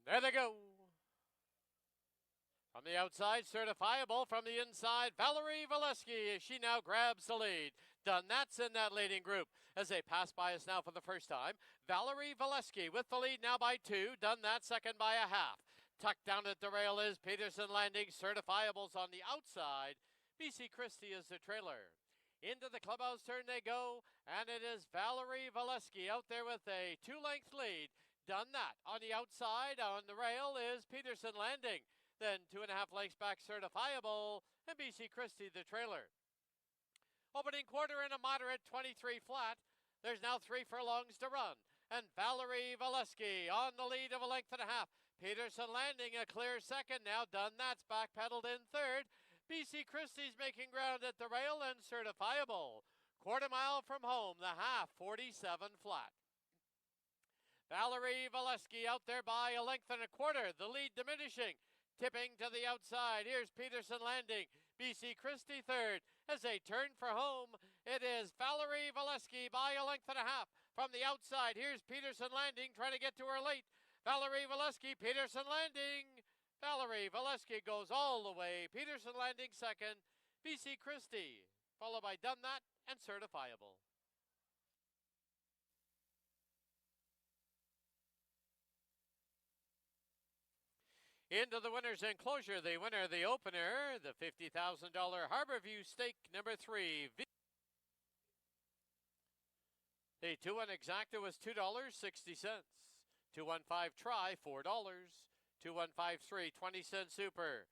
There they go. From the outside, certifiable. From the inside, Valerie Valeski. She now grabs the lead. Done that's in that leading group as they pass by us now for the first time. Valerie Valeski with the lead now by 2. Done that second by a half. Tucked down at the rail is Peterson Landing. Certifiables on the outside. BC Christie is the trailer. Into the clubhouse turn they go, and it is Valerie Valeski out there with a 2-length lead. Done that. On the outside, on the rail, is Peterson Landing. Then 2.5 lengths back, certifiable, and BC Christie the trailer. Opening quarter in a moderate 23 flat. There's now 3 furlongs to run. And Valerie Valeski on the lead of a length and a half. Peterson Landing a clear second now. Done that's backpedaled in third. BC Christie's making ground at the rail and certifiable. Quarter mile from home, the half, 47 flat. Valerie Valeski out there by a length and a quarter. The lead diminishing. Tipping to the outside. Here's Peterson Landing. BC Christie third. As they turn for home, it is Valerie Valeski by a length and a half. From the outside, here's Peterson Landing trying to get to her late. Valerie Valeski, Peterson Landing. Valerie Valeski goes all the way. Peterson Landing second. BC Christie, followed by Done That and Certifiable. Into the winner's enclosure, the winner, the opener, the $50,000 Harborview Stake number 3. The 2-1 exacta was $2.60. 215 try, $4. 2153, 20-cent super.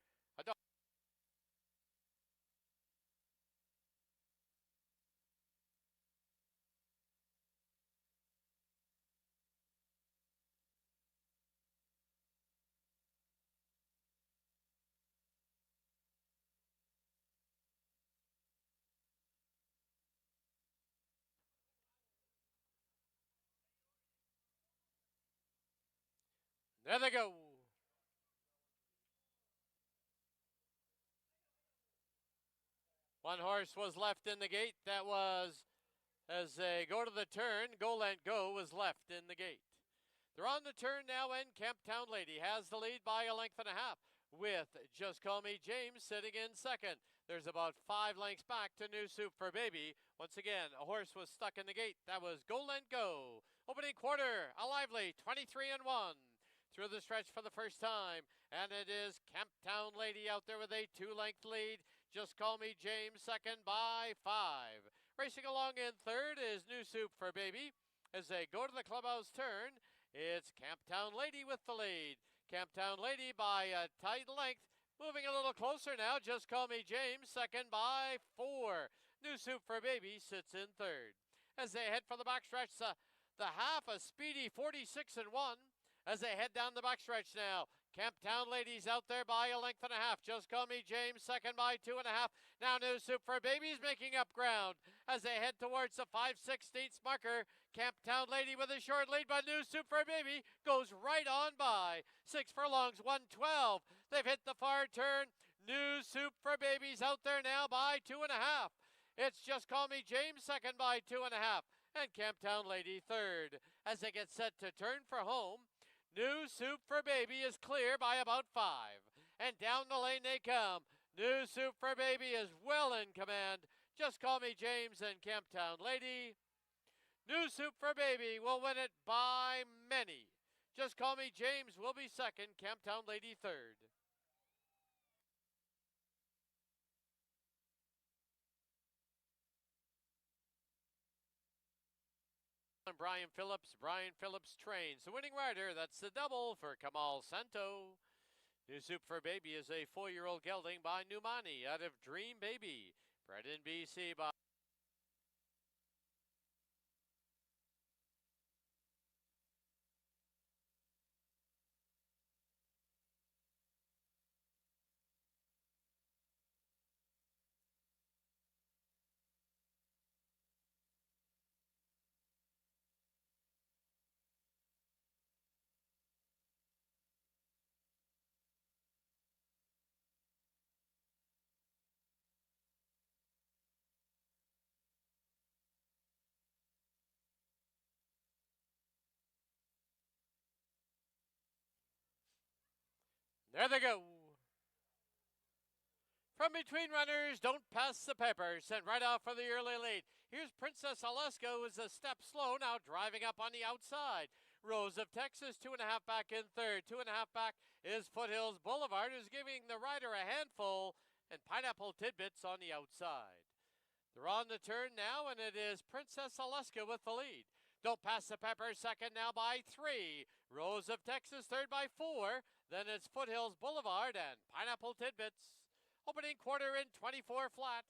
There they go. One horse was left in the gate. That was, as they go to the turn, Go Let Go was left in the gate. They're on the turn now, and Camptown Lady has the lead by a length and a half, with Just Call Me James sitting in second. There's about 5 lengths back to New Soup for Baby. Once again, a horse was stuck in the gate. That was Go Let Go. Opening quarter, a lively 23-1. Through the stretch for the first time, and it is Camptown Lady out there with a 2-length lead. Just Call Me James second by 5. Racing along in third is New Soup for Baby. As they go to the clubhouse turn, it's Camptown Lady with the lead. Camptown Lady by a tight length. Moving a little closer now, Just Call Me James second by 4. New Soup for Baby sits in third. As they head for the backstretch, the half a speedy 46-1. As they head down the backstretch now, Camptown Ladies out there by a length and a half. Just Call Me James second by 2.5. Now New Soup for Babies making up ground as they head towards the 5/16 marker. Camptown Lady with a short lead, but New Soup for Baby goes right on by. 6 furlongs, 112. They've hit the far turn. New Soup for Babies out there now by 2.5. It's Just Call Me James second by 2.5. And Camptown Lady third as they get set to turn for home. New Soup for Baby is clear by about 5. And down the lane they come. New Soup for Baby is well in command. Just Call Me James and Camptown Lady. New Soup for Baby will win it by many. Just Call Me James will be second. Camptown Lady third. Brian Phillips trains the winning rider. That's the double for Kamal Santo. New Soup for Baby is a 4-year-old gelding by Numani out of Dream Baby, bred in BC by There they go. From between runners, Don't Pass the Pepper, sent right off for the early lead. Here's Princess Alaska, who is a step slow, now driving up on the outside. Rose of Texas, 2.5 back in third. 2.5 back is Foothills Boulevard, who's giving the rider a handful, and Pineapple Tidbits on the outside. They're on the turn now, and it is Princess Alaska with the lead. Don't Pass the Pepper, second now by 3. Rose of Texas, third by 4. Then it's Foothills Boulevard and Pineapple Tidbits. Opening quarter in 24 flat.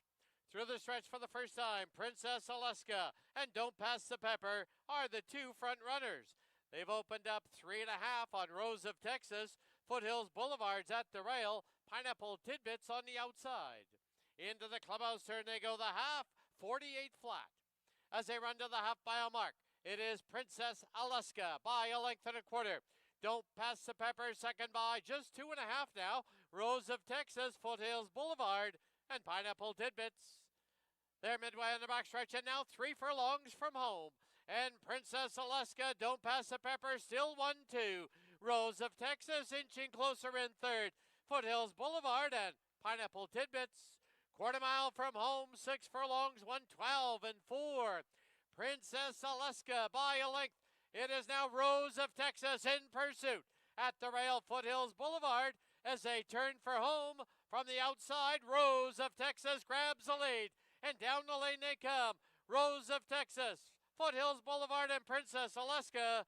Through the stretch for the first time, Princess Alaska and Don't Pass the Pepper are the two front runners. They've opened up 3.5 on Rose of Texas. Foothills Boulevard's at the rail. Pineapple Tidbits on the outside. Into the clubhouse turn they go the half, 48 flat. As they run to the half mile mark, it is Princess Alaska by a length and a quarter. Don't Pass the Pepper, second by just 2.5 now. Rose of Texas, Foothills Boulevard, and Pineapple Tidbits. They're midway on the backstretch, and now 3 furlongs from home. And Princess Alaska, Don't Pass the Pepper, still 1-2. Rose of Texas inching closer in third. Foothills Boulevard and Pineapple Tidbits. Quarter mile from home, 6 furlongs, 1:12 and 4. Princess Alaska by a length. It is now Rose of Texas in pursuit at the rail. Foothills Boulevard as they turn for home from the outside. Rose of Texas grabs the lead, and down the lane they come. Rose of Texas, Foothills Boulevard, and Princess Alaska.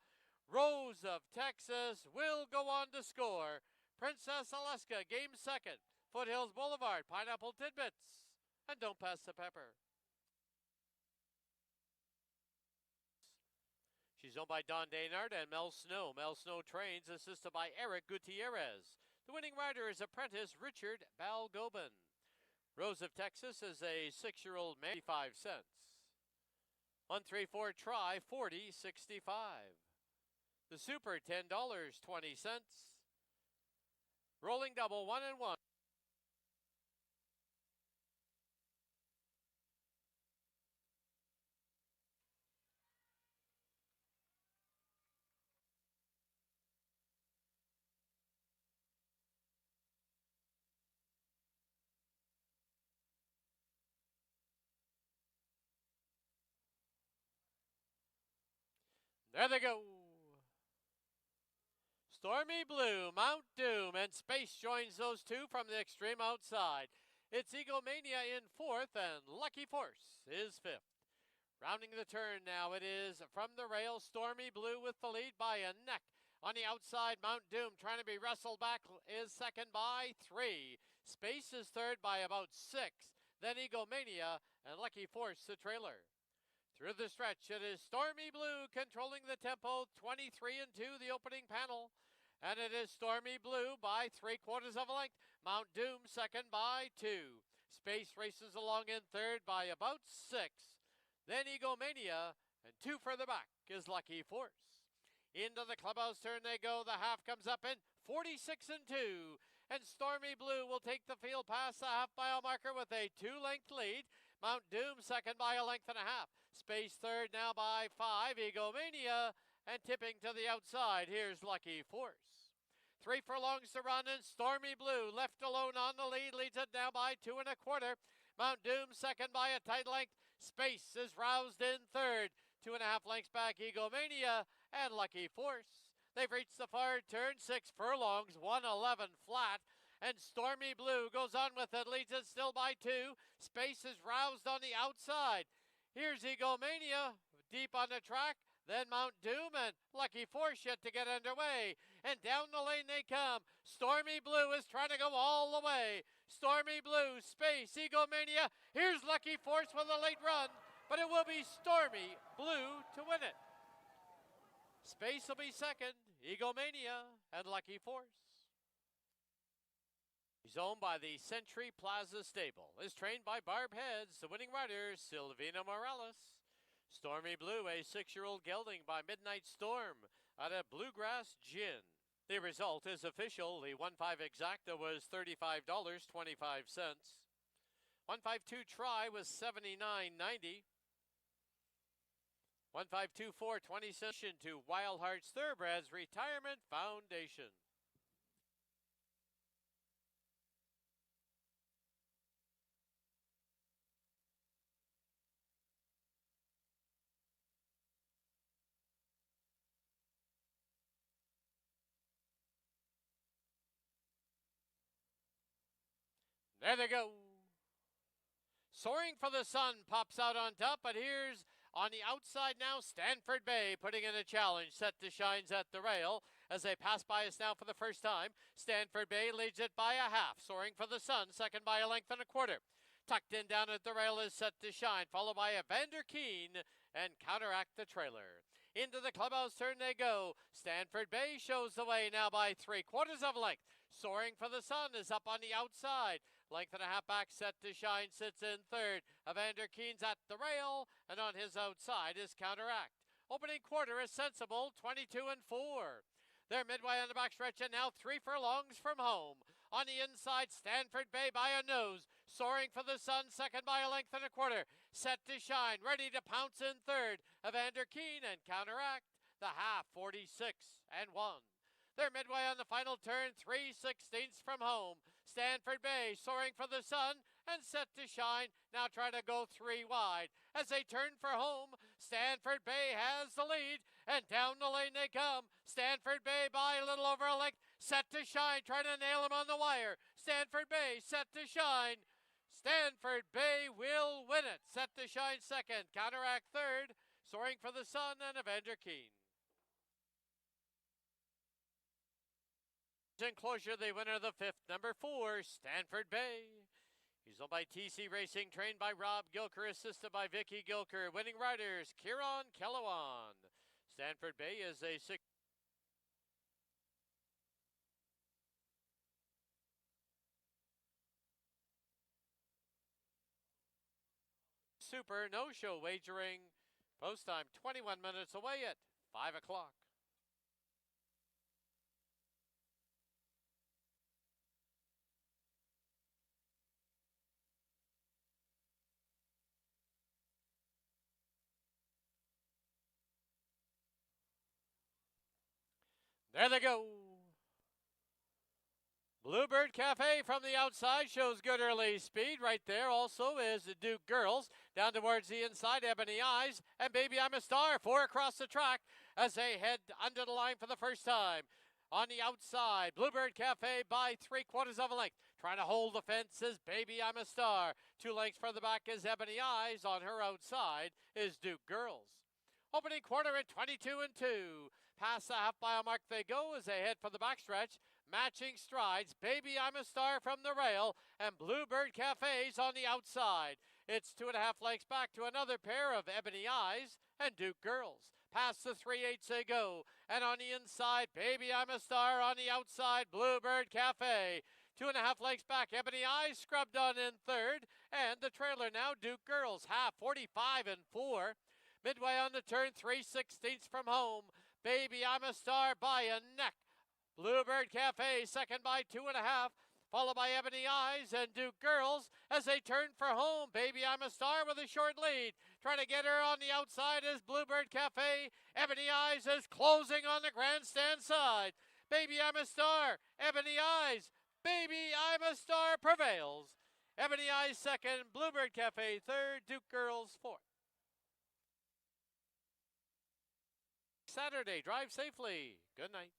Rose of Texas will go on to score. Princess Alaska, game second. Foothills Boulevard, Pineapple Tidbits, and Don't Pass the Pepper. She's owned by Don Daynard and Mel Snow. Mel Snow trains, assisted by Eric Gutierrez. The winning rider is apprentice Richard Balgobin. Rose of Texas is a 6-year-old man, 55 cents. 1-3-4 try, 40.65. The Super, $10.20. Rolling double, 1 and 1. There they go. Stormy Blue, Mount Doom, and Space joins those two from the extreme outside. It's Egomania in fourth, and Lucky Force is fifth. Rounding the turn now, it is from the rail, Stormy Blue with the lead by a neck. On the outside, Mount Doom trying to be wrestled back is second by 3. Space is third by about 6. Then Egomania and Lucky Force the trailer. Through the stretch, it is Stormy Blue controlling the tempo, 23 and 2, the opening panel. And it is Stormy Blue by 3/4 of a length. Mount Doom second by 2. Space races along in third by about 6. Then Egomania, and 2 further back is Lucky Force. Into the clubhouse turn they go. The half comes up in 46 and 2. And Stormy Blue will take the field past the half-mile marker with a 2-length lead. Mount Doom second by a length and a half. Space third now by 5. Egomania, and tipping to the outside, here's Lucky Force. 3 furlongs to run, and Stormy Blue left alone on the lead, leads it now by 2 1/4. Mount Doom second by a tight length. Space is roused in third. 2.5 lengths back, Egomania and Lucky Force. They've reached the far turn, 6 furlongs, 1:11 flat. And Stormy Blue goes on with it, leads it still by 2. Space is roused on the outside. Here's Egomania, deep on the track. Then Mount Doom and Lucky Force yet to get underway. And down the lane they come. Stormy Blue is trying to go all the way. Stormy Blue, Space, Egomania. Here's Lucky Force with a late run, but it will be Stormy Blue to win it. Space will be second, Egomania and Lucky Force. He's owned by the Century Plaza Stable. Is trained by Barb Heads. The winning rider, Silvina Morales. Stormy Blue, a 6-year-old gelding by Midnight Storm out of Bluegrass Gin. The result is official. The 1.5 exacta was $35.25. 1.52 try was $79.90. 1.524 20 cents to Wild Hearts Thoroughbreds Retirement Foundation. There they go. Soaring for the Sun pops out on top, but here's on the outside now Stanford Bay putting in a challenge. Set to Shines at the rail as they pass by us now for the first time. Stanford Bay leads it by a half. Soaring for the Sun, second by a length and a quarter. Tucked in down at the rail is Set to Shine, followed by Evander Keen and Counteract the trailer. Into the clubhouse turn they go. Stanford Bay shows the way now by 3/4 of a length. Soaring for the Sun is up on the outside. Length and a half back, Set to Shine sits in third. Evander Keen's at the rail, and on his outside is Counteract. Opening quarter is Sensible, 22-4. They're midway on the backstretch and now 3 furlongs from home. On the inside, Stanford Bay by a nose. Soaring for the Sun, second by a length and a quarter. Set to Shine, ready to pounce in third. Evander Keen and Counteract, the half, 46-1. They're midway on the final turn, 3/16 from home. Stanford Bay soaring for the Sun and Set to Shine, now trying to go 3 wide. As they turn for home, Stanford Bay has the lead, and down the lane they come. Stanford Bay by a little over a length. Set to Shine, trying to nail him on the wire. Stanford Bay, Set to Shine. Stanford Bay will win it. Set to Shine second, Counteract third, soaring for the Sun and Evander Keen. Enclosure, the winner of the fifth, number 4, Stanford Bay. He's owned by TC Racing, trained by Rob Gilker, assisted by Vicky Gilker. Winning riders, Kieran Kellawan. Stanford Bay is a 6. Super no-show wagering. Post time 21 minutes away at 5 o'clock. There they go. Bluebird Cafe from the outside shows good early speed. Right there also is the Duke Girls. Down towards the inside, Ebony Eyes and Baby I'm a Star. 4 across the track as they head under the line for the first time. On the outside, Bluebird Cafe by 3/4 of a length. Trying to hold the fence is Baby I'm a Star. 2 lengths further back is Ebony Eyes. On her outside is Duke Girls. Opening quarter at 22-2. Past the half-mile mark they go as they head for the backstretch. Matching strides, Baby I'm a Star from the rail, and Bluebird Cafe's on the outside. It's 2.5 lengths back to another pair of Ebony Eyes and Duke Girls. Past the 3/8 they go, and on the inside, Baby I'm a Star. On the outside, Bluebird Cafe. 2.5 lengths back, Ebony Eyes scrubbed on in third, and the trailer now, Duke Girls, half, 45-4. Midway on the turn, 3/16 from home. Baby I'm a Star by a neck. Bluebird Cafe second by 2.5, followed by Ebony Eyes and Duke Girls as they turn for home. Baby I'm a Star with a short lead. Trying to get her on the outside is Bluebird Cafe. Ebony Eyes is closing on the grandstand side. Baby I'm a Star, Ebony Eyes. Baby I'm a Star prevails. Ebony Eyes second, Bluebird Cafe third, Duke Girls fourth. Saturday, drive safely. Good night.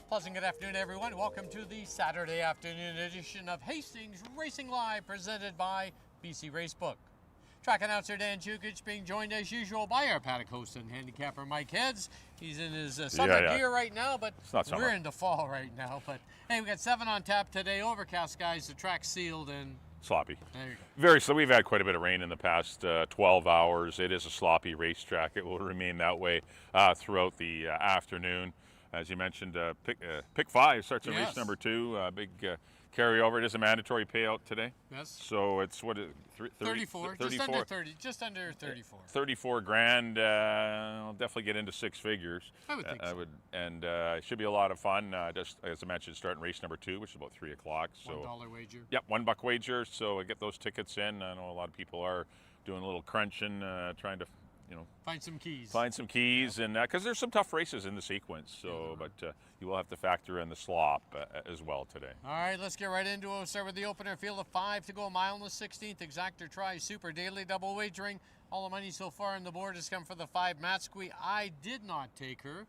Pleasant good afternoon, everyone. Welcome to the Saturday afternoon edition of Hastings Racing Live, presented by BC Racebook. Track announcer Dan Chukic being joined as usual by our paddock host and handicapper Mike Heads. He's in his summer gear right now, but we're into fall right now. But hey, we got 7 on tap today. Overcast, guys. The track's sealed and sloppy. There you go. Very slow. We've had quite a bit of rain in the past 12 hours. It is a sloppy racetrack. It will remain that way throughout the afternoon. As you mentioned, pick 5 starts in race number 2. Big carryover. It is a mandatory payout today. Yes. So it's what is 34. 34. Just under 30. Just under 34. 34 grand. I'll definitely get into 6 figures. I would think so. And it should be a lot of fun. Just as I mentioned, starting race number 2, which is about 3 o'clock. So $1 wager. Yep, $1 wager. So get those tickets in. I know a lot of people are doing a little crunching, trying to find some keys. And because there's some tough races in the sequence. So, but you will have to factor in the slop as well today. All right, let's get right into it. We'll start with the opener. Field of 5 to go, a mile and the 16th. Exactor Try Super Daily Double Wagering. All the money so far on the board has come for the 5 Matsqui. I did not take her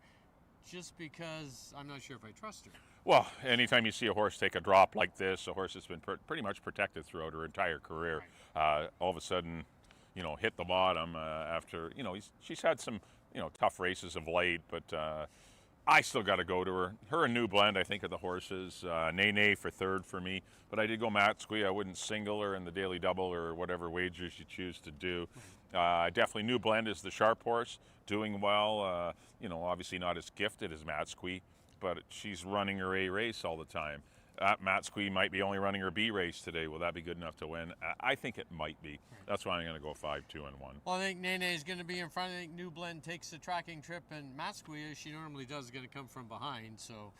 just because I'm not sure if I trust her. Well, anytime you see a horse take a drop like this, a horse that's been pretty much protected throughout her entire career, all of a sudden, hit the bottom after, she's had some, tough races of late, but I still got to go to her. Her and New Blend, I think, are the horses. Nene for 3rd for me, but I did go Matsqui. I wouldn't single her in the daily double or whatever wagers you choose to do. Definitely New Blend is the sharp horse, doing well. Obviously not as gifted as Matsqui, but she's running her A race all the time. Matsqui might be only running her B race today. Will that be good enough to win? I think it might be. That's why I'm going to go 5, 2, and 1. Well, I think Nene is going to be in front. I think New Blend takes the tracking trip, and Matsqui, as she normally does, is going to come from behind. So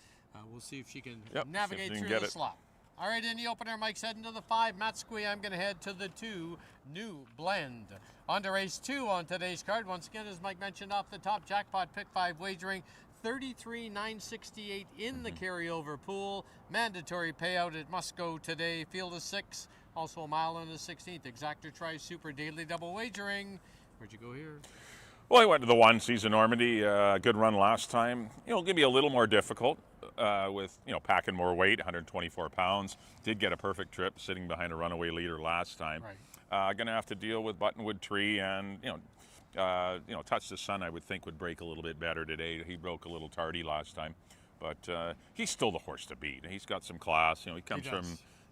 we'll see if she can navigate through the slot. All right, in the opener, Mike's heading to the 5 Matsqui. I'm going to head to the 2 New Blend. On to race 2 on today's card. Once again, as Mike mentioned off the top, jackpot pick 5 wagering. 33,968 in the carryover pool. Mandatory payout. It must go today. Field of 6. Also a mile on the 16th. Exactor Try Super Daily Double Wagering. Where'd you go here? Well, I went to the 1 Season Normandy. Good run last time. It'll be a little more difficult with, packing more weight, 124 pounds. Did get a perfect trip sitting behind a runaway leader last time. Right. Going to have to deal with Buttonwood Tree and, Touch the Sun, I would think, would break a little bit better today. He broke a little tardy last time, but he's still the horse to beat. He's got some class. He comes from,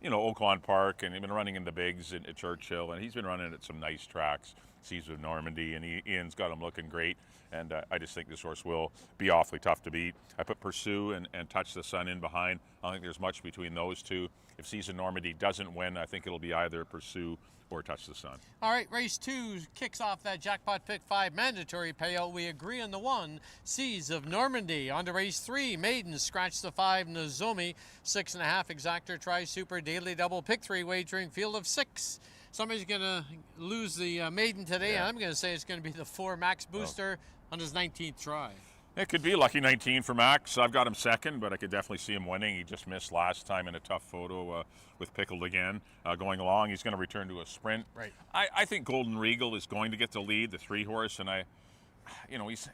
Oakland Park, and he's been running in the bigs at Churchill, and he's been running at some nice tracks. Seas of Normandy, and Ian's got him looking great, and I just think this horse will be awfully tough to beat. I put Pursue and Touch the Sun in behind. I don't think there's much between those two. If Seas of Normandy doesn't win, I think it'll be either Pursue or Touch the Sun. All right, race 2 kicks off that jackpot pick 5 mandatory payout. We agree on the 1, Seas of Normandy. On to race 3, Maiden, Scratch the 5, Nozomi. 6.5, Exactor Try Super Daily Double, pick 3 wagering, field of 6. Somebody's going to lose the Maiden today. I'm going to say it's going to be the 4 Max Booster on his 19th try. It could be lucky 19 for Max. I've got him 2nd, but I could definitely see him winning. He just missed last time in a tough photo with Pickled again. Going along, he's going to return to a sprint. Right. I think Golden Regal is going to get the lead, the 3 horse, and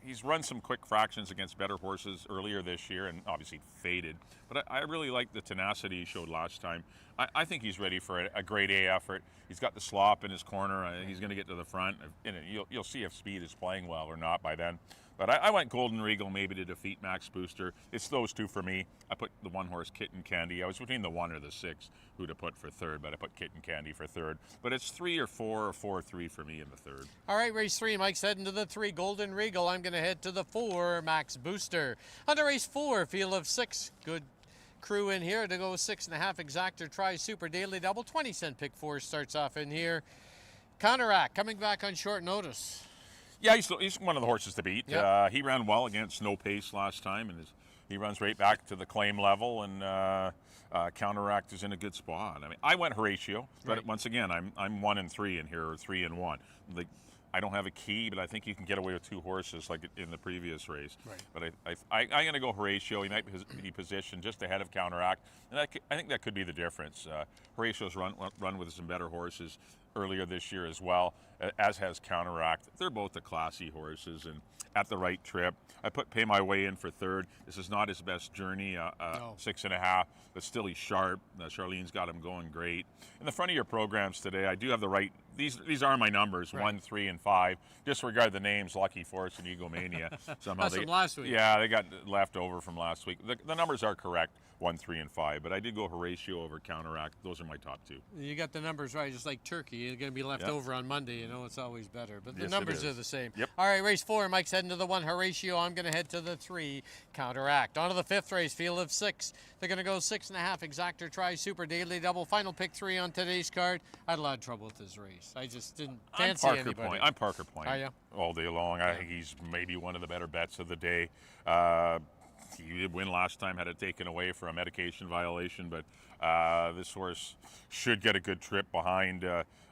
he's run some quick fractions against better horses earlier this year and obviously faded. But I really like the tenacity he showed last time. I think he's ready for a grade A effort. He's got the slop in his corner. He's going to get to the front. You'll see if speed is playing well or not by then. But I went Golden Regal maybe to defeat Max Booster. It's those 2 for me. I put the 1 horse Kitten Candy. I was between the 1 or the 6 who to put for 3rd, but I put Kitten Candy for 3rd. But it's 3 or 4 or 4 or 3 for me in the 3rd. All right, race 3. Mike's heading to the 3 Golden Regal. I'm going to head to the 4 Max Booster. On to race 4, field of 6. Good crew in here to go 6.5 Exactor Try Super Daily Double. 20-cent pick 4 starts off in here. Counteract coming back on short notice. Yeah, he's one of the horses to beat. Yep. He ran well against No Pace last time, and he runs right back to the claim level, and Counteract is in a good spot. I mean, I went Horatio, but once again, I'm 1 and 3 in here, or 3 and 1. I don't have a key, but I think you can get away with 2 horses like in the previous race. Right. But I'm going to go Horatio. He might be positioned just ahead of Counteract, and I think that could be the difference. Horatio's run with some better horses. earlier this year as well, as has Counteract. They're both the classy horses and at the right trip. Pay my way in for third. This is not his best journey, No. 6.5, but still he's sharp. Charlene's got him going great. In the front of your programs today, I do have the right. These are my numbers, Right. 1, 3, and 5. Disregard the names Lucky Force and Egomania. Somehow That's from last week. Yeah, they got left over from last week. The numbers are correct, 1, 3, and 5. But I did go Horatio over Counteract. Those are my top two. You got the numbers right, just like turkey. You're going to be left Yep. over on Monday. You know, it's always better. But the Yes, it numbers is. are the same. Yep. All right, race 4. Mike's heading to the 1, Horatio. I'm going to head to the 3, Counteract. On to the 5th race, field of 6. They're going to go 6.5, Exactor Try, Super Daily Double. Final pick 3 on today's card. I had a lot of trouble with this race. I just didn't fancy anybody. I'm Parker Point. Are you? All day long. I think he's maybe one of the better bets of the day. He did win last time, had it taken away for a medication violation, but this horse should get a good trip behind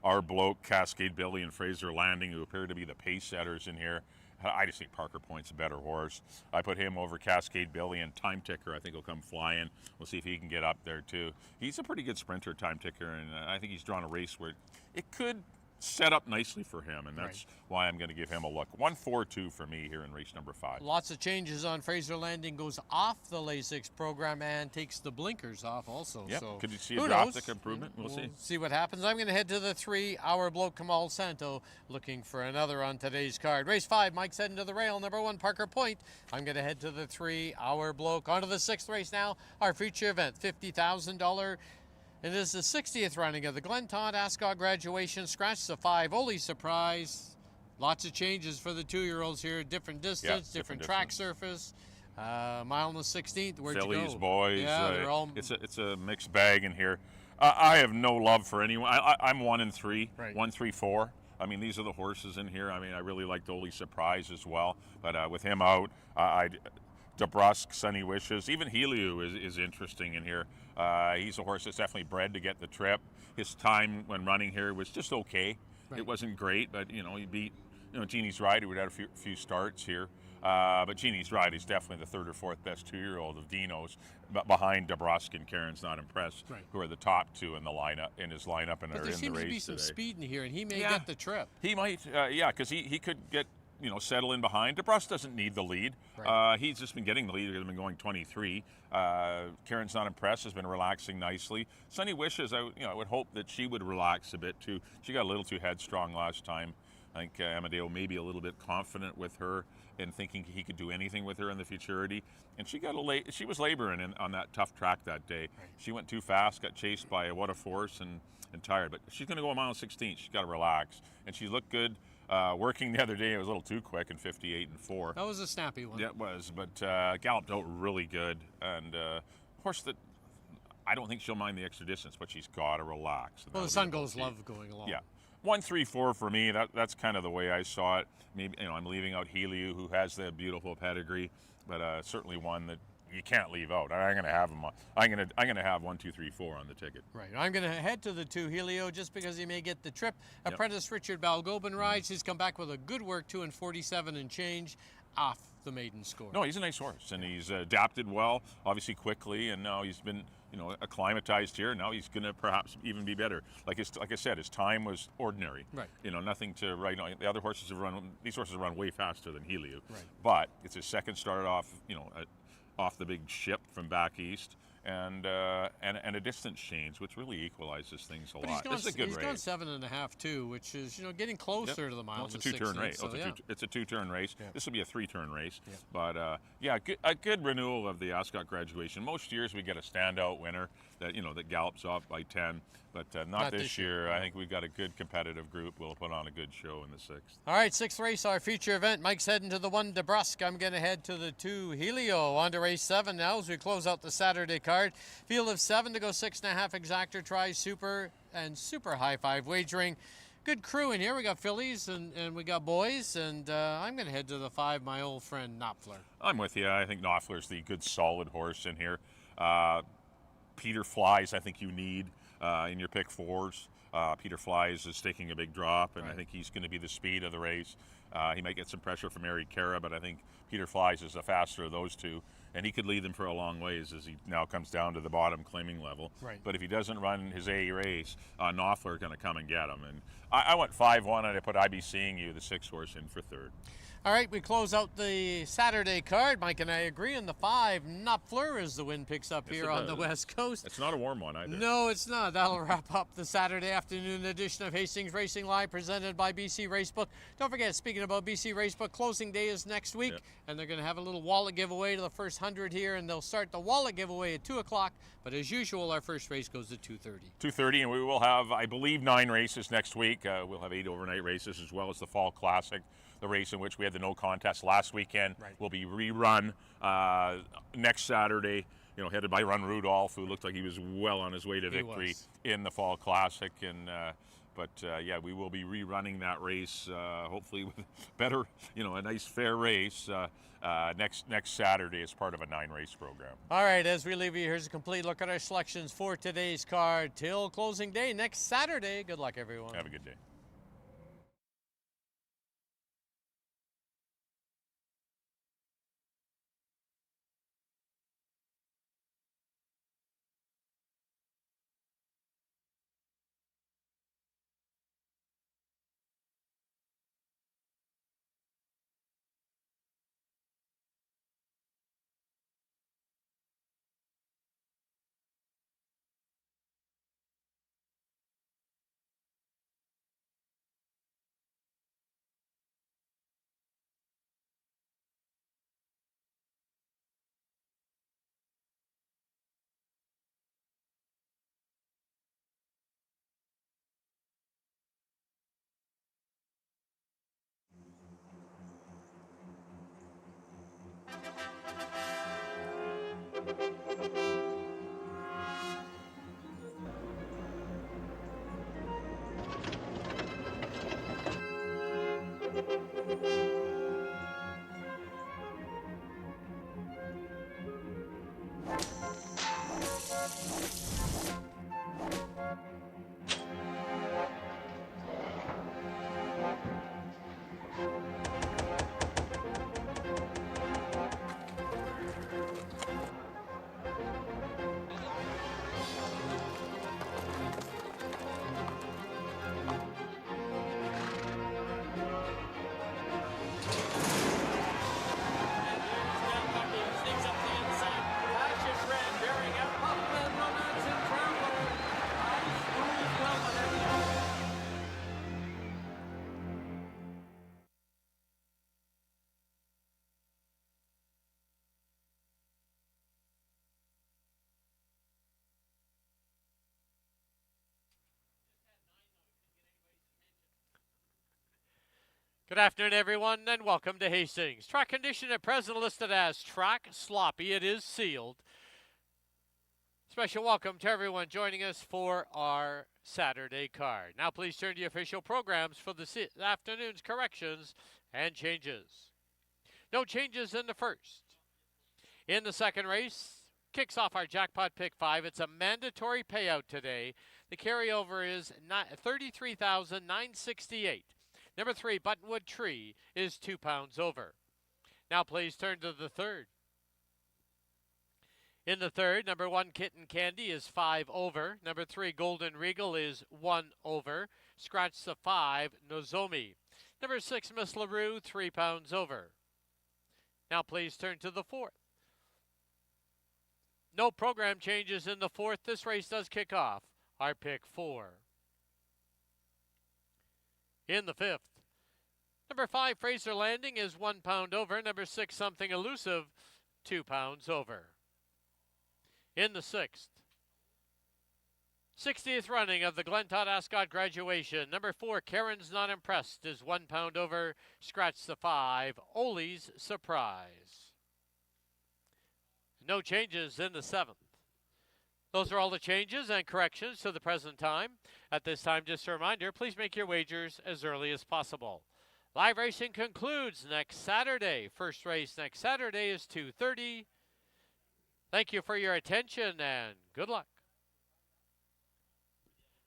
our bloke, Cascade Billy and Fraser Landing, who appear to be the pace setters in here. I just think Parker Point's a better horse. I put him over Cascade Billy, and Time Ticker I think will come flying. We'll see if he can get up there too. He's a pretty good sprinter, Time Ticker, and I think he's drawn a race where it could set up nicely for him, and that's why I'm going to give him a look. 1-4-2 for me here in race number 5. Lots of changes on Fraser Landing. Goes off the Lasix program and takes the blinkers off also. Yep. So Could you see who a knows? drastic improvement? We'll see. See what happens. I'm going to head to the 3, Our Bloke Kamal Santo, looking for another on today's card. Race 5, Mike's heading to the rail. Number 1, Parker Point. I'm going to head to the 3, Our Bloke. On to the 6th race now. Our feature event, $50,000. It is the 60th running of the Glen Todd Ascot graduation. Scratch the 5. Only surprise. Lots of changes for the 2-year-olds here. Different distance, different track surface. Mile and the 16th. Where'd you Phillies, go? boys. Yeah, they're all. It's a mixed bag in here. I have no love for anyone. I'm 1 and 3, Right. 1, 3, 4. I mean, these are the horses in here. I mean, I really liked Oli Surprise as well. But with him out, DeBrusque, Sunny Wishes, even Helio is interesting in here. He's a horse that's definitely bred to get the trip. His time when running here was just okay. Right. It wasn't great, but he beat Genie's Ride, who had a few starts here. But Genie's Ride is definitely the 3rd or 4th best 2-year-old of Dino's, behind DeBrusque and Karen's Not Impressed, who are the top 2 in the lineup and are in But the there race seems to be today. some speed in here, and he may get the trip. He might, because he could get, settle in behind. DeBrusque doesn't need the lead. Right. He's just been getting the lead. He's been going 23. Karen's Not Impressed has been relaxing nicely. Sunny Wishes, I would hope that she would relax a bit too. She got a little too headstrong last time. I think Amadeo may be a little bit confident with her and thinking he could do anything with her in the futurity. And she was laboring on that tough track that day. Right. She went too fast, got chased by What a Force and tired. But she's going to go a mile 16. She's got to relax. And she looked good. Working the other day, it was a little too quick in 58 and 4. That was a snappy one. Yeah, it was. But galloped out really good. And horse that I don't think she'll mind the extra distance, but she's got to relax. Well, the Sun Goes love going along. Yeah. 1, 3, 4 for me. That's kind of the way I saw it. Maybe I'm leaving out Helio, who has the beautiful pedigree, but certainly one that you can't leave out. I'm going to have him. I'm going to have 1, 2, 3, 4 on the ticket. Right. I'm going to head to the 2 Helio just because he may get the trip. Apprentice Richard Balgobin rides. He's come back with a good work 2 and 47 and change off the maiden score. No, he's a nice horse, and he's adapted well, obviously quickly, and now he's been acclimatized here. Now he's going to perhaps even be better. Like I said, his time was ordinary. Right. Nothing to write on. The other horses these horses run way faster than Helio. Right. But it's his second start off, off the big ship from back east. And a distance change, which really equalizes things a lot. This is a good race. He's gone 7.5 too, which is getting closer to the mile. Well, it's a 2-turn race. It's a 2-turn race. Yeah. This will be a 3-turn race. Yeah. But a good renewal of the Ascot graduation. Most years we get a standout winner that gallops off by 10, but not this year. I think we've got a good competitive group. We'll put on a good show in the 6th. All right, 6th race, our feature event. Mike's heading to the 1 DeBrusque. I'm going to head to the 2 Helio. On to race 7 now as we close out the Saturday card. Field of 7 to go 6.5 Exactor Try, Super and Super High 5 wagering. Good crew in here. We got fillies and we got boys, and I'm going to head to the 5, my old friend Knopfler. I'm with you. I think Knopfler's the good solid horse in here. Peter Flies, I think you need in your pick 4s. Peter Flies is taking a big drop, and I think he's going to be the speed of the race. He might get some pressure from Eric Cara, but I think Peter Flies is the faster of those two. and he could lead them for a long ways as he now comes down to the bottom claiming level. Right. But if he doesn't run his A race, Knopfler going to come and get him. And I went 5-1, and I put IB Seeing You, the 6 horse, in for third. All right, we close out the Saturday card. Mike and I agree on the 5. Knopfler as the wind picks up here on the West Coast. It's not a warm one either. No, it's not. That'll wrap up the Saturday afternoon edition of Hastings Racing Live, presented by BC Racebook. Don't forget, speaking about BC Racebook, closing day is next week, and they're going to have a little wallet giveaway to the first 100 here, and they'll start the wallet giveaway at 2 o'clock. But as usual, our first race goes at 2:30. 2:30, and we will have, I believe, 9 races next week. We'll have 8 overnight races as well as the Fall Classic, the race in which we had the no contest last weekend. Right. Will be rerun next Saturday, headed by Run Rudolph, who looked like he was well on his way to victory in the Fall Classic. And but we will be rerunning that race, hopefully with better, a nice fair race next Saturday as part of a 9-race program. All right, as we leave you, here's a complete look at our selections for today's card till closing day next Saturday. Good luck, everyone. Have a good day. Good afternoon, everyone, and welcome to Hastings. Track condition at present listed as track sloppy. It is sealed. Special welcome to everyone joining us for our Saturday card. Now please turn to the official programs for the afternoon's corrections and changes. No changes in the first. In the second race, kicks off our jackpot pick 5. It's a mandatory payout today. The carryover is $33,968. Number 3, Buttonwood Tree, is £2 over. Now please turn to the third. In the third, number 1, Kitten Candy, is 5 over. Number 3, Golden Regal, is 1 over. Scratch the 5, Nozomi. Number 6, Miss LaRue, £3 over. Now please turn to the fourth. No program changes in the fourth. This race does kick off our pick 4. In the fifth, number 5, Fraser Landing, is £1 over. Number 6, Something Elusive, £2 over. In the sixth, 60th running of the Glen Todd Ascot graduation, number 4, Karen's Not Impressed, is £1 over. Scratch the 5, Oli's Surprise. No changes in the seventh. Those are all the changes and corrections to the present time. At this time, just a reminder, please make your wagers as early as possible. Live racing concludes next Saturday. First race next Saturday is 2:30. Thank you for your attention and good luck.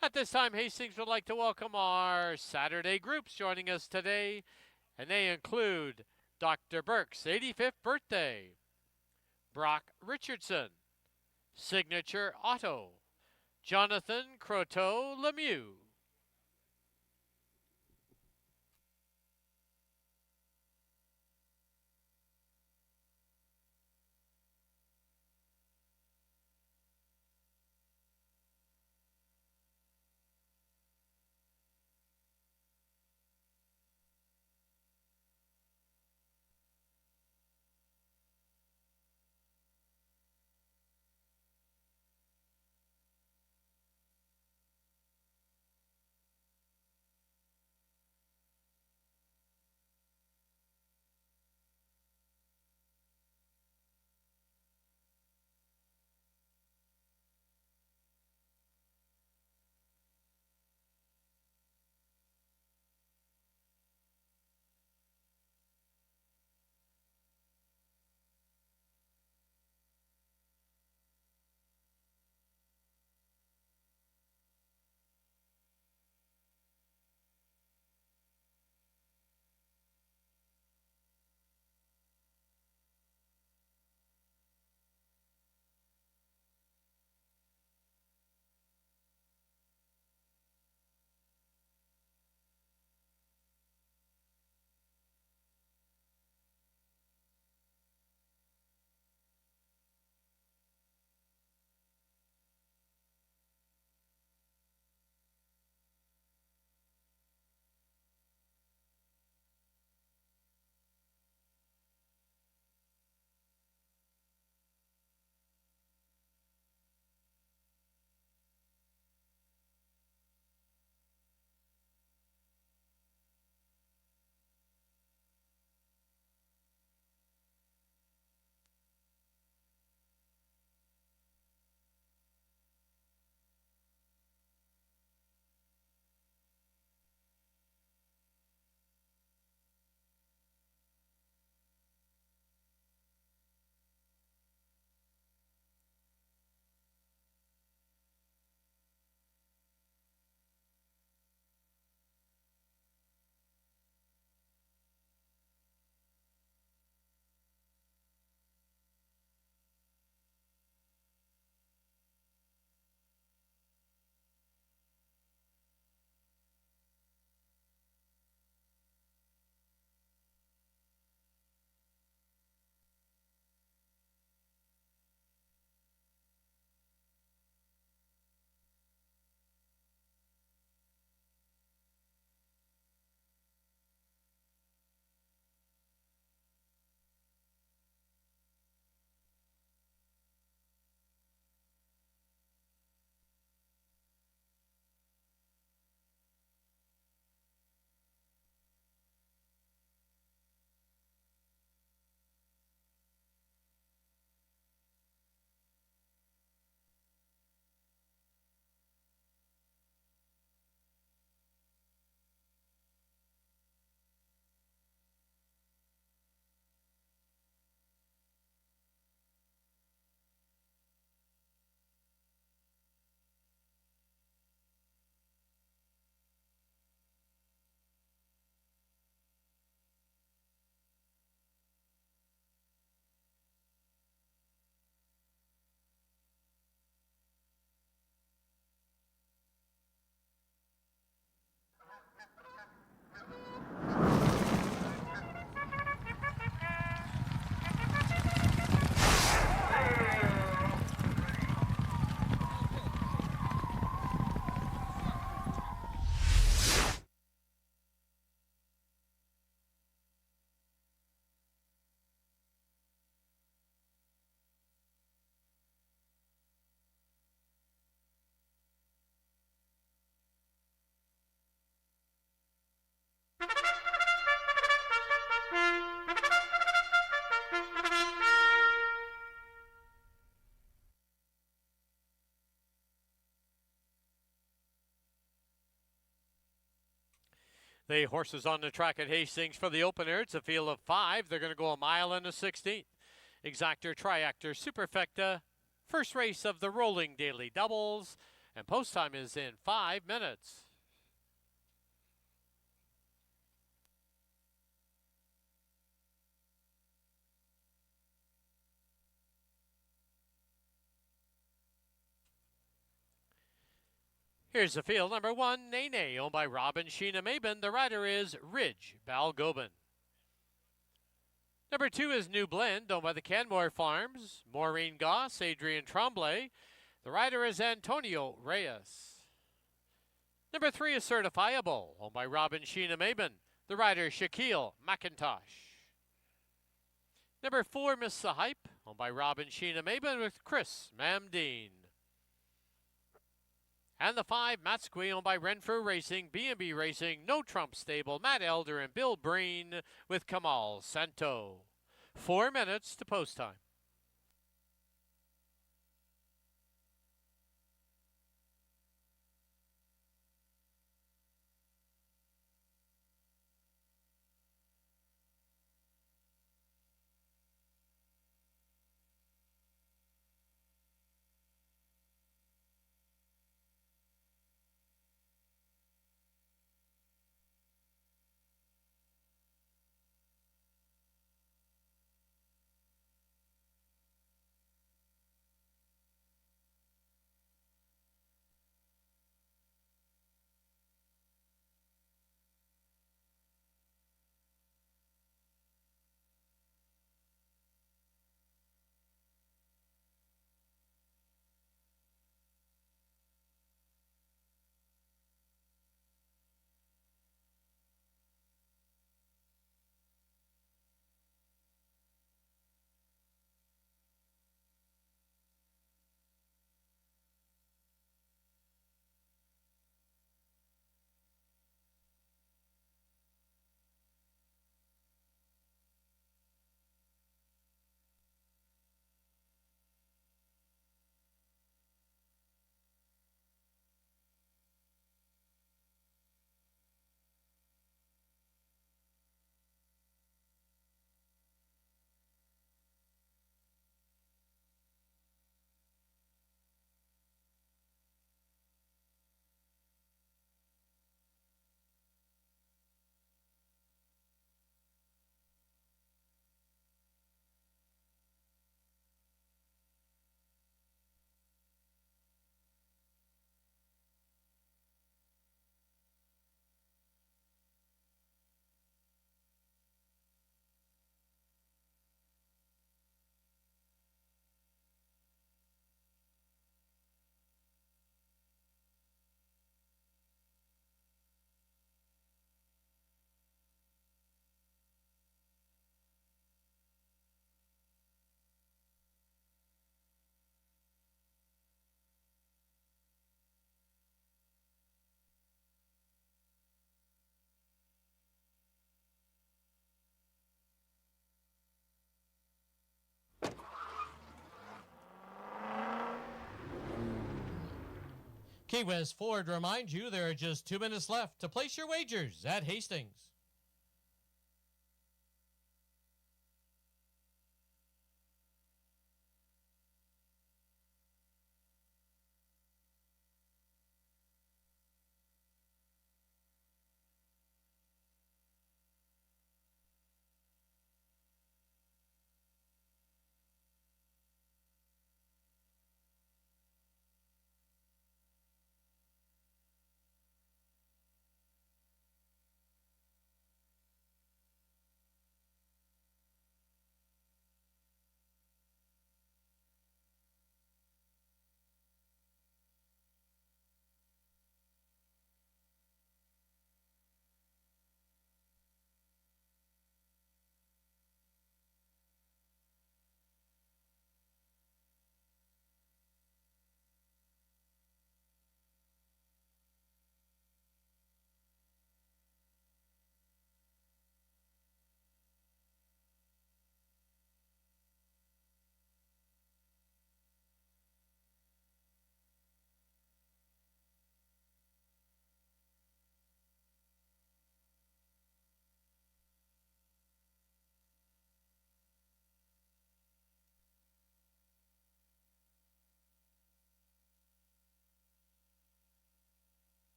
At this time, Hastings would like to welcome our Saturday groups joining us today, and they include Dr. Burke's 85th birthday, Brock Richardson. Signature Auto, Jonathan Croteau Lemieux. The horses on the track at Hastings for the opener. It's a field of 5. They're going to go a mile and a 16th. Exactor, Triactor, Superfecta. First race of the rolling daily doubles. And post time is in 5 minutes. Here's the field. Number 1, Nene, owned by Robin Sheena Mabin. The rider is Ridge Balgobin. Number 2 is New Blend, owned by the Canmore Farms. Maureen Goss, Adrian Tremblay. The rider is Antonio Reyes. Number 3 is Certifiable, owned by Robin Sheena Mabin. The rider Shaquille McIntosh. Number 4, Miss the Hype, owned by Robin Sheena Mabin with Chris Mamdeen. And the 5, Matt Squee, owned by Renfrew Racing, B&B Racing, No Trump Stable, Matt Elder and Bill Breen with Kamal Santo. 4 minutes to post time. Key West Ford reminds you there are just 2 minutes left to place your wagers at Hastings.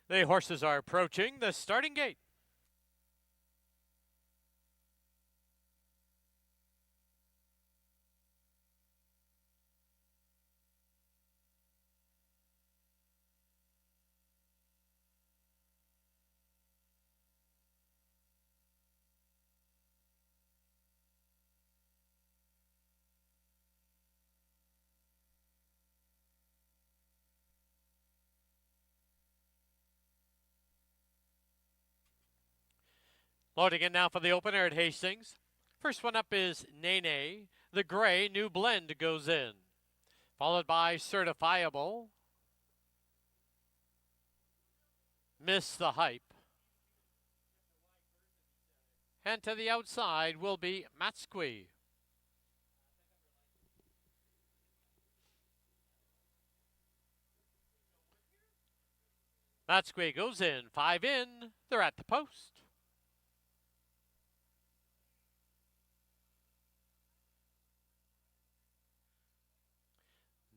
The horses are approaching the starting gate. Loading in now for the opener at Hastings. First one up is Nene. The gray new blend goes in. Followed by Certifiable. Miss the Hype. And to the outside will be Matsqui. Matsqui goes in. 5 in. They're at the post.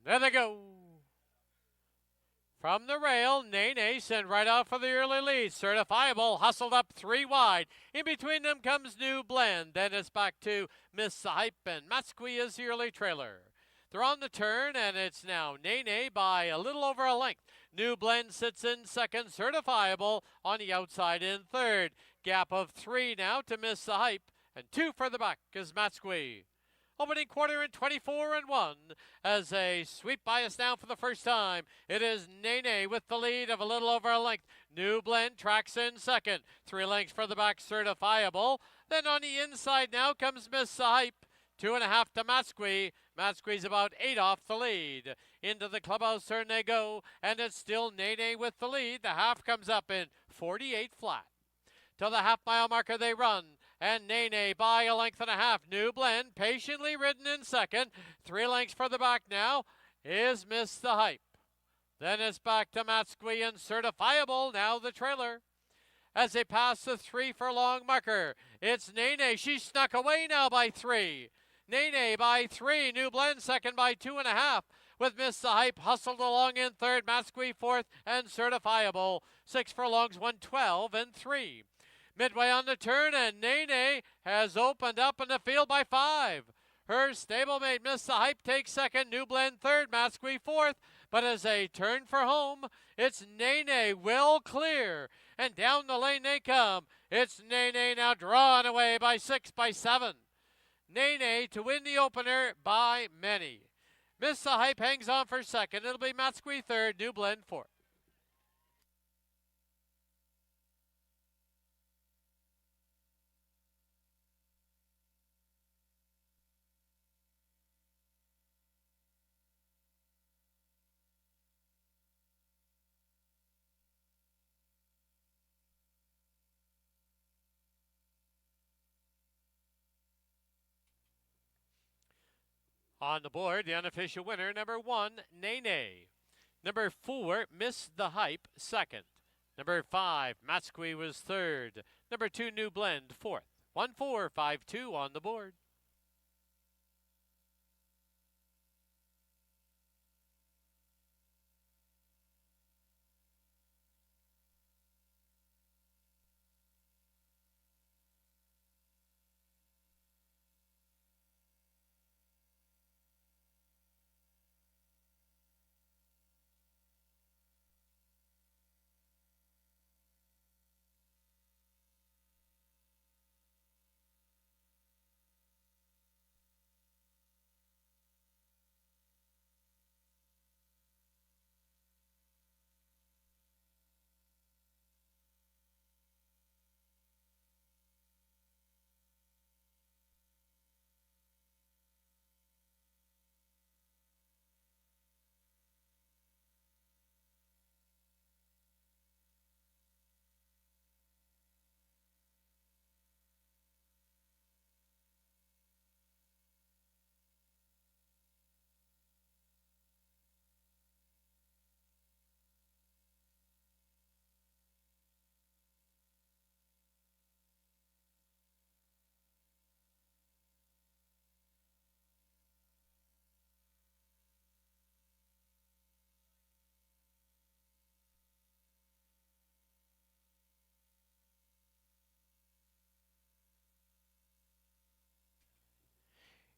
There they go. From the rail, Nene sent right out for the early lead. Certifiable hustled up 3 wide. In between them comes New Blend. Then it's back to Miss the Hype, and Matsqui is the early trailer. They're on the turn, and it's now Nene by a little over a length. New Blend sits in second. Certifiable on the outside in third. Gap of 3 now to Miss the Hype, and 2 further back is Matsqui. Opening quarter in 24 and 1 as they sweep by us now for the first time. It is Nene with the lead of a little over a length. New Blend tracks in second. 3 lengths for the back, Certifiable. Then on the inside now comes Miss Hype. 2.5 to Matsqui. Matsqui's about 8 off the lead. Into the clubhouse turn they go, and it's still Nene with the lead. The half comes up in 48 flat. To the half-mile marker they run, and Nene by a length and a half. New Blend patiently ridden in second. 3 lengths for the back now is Miss the Hype. Then it's back to Matsqui and Certifiable, now the trailer. As they pass the 3 furlong marker, it's Nene. She snuck away now by 3. Nene by 3. New Blend second by 2.5. With Miss the Hype hustled along in third. Matsqui fourth and Certifiable. 6 furlongs, 112 and 3. Midway on the turn, and Nene has opened up in the field by 5. Her stablemate Miss the Hype takes second. New Blend third. Matsqui fourth. But as they turn for home, it's Nene well clear. And down the lane they come. It's Nene now drawn away by 6, by 7. Nene to win the opener by many. Miss the Hype hangs on for second. It'll be Matsqui third. New Blend fourth. On the board, the unofficial winner, number 1, Nene. Number 4, Miss the Hype, second. Number 5, Matsqui was third. Number 2, New Blend, fourth. 1-4-5-2 on the board.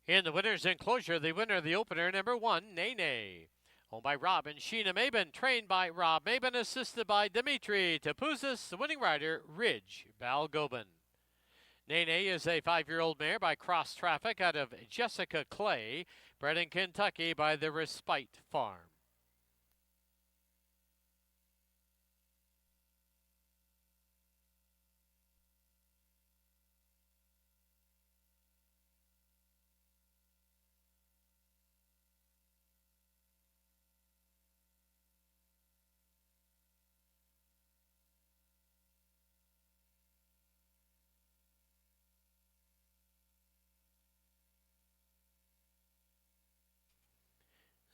In the winner's enclosure, the winner of the opener, number 1, Nene. Owned by Rob and Sheena Maben, trained by Rob Maben, assisted by Dimitri Tapuzis, the winning rider, Ridge Balgobin. Nene is a 5-year-old mare by Cross Traffic out of Jessica Clay, bred in Kentucky by the Respite Farm.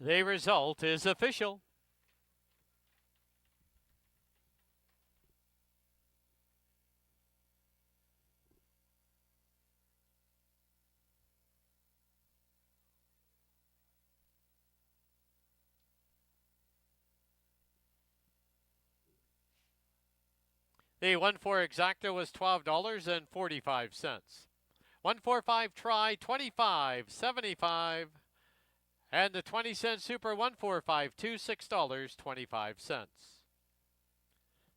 The result is official. The 1-4 exacta was $12.45. 145 try, $25.75. And the 20-cent super 1452, $6.25.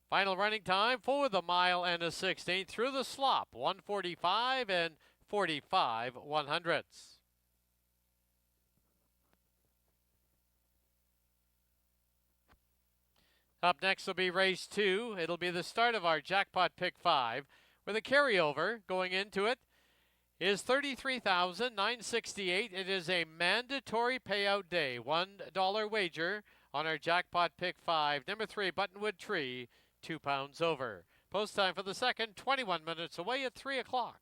Final running time for the mile and a 16th through the slop, 145 and 45/100ths. Up next will be race 2. It'll be the start of our jackpot pick 5, where the carryover going into it is $33,968. It is a mandatory payout day. $1 wager on our jackpot pick 5. Number 3, Buttonwood Tree, 2 pounds over. Post time for the second, 21 minutes away at 3 o'clock.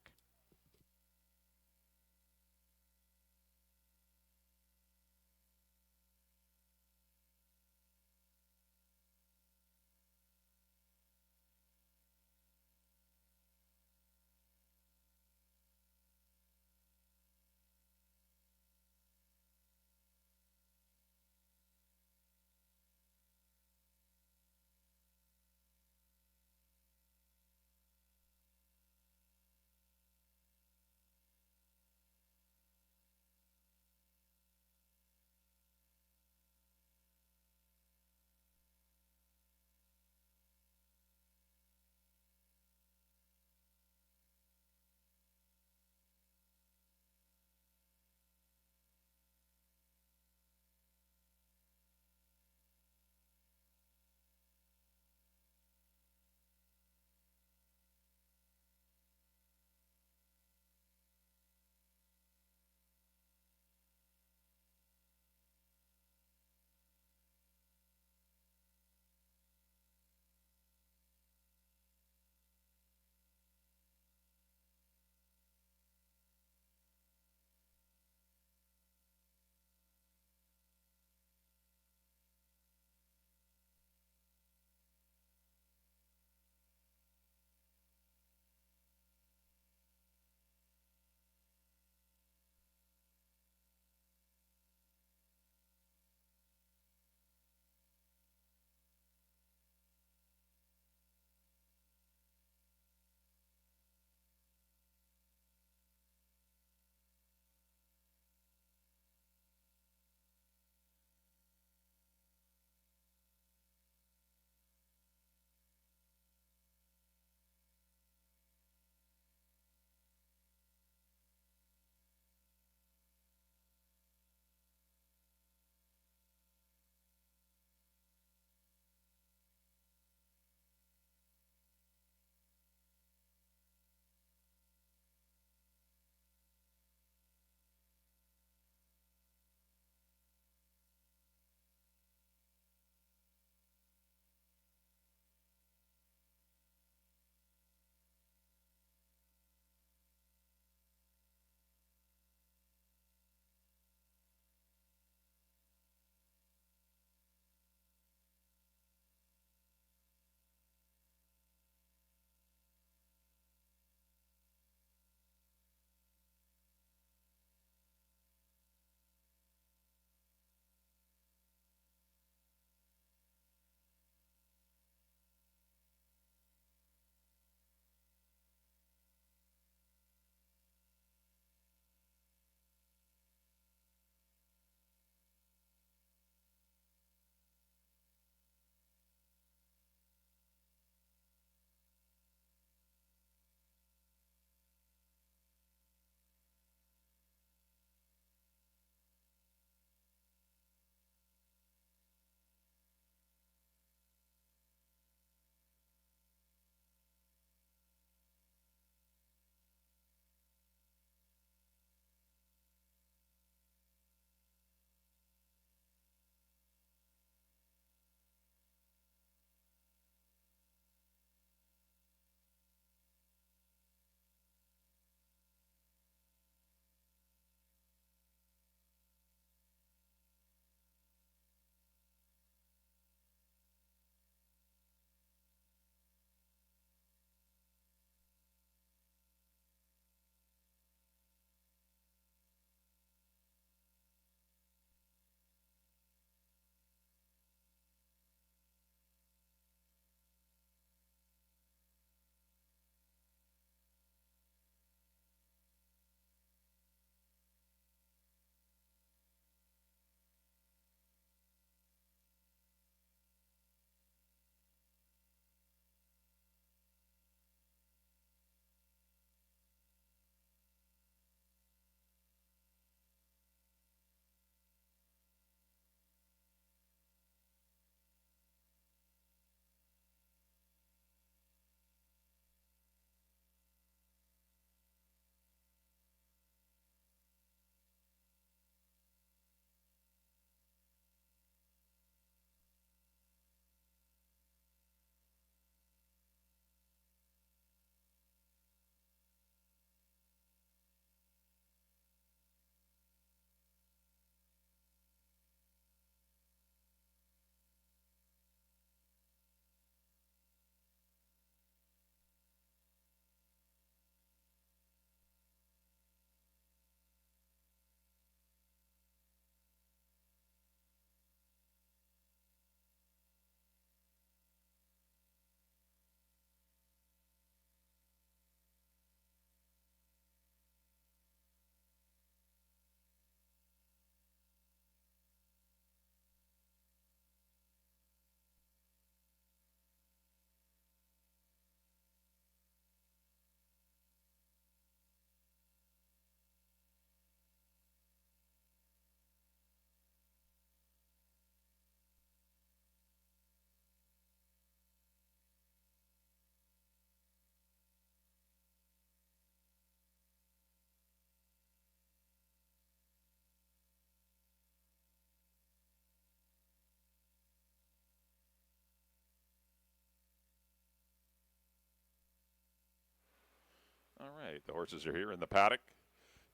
All right, the horses are here in the paddock.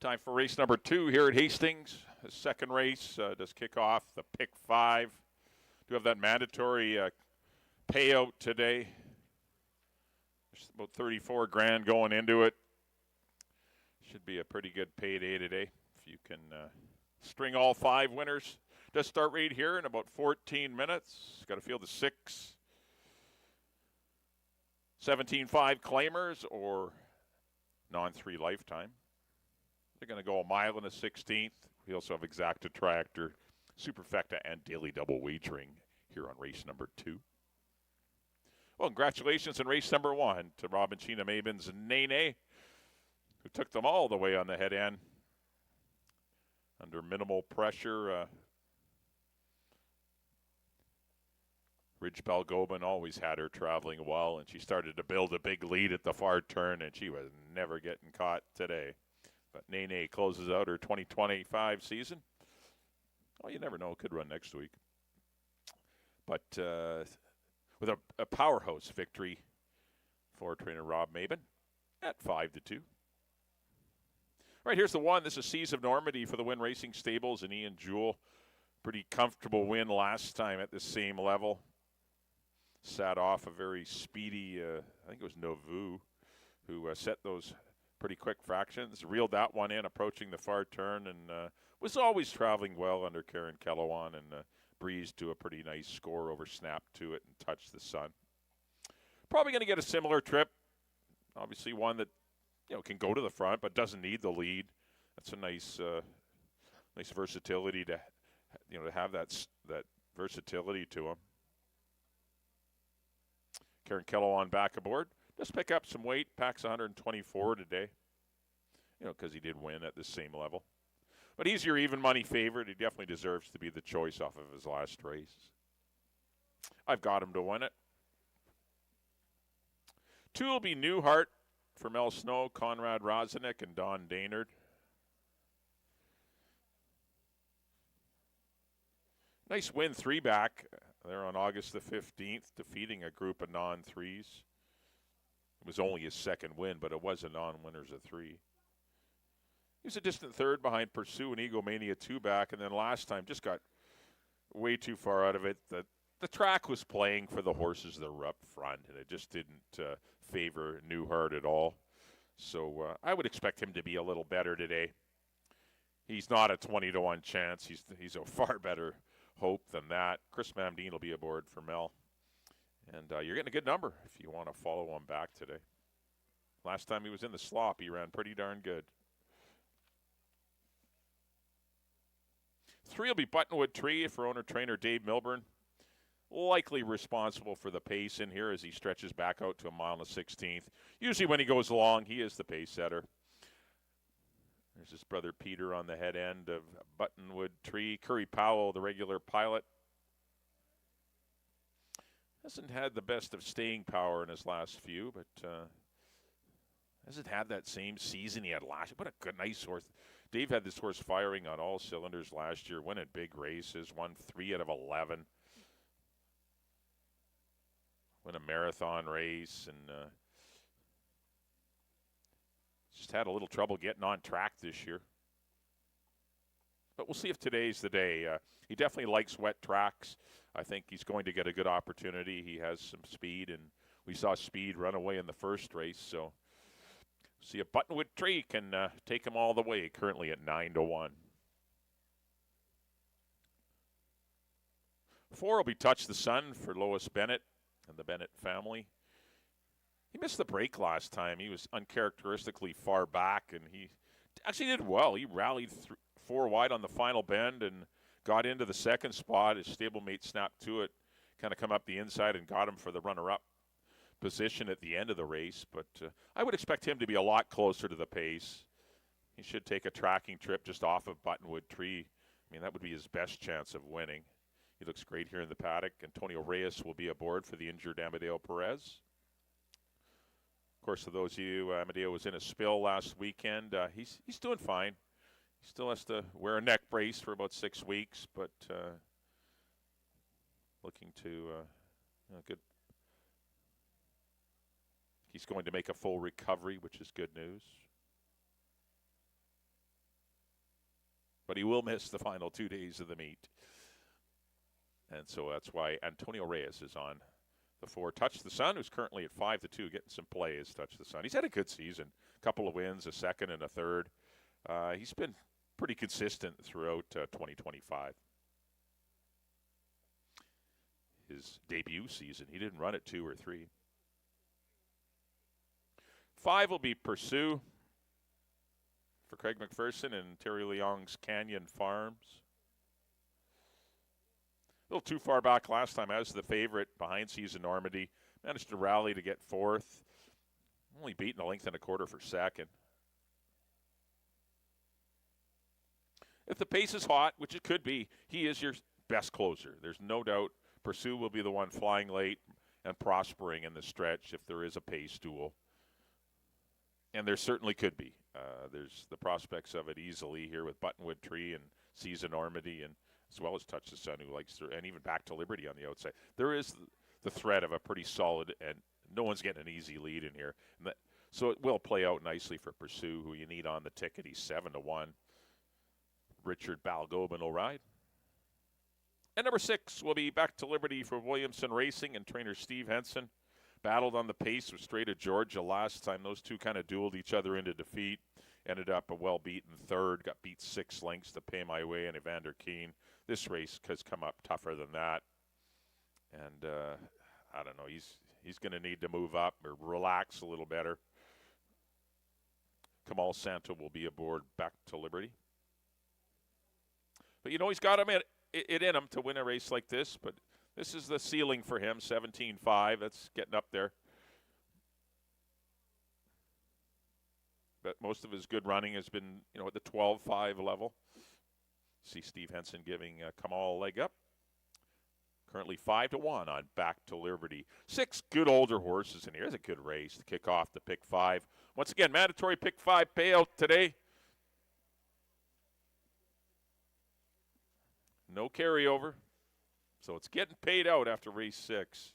Time for race number 2 here at Hastings. The second race does kick off the pick 5. Do have that mandatory payout today. There's about 34 grand going into it. Should be a pretty good payday today if you can string all 5 winners. Does start right here in about 14 minutes. Got to field the 6, 17.5 claimers or non-3 lifetime. They're going to go a mile and a 16th. We also have Exacta Tractor, Superfecta, and Daily Double Wagering here on race number 2. Well, congratulations on race number 1 to Rob and Sheena Mabin's Nene, who took them all the way on the head end. Under minimal pressure, Ridge Balgobin always had her traveling well, and she started to build a big lead at the far turn, and she was never getting caught today. But Nene closes out her 2025 season. Oh, you never know. Could run next week. But with a powerhouse victory for trainer Rob Mabin at 5-2. All right, here's the one. This is Seas of Normandy for the Win Racing Stables and Ian Jewell. Pretty comfortable win last time at the same level. Sat off a very speedy, I think it was Novu, who set those pretty quick fractions. Reeled that one in, approaching the far turn, and was always traveling well under Karen Kellowan, and breezed to a pretty nice score over Snap to it and touched the sun. Probably going to get a similar trip. Obviously one that can go to the front but doesn't need the lead. That's a nice nice versatility to to have that versatility to him. Karen Kellowan back aboard. Just pick up some weight. Packs 124 today. Because he did win at the same level. But he's your even money favorite. He definitely deserves to be the choice off of his last race. I've got him to win it. 2 will be Newhart for Mel Snow, Conrad Rozenek, and Don Daynard. Nice win 3 back there on August the 15th, defeating a group of non-3s. It was only his second win, but it was a non-winners of 3. He was a distant third behind Pursue and Egomania 2 back, and then last time just got way too far out of it. The track was playing for the horses that were up front, and it just didn't favor Newhart at all. So I would expect him to be a little better today. He's not a 20-1 chance. He's a far better hope than that. Chris Mamdine will be aboard for Mel. And you're getting a good number if you want to follow him back today. Last time he was in the slop, he ran pretty darn good. 3 will be Buttonwood Tree for owner-trainer Dave Milburn. Likely responsible for the pace in here as he stretches back out to a mile and a 16th. Usually when he goes long, he is the pace setter. There's his brother Peter on the head end of Buttonwood Tree. Curry Powell, the regular pilot. Hasn't had the best of staying power in his last few, but hasn't had that same season he had last year. What a good, nice horse. Dave had this horse firing on all cylinders last year, winning big races, won 3 out of 11. Win a marathon race, and just had a little trouble getting on track this year. But we'll see if today's the day. He definitely likes wet tracks. I think he's going to get a good opportunity. He has some speed, and we saw speed run away in the first race. So see if Buttonwood Tree can take him all the way, currently at 9-1. 4 will be Touch the Sun for Lois Bennett and the Bennett family. He missed the break last time. He was uncharacteristically far back, and he actually did well. He rallied 4 wide on the final bend and got into the second spot. His stablemate Snapped to it, kind of come up the inside and got him for the runner-up position at the end of the race. But I would expect him to be a lot closer to the pace. He should take a tracking trip just off of Buttonwood Tree. I mean, that would be his best chance of winning. He looks great here in the paddock. Antonio Reyes will be aboard for the injured Amadeo Perez. Of course, for those of you, Amadeo was in a spill last weekend. He's doing fine. He still has to wear a neck brace for about 6 weeks, but looking to good He's going to make a full recovery, which is good news. But he will miss the final 2 days of the meet. And so that's why Antonio Reyes is on the 4. Touch the Sun, who's currently at 5-2, getting some play, is Touch the Sun. He's had a good season. A couple of wins, a second and a third. He's been pretty consistent throughout 2025. His debut season, he didn't run at 2 or 3. 5 will be Pursue for Craig McPherson and Terry Leong's Canyon Farms. A little too far back last time as the favorite behind Season Normandy. Managed to rally to get 4th. Only beaten a length and a quarter for 2nd. If the pace is hot, which it could be, he is your best closer. There's no doubt Pursue will be the one flying late and prospering in the stretch if there is a pace duel. And there certainly could be. There's the prospects of it easily here with Buttonwood Tree and Season Normandy, and as well as Touch the Sun, who likes to, and even Back to Liberty on the outside. There is the threat of a pretty solid, and no one's getting an easy lead in here. So it will play out nicely for Pursue, who you need on the ticket. He's 7-1. Richard Balgobin will ride. And number 6 will be Back to Liberty for Williamson Racing and trainer Steve Henson. Battled on the pace with Straight of Georgia last time. Those two kind of dueled each other into defeat. Ended up a well-beaten 3rd. Got beat 6 lengths to Pay My Way and Evander Keene. This race has come up tougher than that. And I don't know. He's going to need to move up or relax a little better. Kamal Santo will be aboard Back to Liberty. But, you know, he's got it in him to win a race like this. But this is the ceiling for him, 17.5. That's getting up there. But most of his good running has been, you know, at the 12.5 level. See Steve Henson giving Kamal a leg up. Currently 5-1 on Back to Liberty. 6 good older horses in here. It's a good race to kick off the Pick 5. Once again, mandatory Pick 5 payout today. No carryover. So it's getting paid out after race 6.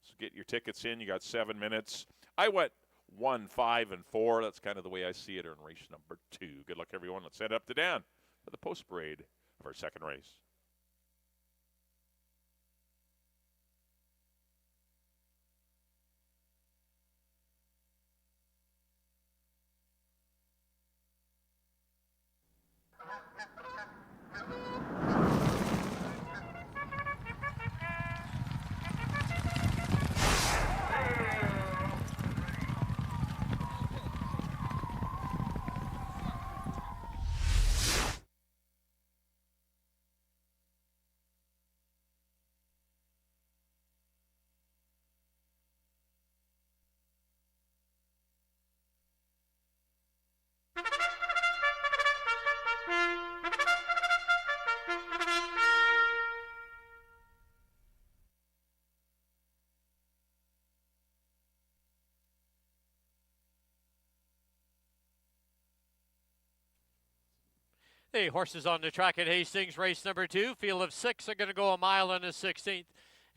So get your tickets in. You got 7 minutes. I went 1, 5, and 4. That's kind of the way I see it in race number 2. Good luck, everyone. Let's head up to Dan for the post parade of our second race. The horses on the track at Hastings, race number 2. Field of 6 are going to go a mile and a 16th.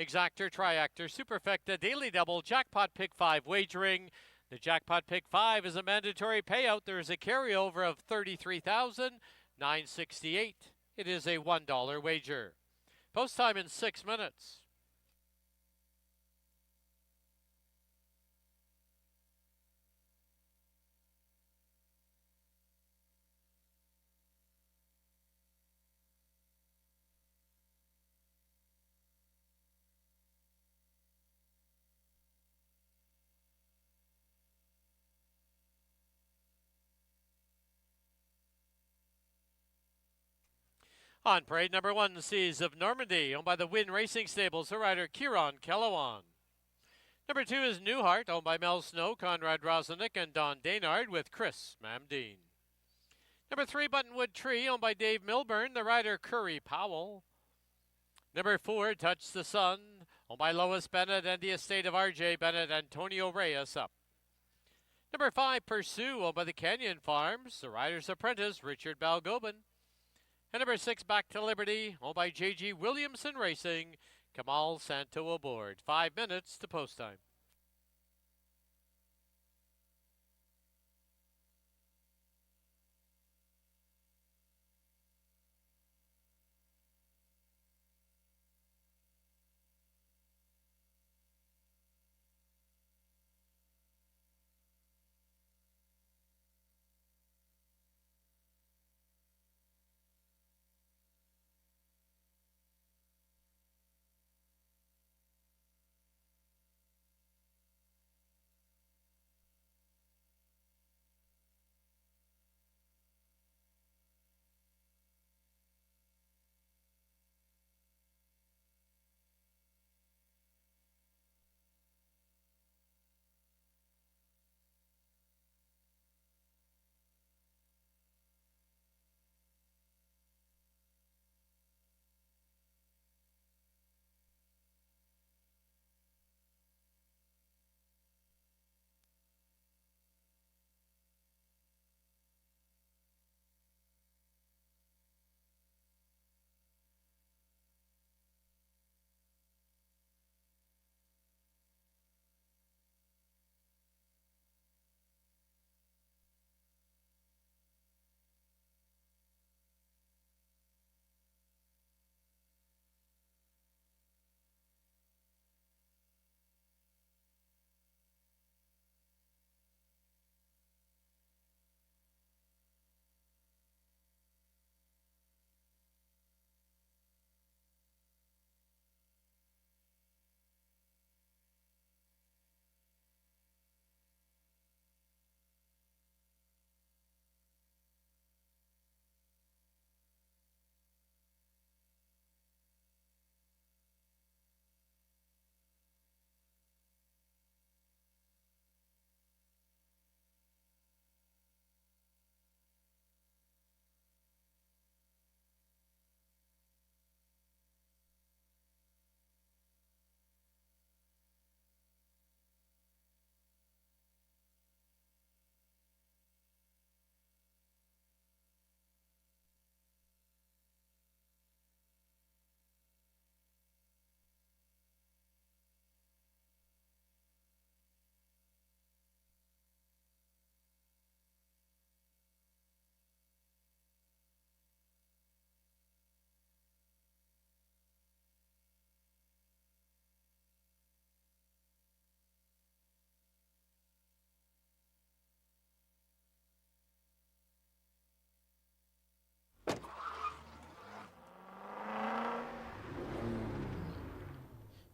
Exactor, Triactor, Superfecta, Daily Double, Jackpot Pick 5 wagering. The Jackpot Pick 5 is a mandatory payout. There is a carryover of $33,968. It is a $1 wager. Post time in 6 minutes. On parade number 1, Seas of Normandy, owned by the Wynn Racing Stables, the rider Kieran Kellawan. Number 2 is Newhart, owned by Mel Snow, Conrad Rosenick, and Don Daynard, with Chris Mamdeen. Number 3, Buttonwood Tree, owned by Dave Milburn, the rider Curry Powell. Number 4, Touch the Sun, owned by Lois Bennett and the estate of R.J. Bennett, Antonio Reyes up. Number 5, Pursue, owned by the Canyon Farms, the rider's apprentice Richard Balgobin. And number 6, Back to Liberty, owned by J.G. Williamson Racing, Kamal Santo aboard. 5 minutes to post time.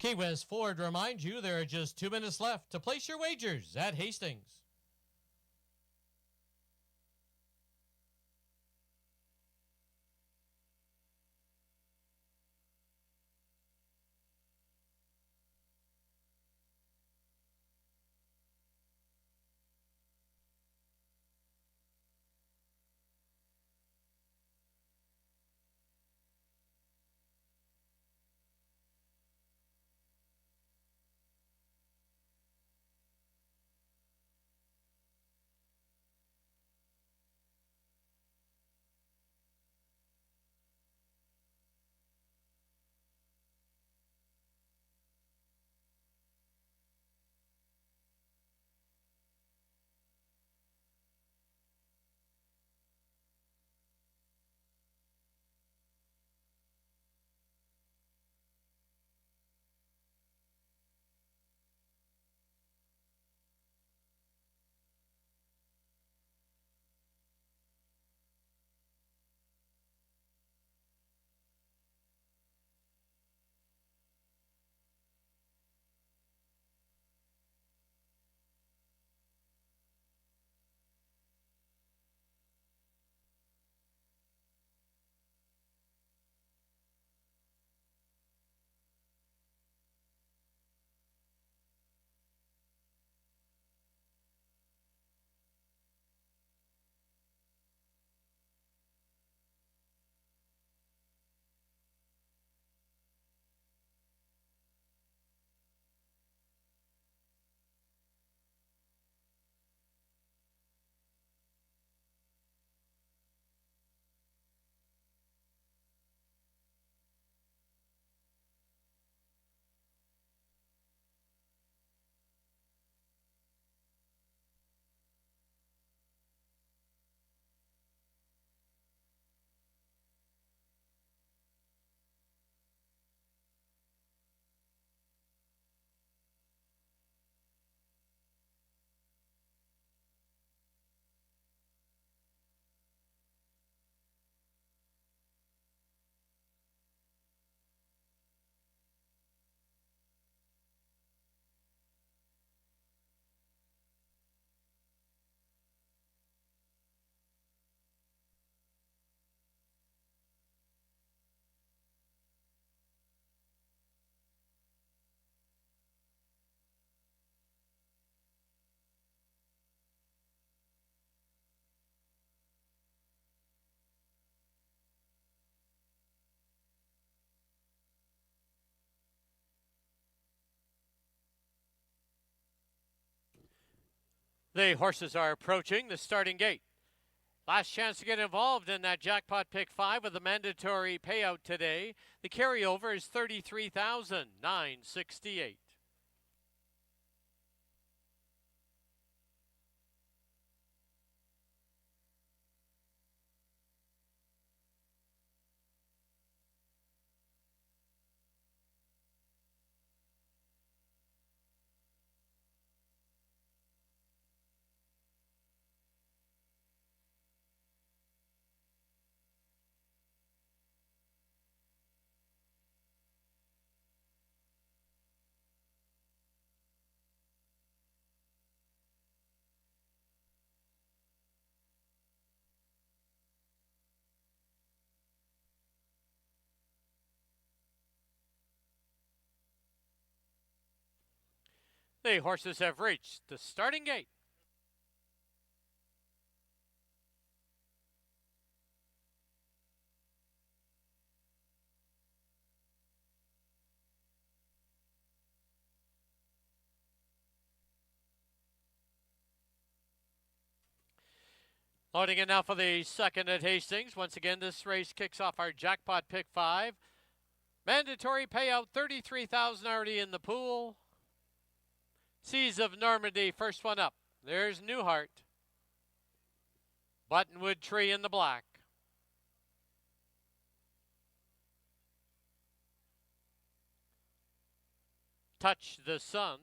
Key West Ford reminds you there are just 2 minutes left to place your wagers at Hastings. The horses are approaching the starting gate. Last chance to get involved in that jackpot pick 5 with a mandatory payout today. The carryover is $33,968. The horses have reached the starting gate. Loading in now for the second at Hastings. Once again, this race kicks off our jackpot pick 5. Mandatory payout, $33,000 already in the pool. Seas of Normandy, first one up. There's Newhart. Buttonwood Tree in the black. Touch the Sun.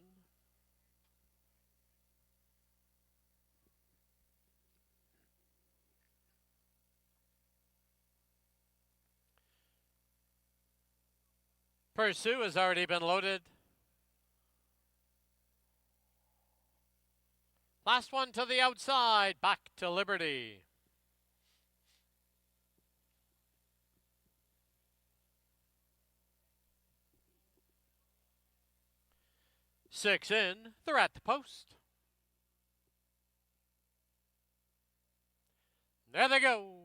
Pursue has already been loaded. Last one to the outside, back to Liberty. Six in, they're at the post. There they go.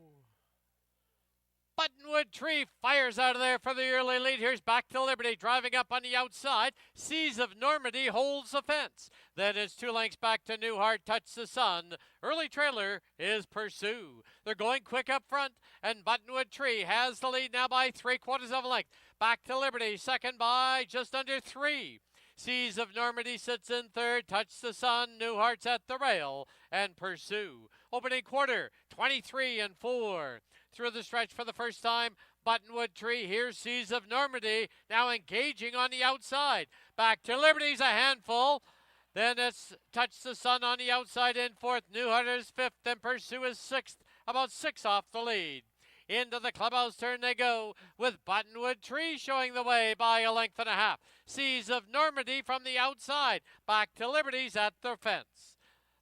Buttonwood Tree fires out of there for the early lead. Here's back to Liberty, driving up on the outside. Seas of Normandy holds the fence. Then it's 2 lengths back to Newhart, Touch the Sun. Early trailer is Pursue. They're going quick up front, and Buttonwood Tree has the lead now by 3/4 of a length. Back to Liberty, second by just under 3. Seas of Normandy sits in third. Touch the Sun, Newhart's at the rail, and Pursue. Opening quarter, 23-4. Through the stretch for the first time, Buttonwood Tree. Here's Seas of Normandy, now engaging on the outside. Back to Liberty's a handful. Then it's Touch the Sun on the outside in fourth. Newhart is fifth, and Pursue is sixth, about 6 off the lead. Into the clubhouse turn they go, with Buttonwood Tree showing the way by 1.5 lengths. Seas of Normandy from the outside. Back to Liberty's at the fence.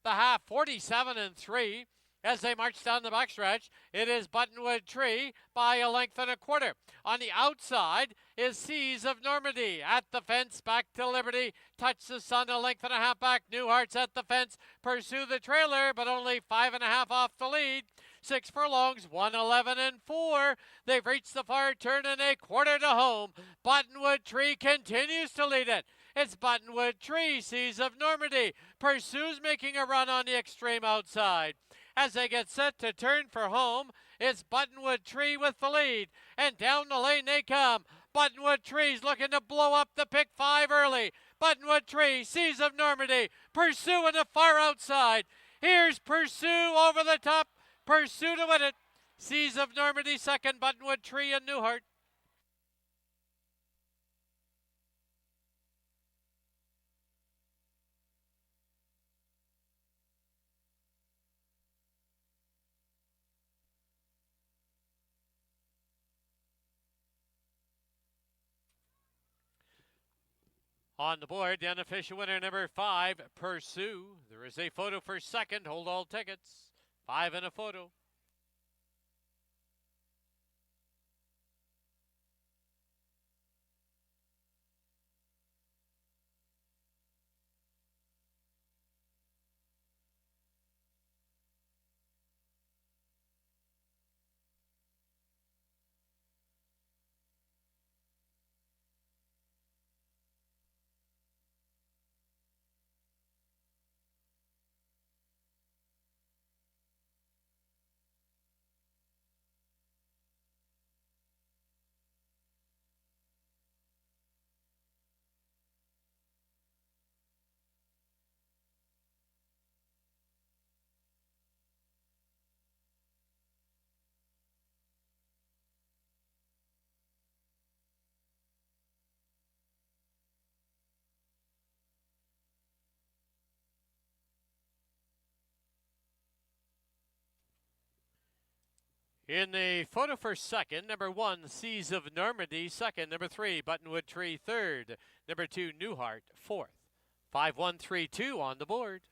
The half, 47-3. As they march down the backstretch, it is Buttonwood Tree by 1.25 lengths. On the outside is Seas of Normandy at the fence. Back to Liberty. Touch the Sun 1.5 lengths back. Newhart's at the fence. Pursue the trailer, but only 5.5 off the lead. 6 furlongs, 1:11-4. They've reached the far turn and a quarter to home. Buttonwood Tree continues to lead it. It's Buttonwood Tree, Seas of Normandy. Pursue's making a run on the extreme outside. As they get set to turn for home, it's Buttonwood Tree with the lead. And down the lane they come. Buttonwood Tree's looking to blow up the pick 5 early. Buttonwood Tree, Seas of Normandy. Pursue on the far outside. Here's Pursue over the top. Pursue to win it. Seas of Normandy second, Buttonwood Tree and Newhart. On the board, the unofficial winner, number 5, Pursue. There is a photo for second. Hold all tickets. 5 and a photo. In the photo for second, number 1, Seas of Normandy. Second, number 3, Buttonwood Tree. Third, number 2, Newhart. Fourth. 5-1-3-2 on the board.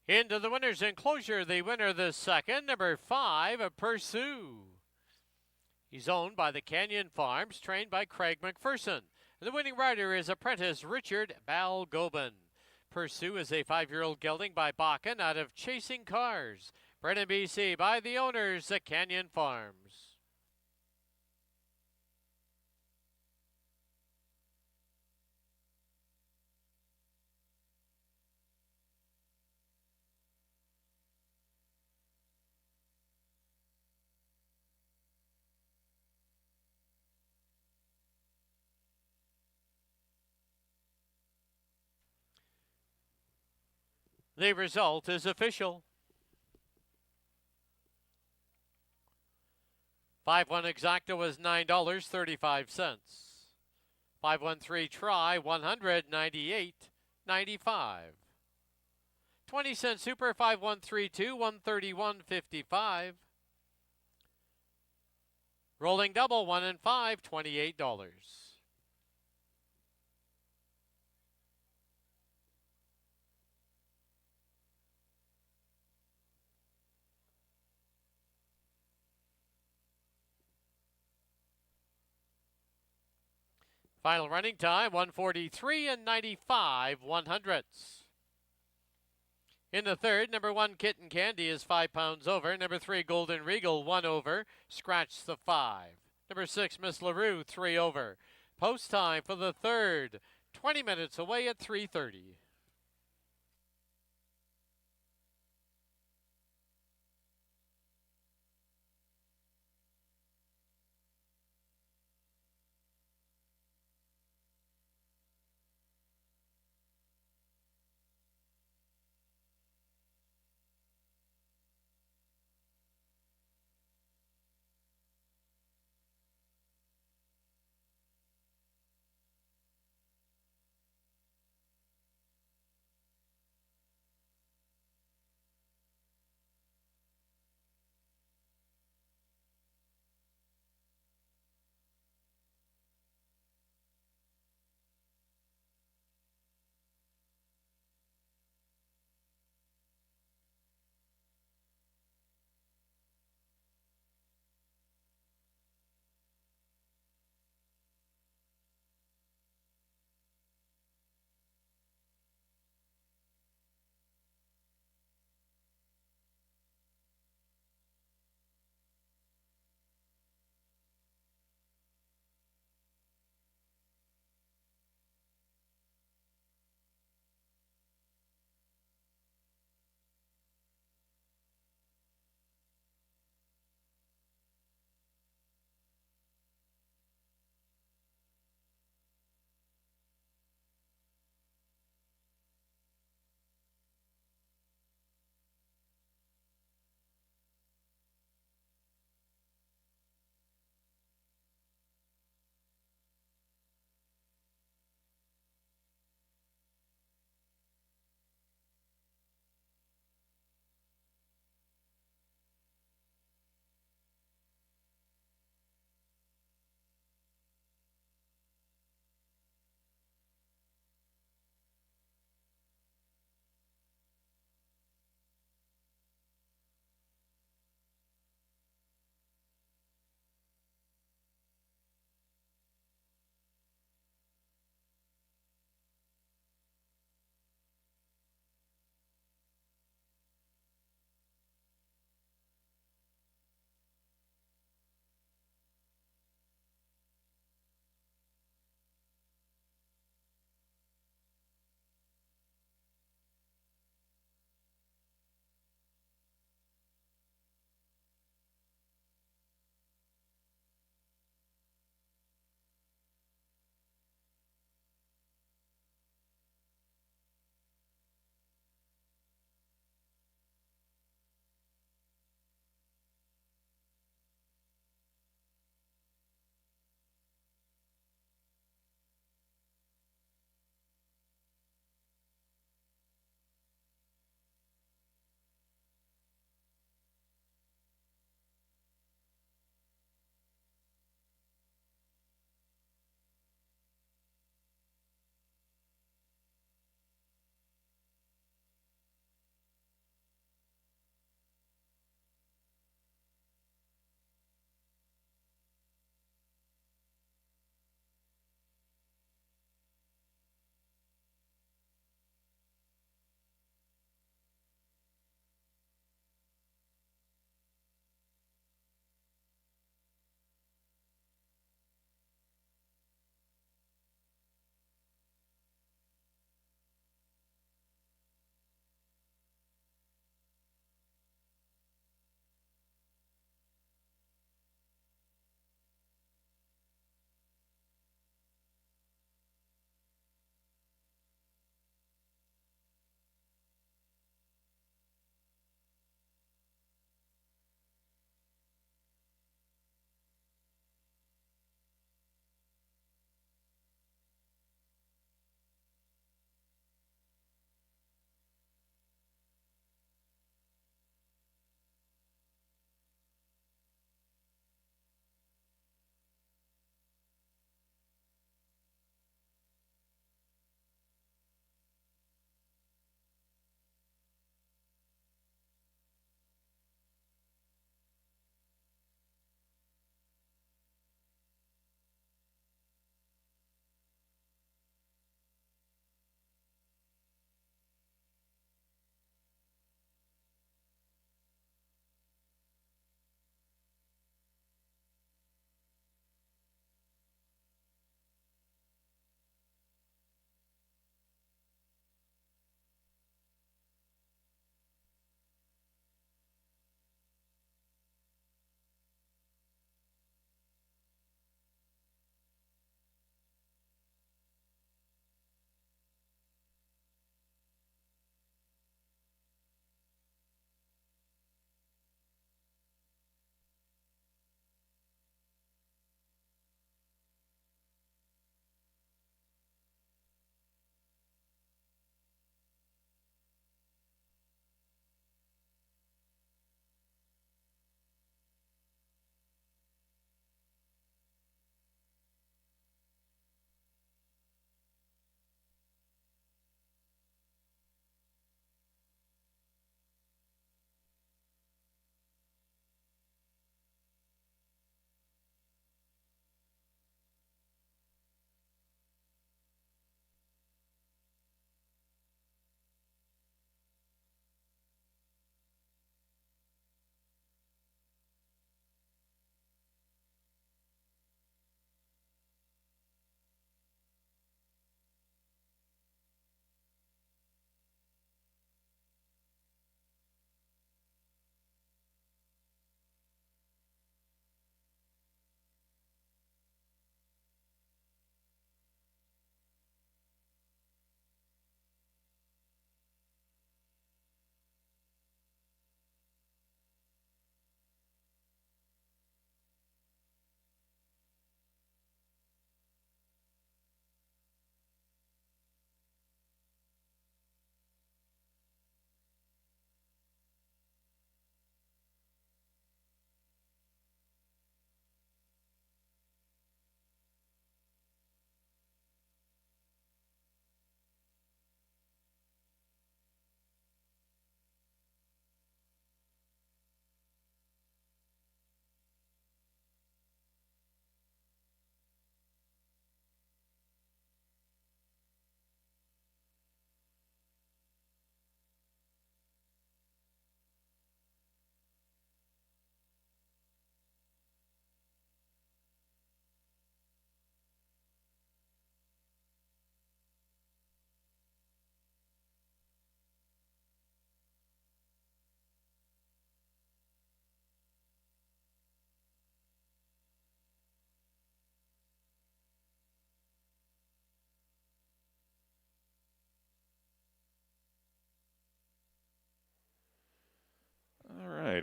Into the winner's enclosure, the winner this second, number 5, Pursue. He's owned by the Canyon Farms, trained by Craig McPherson. The winning rider is apprentice Richard Balgobin. Pursue is a 5-year-old gelding by Bakken out of Chasing Cars. Bred in BC by the owners, the Canyon Farms. The result is official. 5-1 exacta was $9.35. 5-1-3 try, $198.95. 20-cent super, 5-1-3-2, $131.55. Rolling double, 1 and 5, $28. Final running time, 1:43 and 95 100ths. In the third, number 1 Kitten Candy is 5 pounds over. Number 3 Golden Regal 1 over. Scratch the 5. Number 6 Miss LaRue 3 over. Post time for the third, 20 minutes away at 3:30.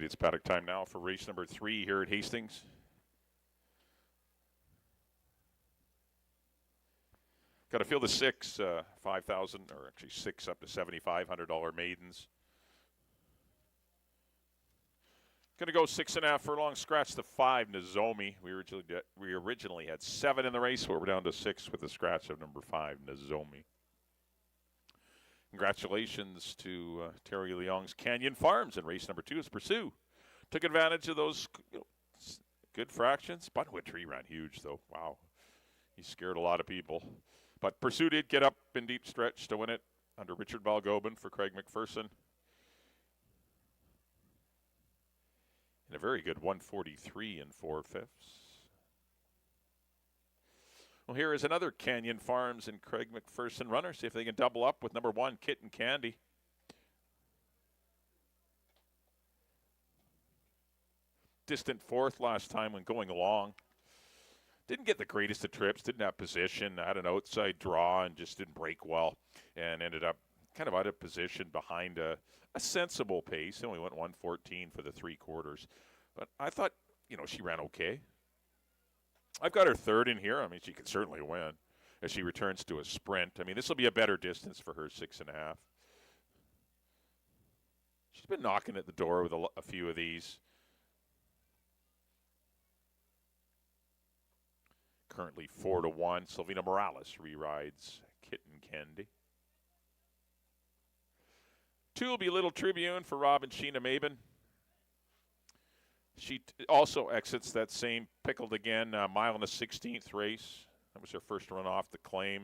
Alrighty, it's paddock time now for race number 3 here at Hastings. Got to fill the 6 $5,000, or actually 6 up to $7,500 maidens. Going to go 6.5 furlongs, scratch the 5 Nozomi. We originally had 7 in the race, so we're down to 6 with the scratch of number 5 Nozomi. Congratulations to Terry Leong's Canyon Farms in race number 2 as Pursue took advantage of those good fractions. Bunwitry ran huge, though. Wow. He scared a lot of people. But Pursue did get up in deep stretch to win it under Richard Balgobin for Craig McPherson. And a very good 143 and 4/5. Well, here is another Canyon Farms and Craig McPherson runner. See if they can double up with number 1, Kitten Candy. Distant 4th last time when going along. Didn't get the greatest of trips, didn't have position, had an outside draw and just didn't break well. And ended up kind of out of position behind a sensible pace. Only went 114 for the 3/4. But I thought, she ran okay. I've got her 3rd in here. I mean, she could certainly win as she returns to a sprint. I mean, this will be a better distance for her, 6.5. She's been knocking at the door with a few of these. Currently 4-1. Sylvina Morales re-rides Kitten Candy. 2 will be Little Tribune for Rob and Sheena Mabin. She also exits that same pickled again mile and a 16th race. That was her first run off the claim.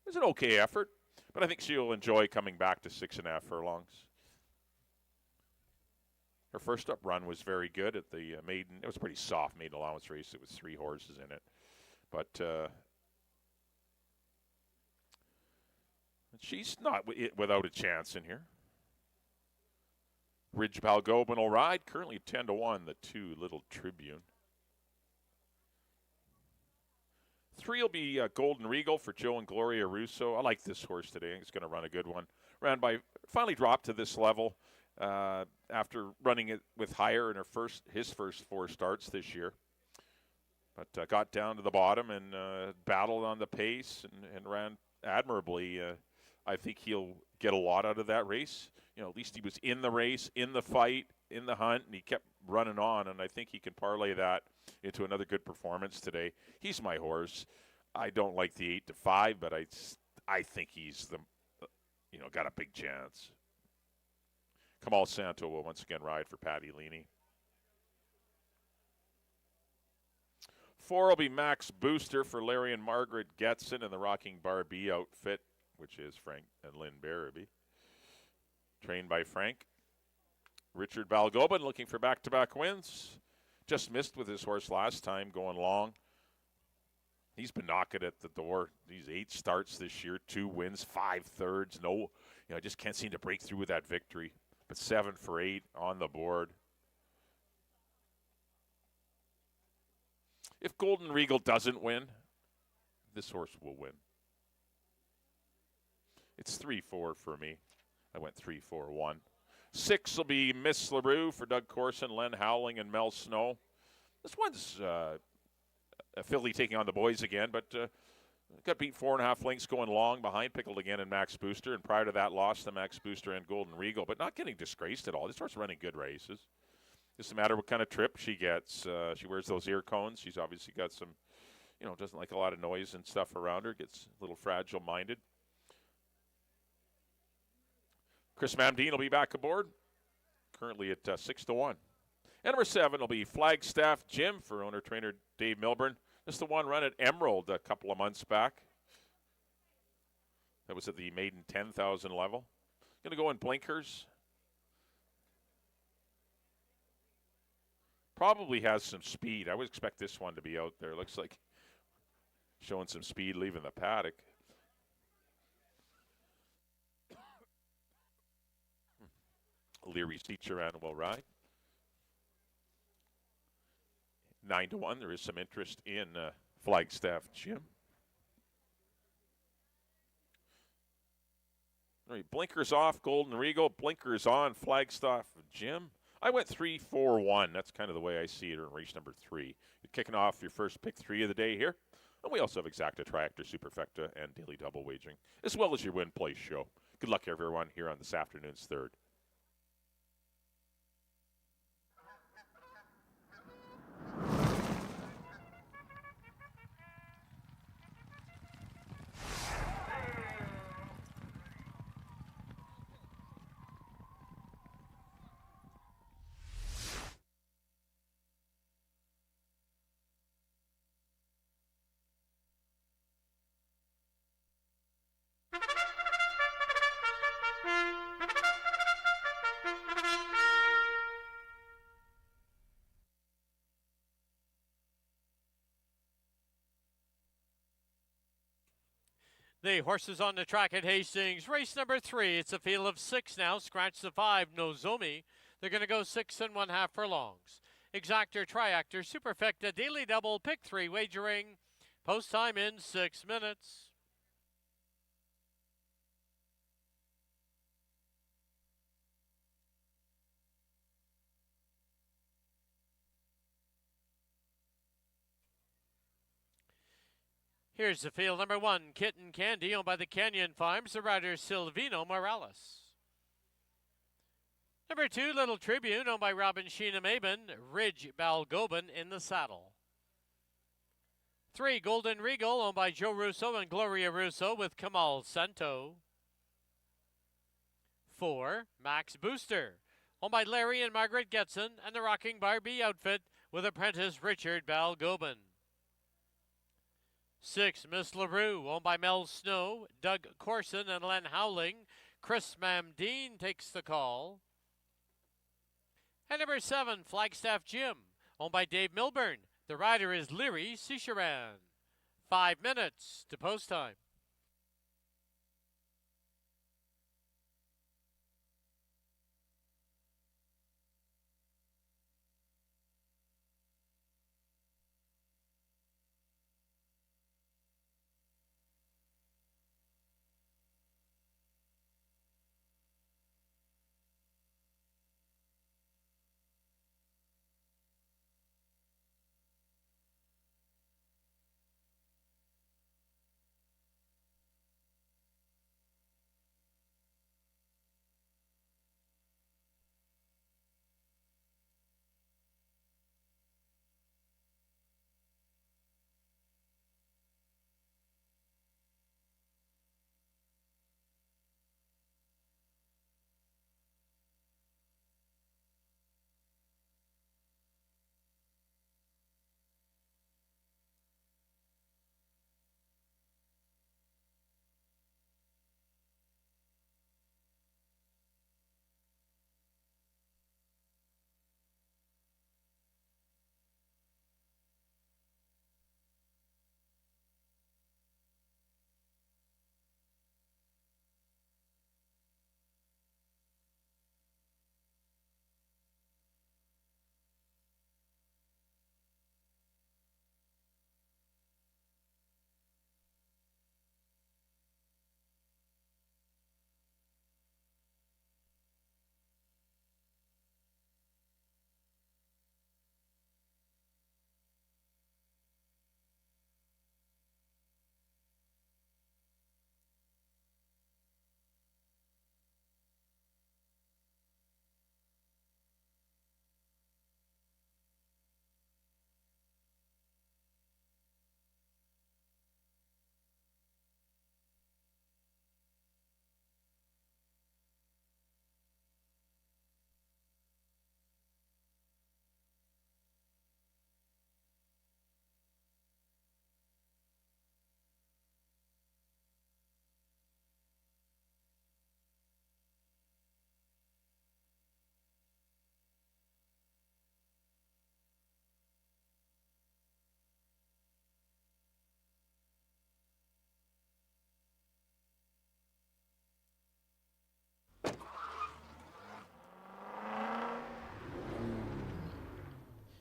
It was an okay effort, but I think she'll enjoy coming back to 6.5 furlongs. Her first up run was very good at the maiden. It was a pretty soft maiden allowance race. It was 3 horses in it. But she's not without a chance in here. Ridge Balgobin will ride. Currently 10-1, the 2 Little Tribune. 3 will be Golden Regal for Joe and Gloria Russo. I like this horse today. I think it's going to run a good one. Finally dropped to this level after running it with higher in his first 4 starts this year. But got down to the bottom and battled on the pace and ran admirably. I think he'll get a lot out of that race. At least he was in the race, in the fight, in the hunt, and he kept running on, and I think he can parlay that into another good performance today. He's my horse. I don't like the 8-5, but I think he's got a big chance. Kamal Santo will once again ride for Patty Leaney. 4 will be Max Booster for Larry and Margaret Getson in the Rocking Barbie outfit, which is Frank and Lynn Barabee. Trained by Frank. Richard Balgobin looking for back-to-back wins. Just missed with his horse last time going long. He's been knocking at the door. These 8 starts this year, 2 wins, 5 thirds. No, just can't seem to break through with that victory. But 7 for 8 on the board. If Golden Regal doesn't win, this horse will win. It's 3-4 for me. I went 3-4-1. 6 will be Miss LaRue for Doug Corson, Len Howling, and Mel Snow. This one's a filly taking on the boys again, but got beat 4.5 lengths going long behind Pickled Again and Max Booster, and prior to that lost to Max Booster and Golden Regal, but not getting disgraced at all. This horse running good races. Just a matter of what kind of trip she gets. She wears those ear cones. She's obviously got some, doesn't like a lot of noise and stuff around her, gets a little fragile-minded. Chris Mamdine will be back aboard, currently at 6-1. And number 7 will be Flagstaff Jim for owner-trainer Dave Milburn. This is the one run at Emerald a couple of months back. That was at the maiden 10,000 level. Going to go in blinkers. Probably has some speed. I would expect this one to be out there. Looks like showing some speed leaving the paddock. Leary Seacharan will ride. 9-1. There is some interest in Flagstaff Jim. All right, blinkers off, Golden Regal. Blinkers on, Flagstaff Jim. I went 3-4-1. That's kind of the way I see it in race number 3. You're kicking off your first pick 3 of the day here. And we also have Exacta, Triactor, Superfecta, and Daily Double Wagering, as well as your Win Place show. Good luck, everyone, here on this afternoon's third. The horses on the track at Hastings. Race number 3. It's a field of 6 now. Scratch the 5, Nozomi. They're going to go 6 1/2 furlongs. Exactor, Triactor, Superfecta, Daily Double, Pick 3 wagering. Post time in 6 minutes. Here's the field. Number 1, Kitten Candy, owned by the Canyon Farms. The rider, Silvino Morales. Number 2, Little Tribune, owned by Robin Sheena Maben. Ridge Balgobin in the saddle. 3, Golden Regal, owned by Joe Russo and Gloria Russo with Kamal Santo. 4, Max Booster, owned by Larry and Margaret Getson and the Rocking Barbie outfit with apprentice Richard Balgobin. 6, Miss LaRue, owned by Mel Snow, Doug Corson, and Len Howling. Chris Mamdine takes the call. And number 7, Flagstaff Jim, owned by Dave Milburn. The rider is Leary Cicheran. 5 minutes to post time.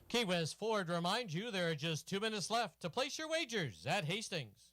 Key West Ford reminds you there are just 2 minutes left to place your wagers at Hastings.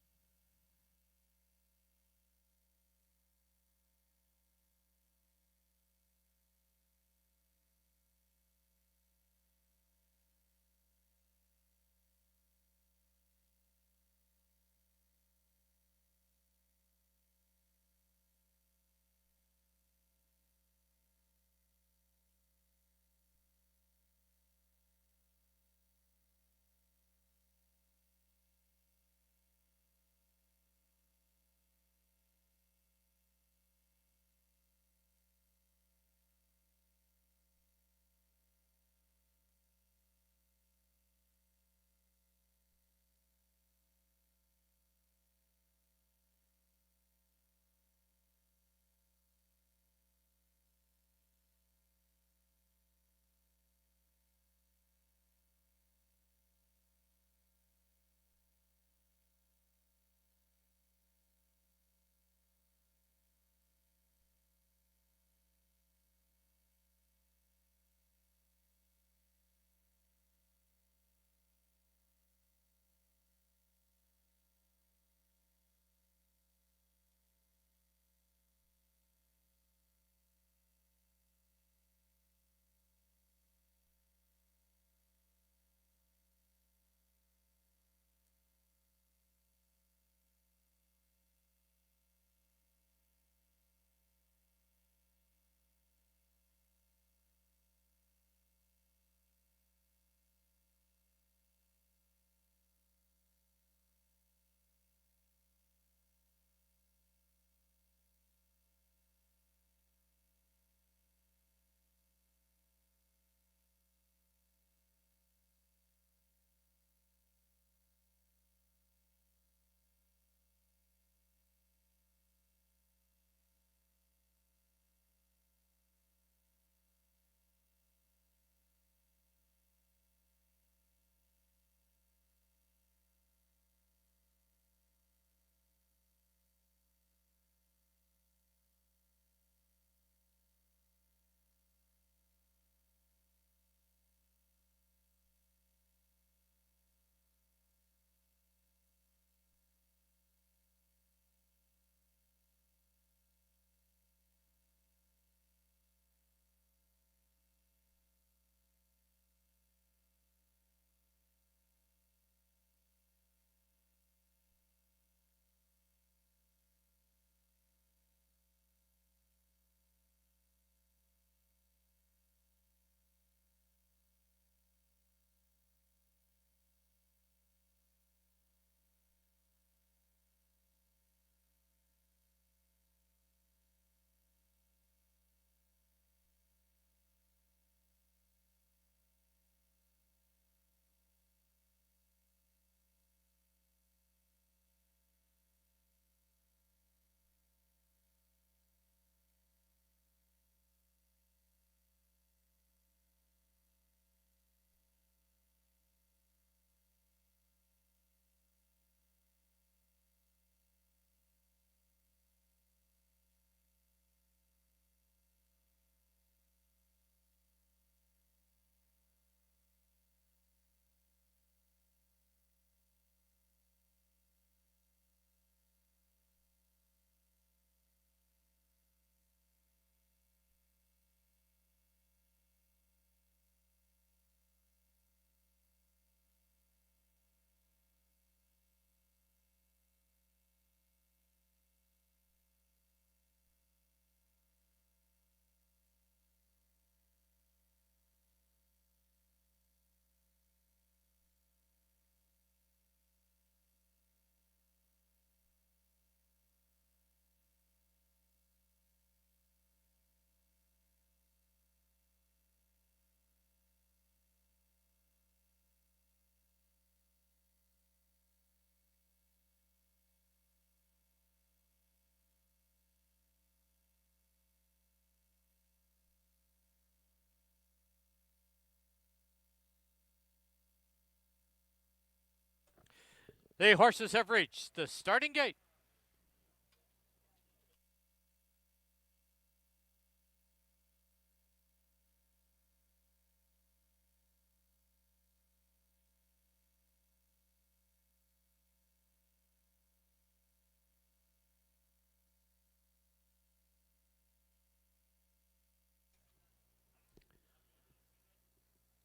The horses have reached the starting gate.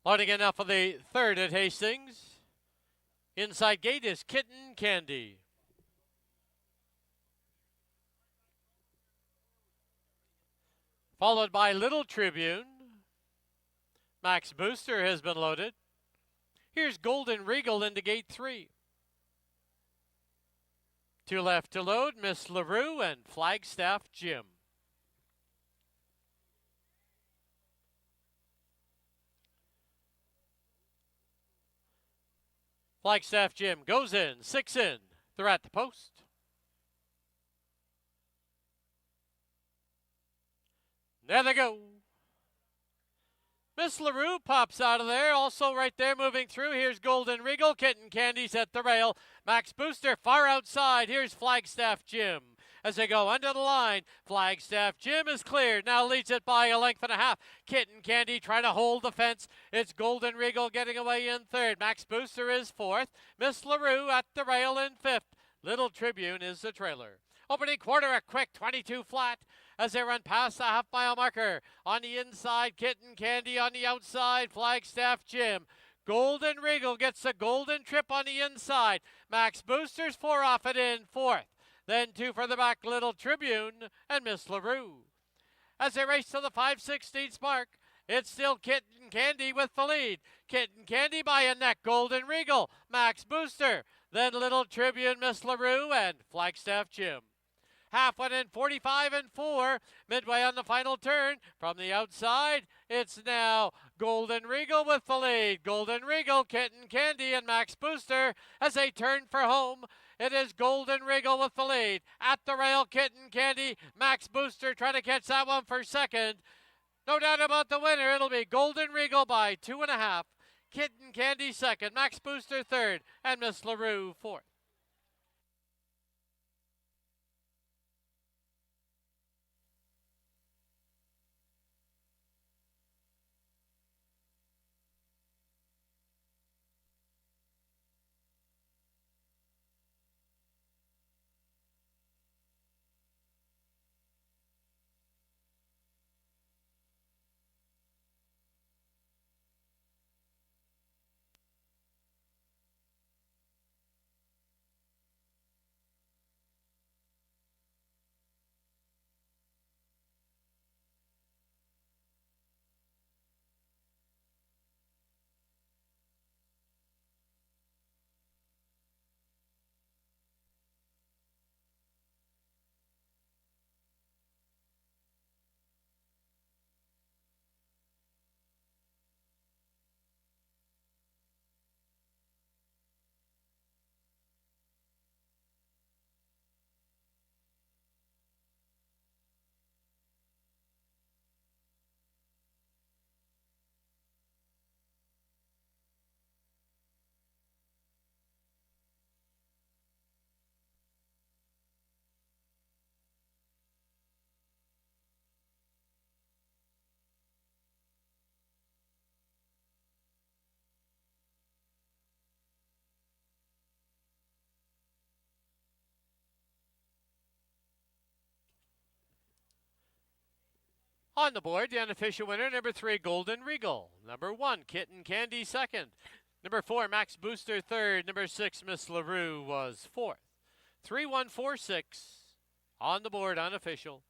Loading in now for the third at Hastings. Inside gate is Kitten Candy. Followed by Little Tribune. Max Booster has been loaded. Here's Golden Regal into gate 3. 2 left to load, Miss LaRue and Flagstaff Jim. Flagstaff Jim goes in, 6 in. They're at the post. There they go. Miss LaRue pops out of there, also right there moving through. Here's Golden Regal, Kitten Candy's at the rail. Max Booster far outside. Here's Flagstaff Jim. As they go under the line, Flagstaff Jim is cleared. Now leads it by a length and a half. Kitten Candy trying to hold the fence. It's Golden Regal getting away in third. Max Booster is fourth. Miss LaRue at the rail in fifth. Little Tribune is the trailer. Opening quarter, a quick 22 flat as they run past the half-mile marker. On the inside, Kitten Candy. On the outside, Flagstaff Jim. Golden Regal gets the golden trip on the inside. Max Booster's 4 off it in fourth. Then 2 for the back, Little Tribune and Miss LaRue. As they race to the 5/16 mark, it's still Kitten Candy with the lead. Kitten Candy by a neck, Golden Regal, Max Booster. Then Little Tribune, Miss LaRue, and Flagstaff Jim. Half went in 45 and 4. Midway on the final turn. From the outside, it's now Golden Regal with the lead. Golden Regal, Kitten Candy, and Max Booster as they turn for home. It is Golden Regal with the lead. At the rail, Kitten Candy, Max Booster trying to catch that one for second. No doubt about the winner. It'll be Golden Regal by 2.5. Kitten Candy second, Max Booster third, and Miss LaRue fourth. On the board, the unofficial winner, number 3, Golden Regal. Number 1, Kitten Candy second. Number 4, Max Booster third. Number 6, Miss LaRue was fourth. 3-1-4-6. On the board, unofficial.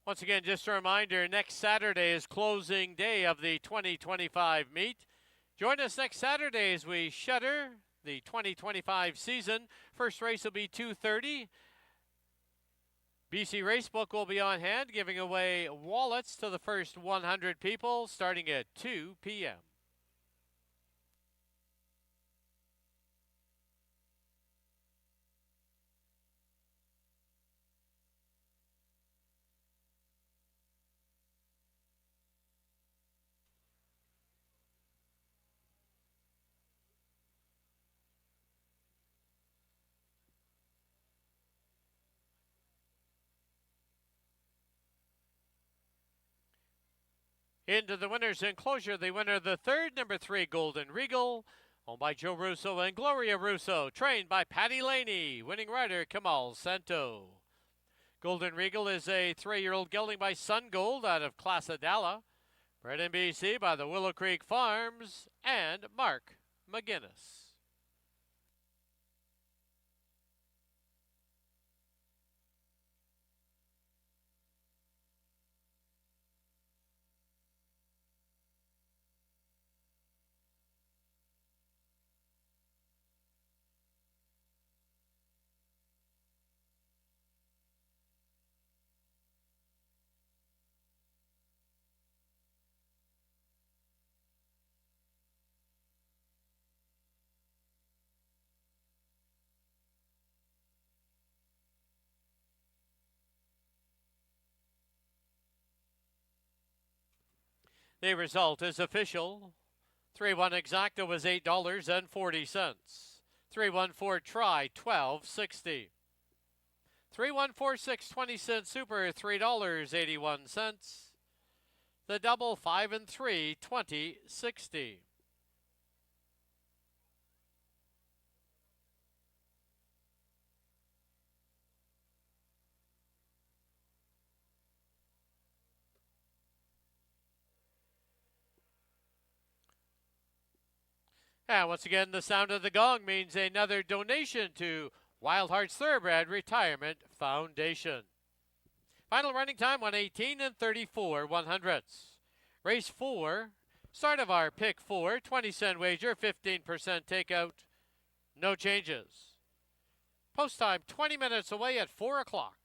Once again, just a reminder, next Saturday is closing day of the 2025 meet. Join us next Saturday as we shutter the 2025 season. First race will be 2:30. BC Racebook will be on hand, giving away wallets to the first 100 people starting at 2 p.m. Into the winner's enclosure, the winner, the third, number 3, Golden Regal, owned by Joe Russo and Gloria Russo, trained by Patty Laney, winning rider Kamal Santo. Golden Regal is a 3-year-old gelding by Sun Gold out of Clasadala, bred in BC by the Willow Creek Farms and Mark McGinnis. The result is official. 3-1 exacta was $8.40. 3-1-4 try, $12.60. 3-1-4-6 20-cent super, $3.81. The double 5 and 3, $20.60. And once again, the sound of the gong means another donation to Wild Hearts Thoroughbred Retirement Foundation. Final running time, 1:18 and 34 100ths. Race 4, start of our pick 4, 20-cent wager, 15% takeout, no changes. Post time 20 minutes away at 4 o'clock.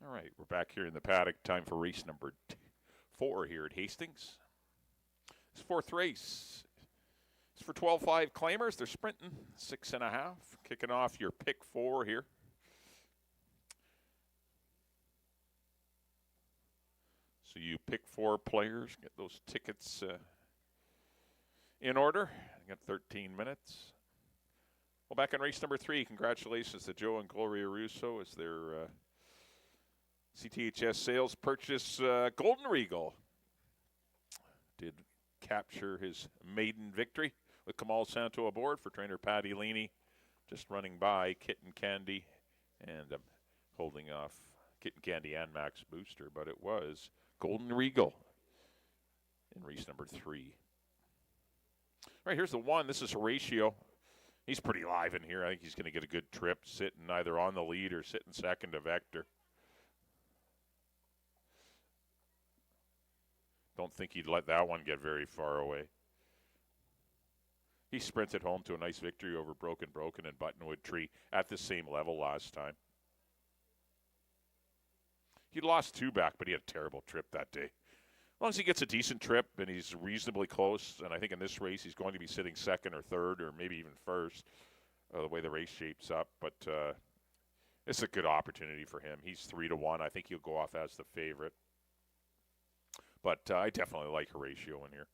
All right, we're back here in the paddock. Time for race number 4 here at Hastings. This 4th race is for 12-5 claimers. They're sprinting 6.5. Kicking off your pick 4 here. So you pick 4 players, get those tickets in order. You got 13 minutes. Well, back on race number 3, congratulations to Joe and Gloria Russo as their CTHS sales purchase Golden Regal. Did capture his maiden victory with Kamal Santo aboard for trainer Patty Leaney. Just running by Kitten Candy and holding off Kitten Candy and Max Booster, but it was Golden Regal in race number 3. All right, here's the 1. This is Horatio. He's pretty live in here. I think he's going to get a good trip sitting either on the lead or sitting second to Vector. Don't think he'd let that one get very far away. He sprinted home to a nice victory over Broken and Buttonwood Tree at the same level last time. He lost 2 back, but he had a terrible trip that day. As long as he gets a decent trip and he's reasonably close, and I think in this race he's going to be sitting second or third or maybe even first, the way the race shapes up. But it's a good opportunity for him. He's 3-1. I think he'll go off as the favorite. But I definitely like Horatio in here.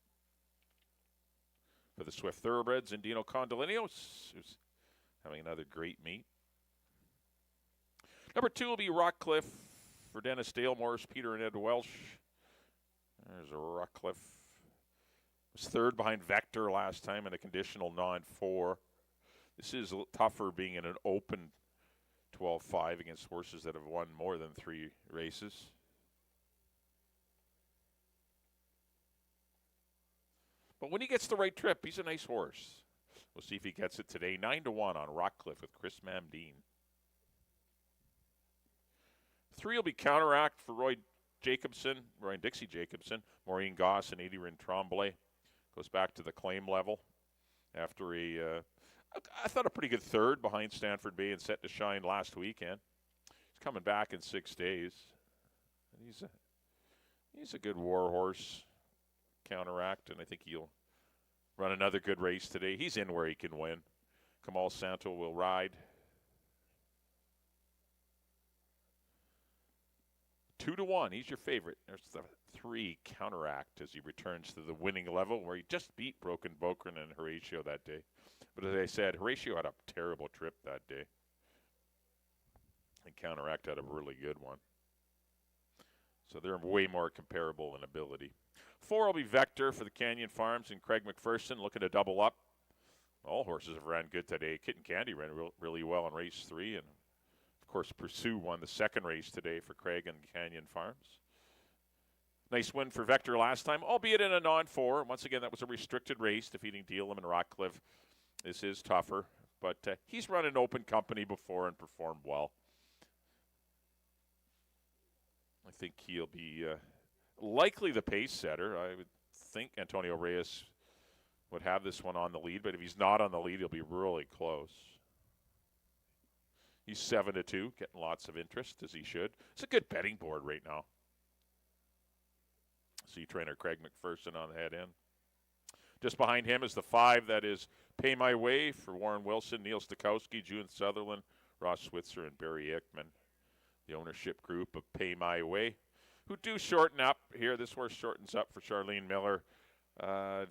For the Swift Thoroughbreds, Indino Condolinos, who's having another great meet. Number 2 will be Rockcliffe for Dennis Dale, Morris Peter, and Ed Welsh. There's a Rockcliffe. Was 3rd behind Vector last time in a conditional 9-4. This is tougher being in an open 12-5 against horses that have won more than 3 races. But when he gets the right trip, he's a nice horse. We'll see if he gets it today. 9-1 on Rockcliffe with Chris Mamdine. 3 will be Counteract for Roy and Dixie Jacobson, Maureen Goss, and Adrian Tremblay. Goes back to the claim level after I thought a pretty good 3rd behind Stanford Bay and Set to Shine last weekend. He's coming back in 6 days. And he's a good war horse. Counteract, and I think he'll run another good race today. He's in where he can win. Kamal Santo will ride. 2-1. He's your favorite. There's the 3 Counteract as he returns to the winning level where he just beat Broken Bokran and Horatio that day. But as I said, Horatio had a terrible trip that day. And Counteract had a really good one. So they're way more comparable in ability. 4 will be Vector for the Canyon Farms and Craig McPherson looking to double up. All horses have ran good today. Kitten Candy ran really well in race 3. And, of course, Pursue won the 2nd race today for Craig and Canyon Farms. Nice win for Vector last time, albeit in a non-4. Once again, that was a restricted race, defeating Dealham and Rockcliffe. This is tougher, but he's run an open company before and performed well. I think he'll be likely the pace setter. I would think Antonio Reyes would have this one on the lead, but if he's not on the lead, he'll be really close. He's 7-2, getting lots of interest, as he should. It's a good betting board right now. See trainer Craig McPherson on the head end. Just behind him is the 5 that is Pay My Way for Warren Wilson, Neil Stokowski, June Sutherland, Ross Switzer, and Barry Ickman. The ownership group of Pay My Way, who do shorten up here. This horse shortens up for Charlene Miller.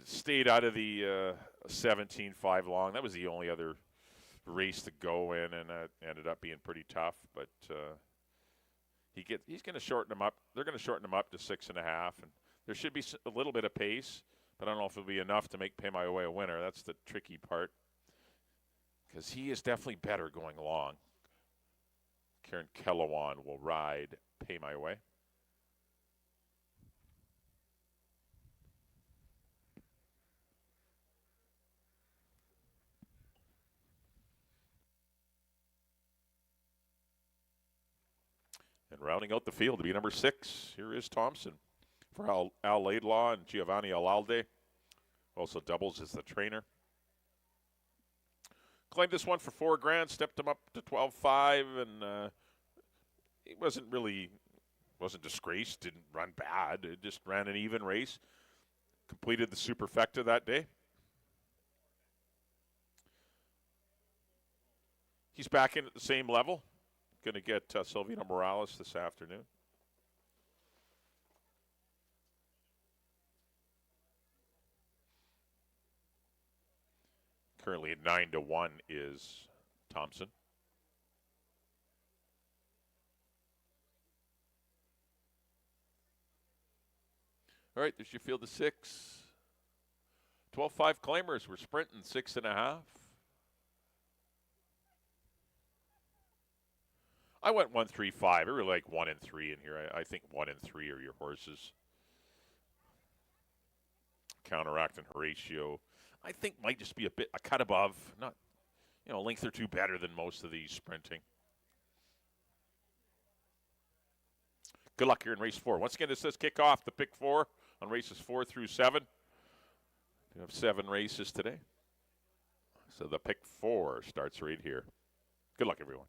Stayed out of the 17.5 long. That was the only other race to go in, and ended up being pretty tough. But he's going to shorten him up. They're going to shorten him up to 6.5, and there should be a little bit of pace, but I don't know if it'll be enough to make Pay My Way a winner. That's the tricky part, because he is definitely better going along. Karen Kellowan will ride Pay My Way. And rounding out the field to be number 6, here is Thompson for Al Laidlaw and Giovanni Alalde. Also doubles as the trainer. Claimed this one for $4 grand, stepped him up to 12.5, and He wasn't disgraced, didn't run bad. It just ran an even race. Completed the superfecta that day. He's back in at the same level. Going to get Silvino Morales this afternoon. Currently at 9-1 is Thompson. All right, there's your field of 6. 12-5 claimers. We're sprinting 6.5. I went 1-3-5. I really like 1 and 3 in here. I think 1 and 3 are your horses. Counteract and Horatio, I think might just be a cut above, not a length or two better than most of these sprinting. Good luck here in race 4. Once again, this says kick off the pick 4 on races 4 through 7. We have 7 races today. So the pick 4 starts right here. Good luck, everyone.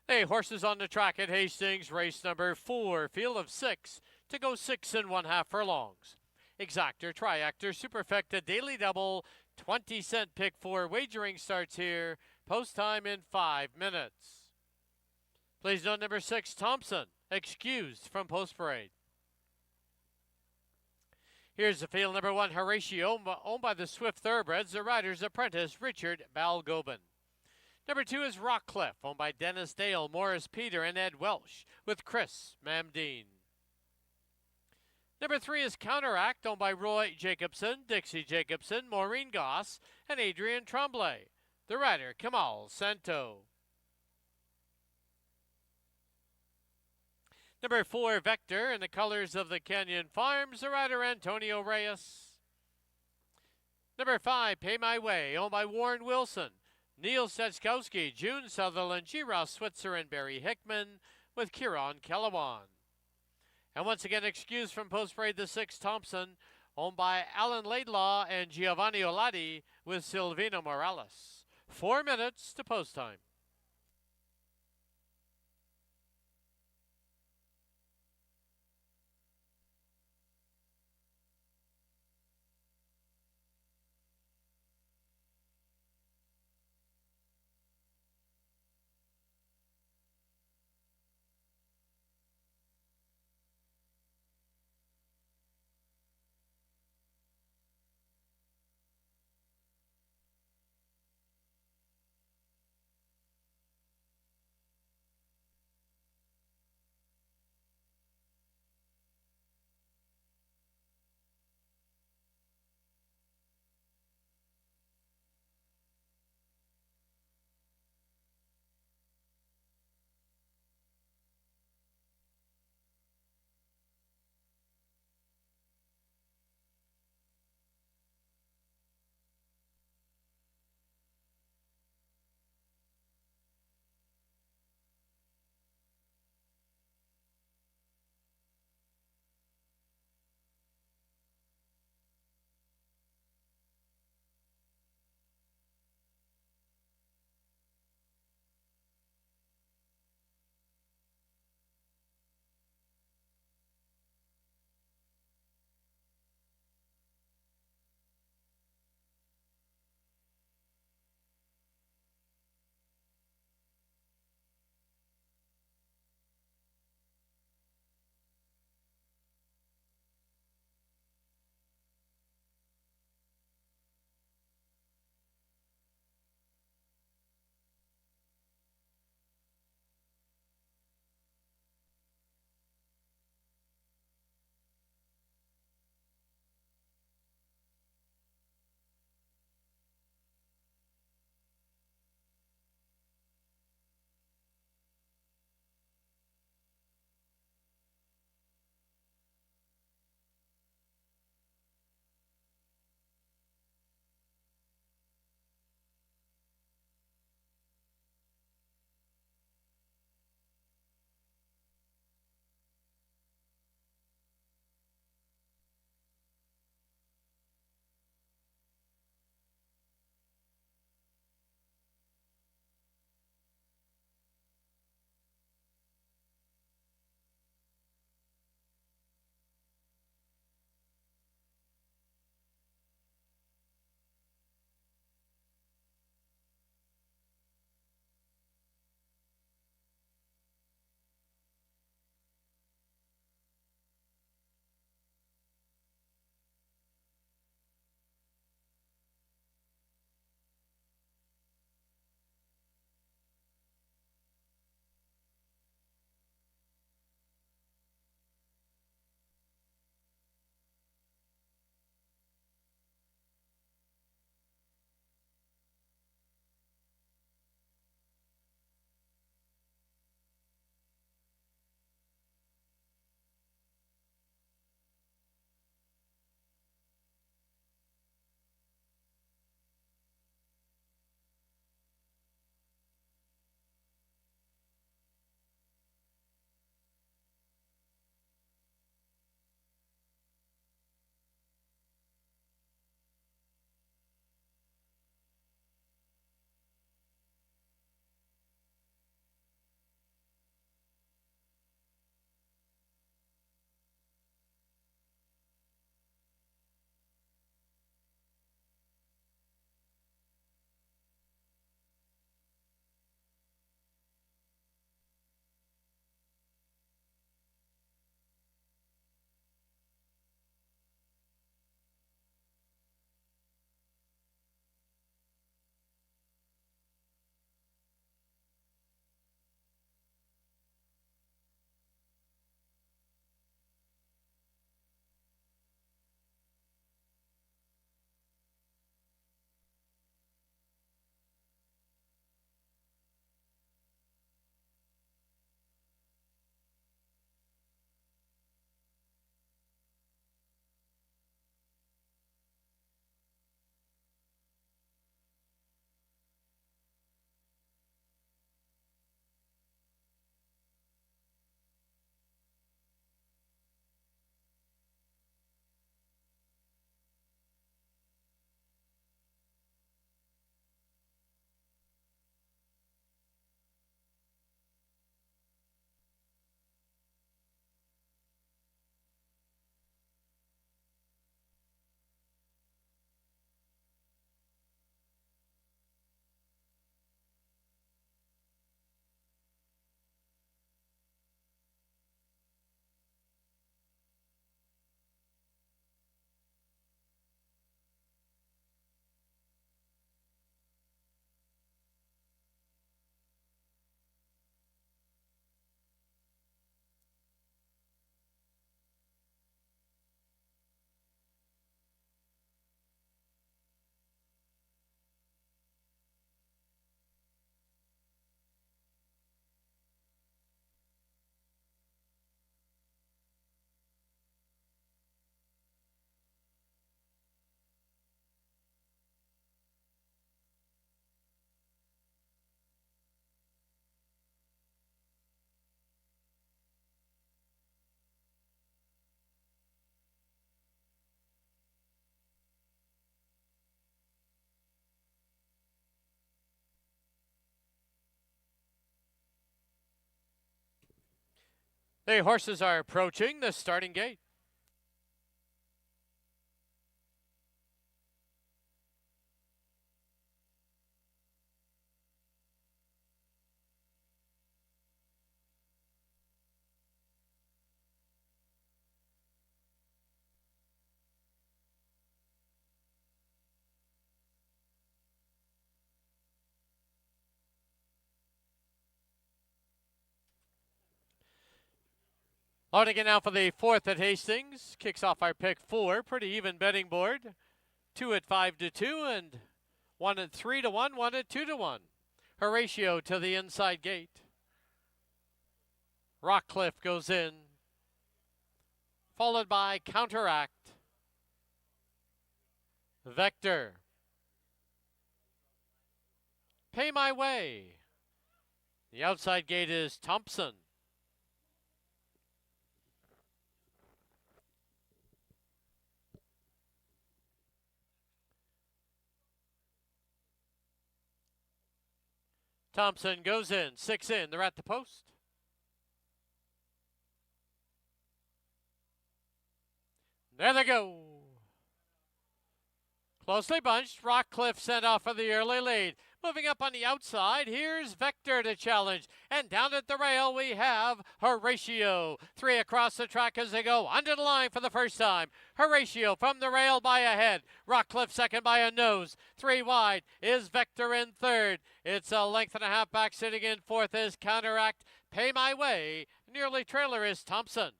Hey, horses on the track at Hastings, race number 4, field of 6 to go 6 1/2 furlongs. Exactor, Triactor, Superfecta, Daily Double, 20-cent pick 4. Wagering starts here. Post time in 5 minutes. Please note number 6, Thompson, excused from post parade. Here's the field number 1, Horatio, owned by the Swift Thoroughbreds, the rider's apprentice, Richard Balgobin. Number 2 is Rockcliffe, owned by Dennis Dale, Morris Peter, and Ed Welsh, with Chris Mamdine. Number 3 is Counteract, owned by Roy Jacobson, Dixie Jacobson, Maureen Goss, and Adrian Tremblay. The rider, Kamal Santo. Number 4, Vector, in the colors of the Canyon Farms, the rider, Antonio Reyes. Number 5, Pay My Way, owned by Warren Wilson, Neil Setskowski, June Sutherland, G. Ross Switzer, and Barry Hickman, with Kieran Kellewan. And once again, excused from post parade, the 6, Thompson, owned by Alan Laidlaw and Giovanni Oladi, with Silvino Morales. 4 minutes to post time. The horses are approaching the starting gate. Loading in now for the fourth at Hastings. Kicks off our pick 4. Pretty even betting board. 2 at 5 to 2 and 1 at 3 to 1, 1 at 2 to 1. Horatio to the inside gate. Rockcliffe goes in. Followed by Counteract. Vector. Pay My Way. The outside gate is Thompson. Thompson goes in, 6 in, they're at the post. There they go. Closely bunched, Rockcliffe sent off for the early lead. Moving up on the outside, here's Vector to challenge. And down at the rail we have Horatio. 3 across the track as they go under the line for the first time. Horatio from the rail by a head. Rockcliffe second by a nose. 3 wide is Vector in third. It's a length and a half back. Sitting in fourth is Counteract. Pay My Way. Nearly trailer is Thompson.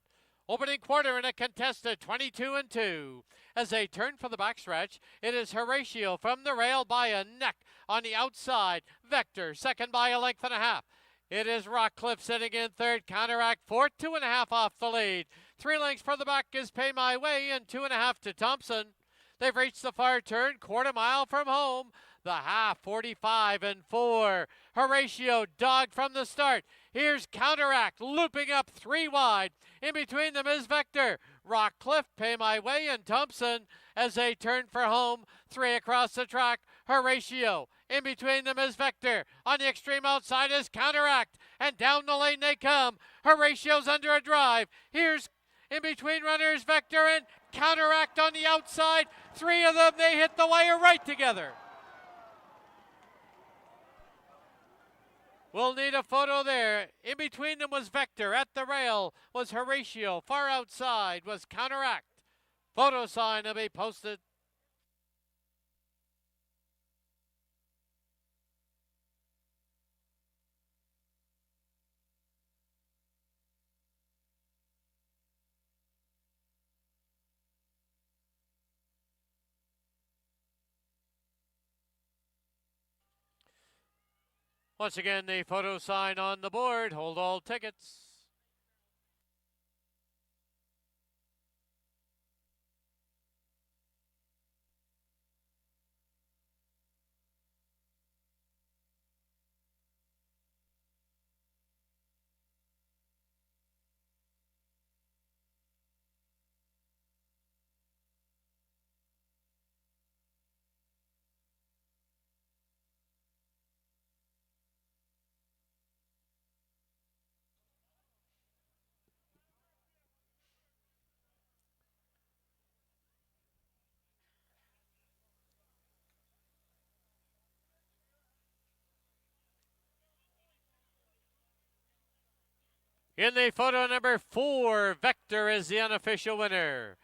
Opening quarter in a contested 22 and 2. As they turn for the backstretch, it is Horatio from the rail by a neck on the outside. Vector second by a length and a half. It is Rockcliffe sitting in third. Counteract fourth, 2.5 off the lead. 3 lengths for the back is Pay My Way and 2.5 to Thompson. They've reached the far turn, quarter mile from home. The half, 45 and 4. Horatio dogged from the start. Here's Counteract looping up 3 wide. In between them is Vector. Rockcliffe, Pay My Way, and Thompson as they turn for home. 3 across the track. Horatio. In between them is Vector. On the extreme outside is Counteract. And down the lane they come. Horatio's under a drive. Here's in between runners Vector and Counteract on the outside. 3 of them, they hit the wire right together. We'll need a photo there. In between them was Vector. At the rail was Horatio. Far outside was Counteract. Photo sign will be posted. Once again, the photo sign on the board. Hold all tickets. In the photo number 4, Vector is the unofficial winner.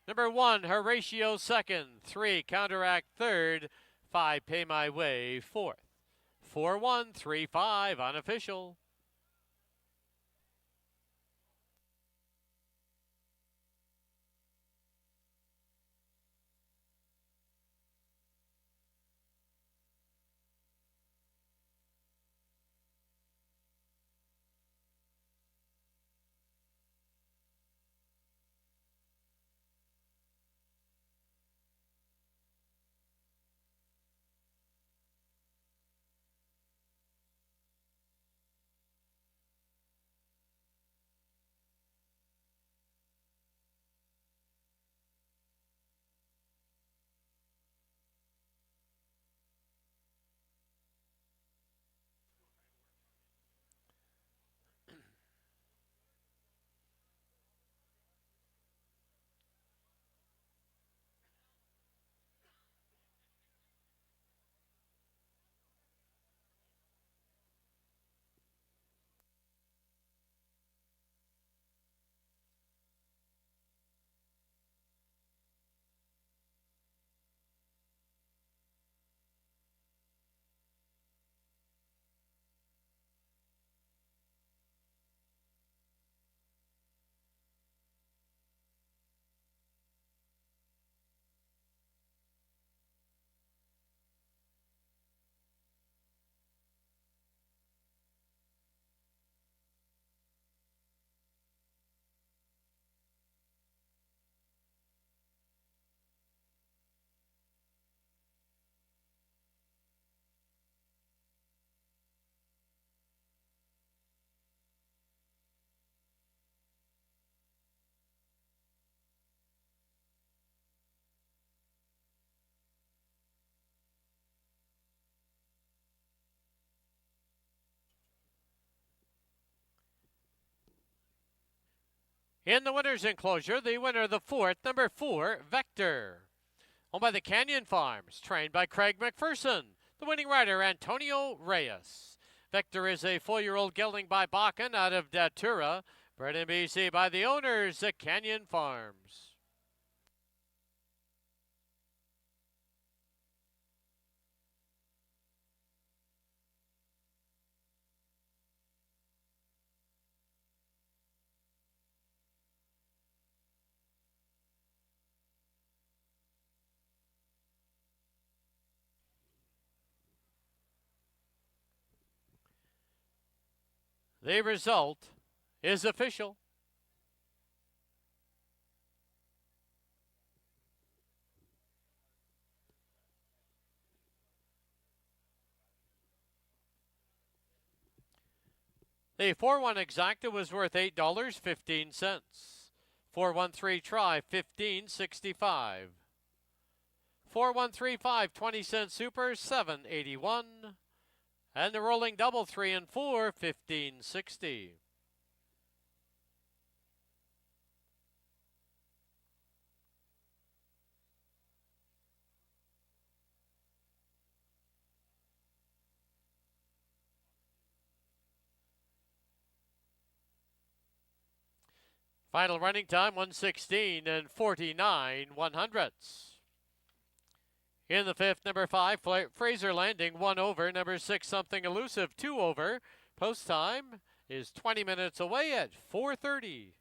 Number 1, Horatio second. 3, Counteract third. 5, Pay My Way fourth. 4-1-3-5 unofficial. In the winner's enclosure, the winner of the fourth, number 4, Vector. Owned by the Canyon Farms, trained by Craig McPherson. The winning rider, Antonio Reyes. Vector is a 4-year-old gelding by Bakken out of Datura, bred in BC by the owners at Canyon Farms. The result is official. The 4-1 exacta was worth $8.15. 4-1-3 try, $15.65. 4-1-3-5, 20-cent super, $7.81. And the rolling double 3 and 4, $15.60. Final running time, 1:16 and 49/100. In the fifth, number 5, Fraser Landing, 1 over. Number 6, Something Elusive, 2 over. Post time is 20 minutes away at 4:30.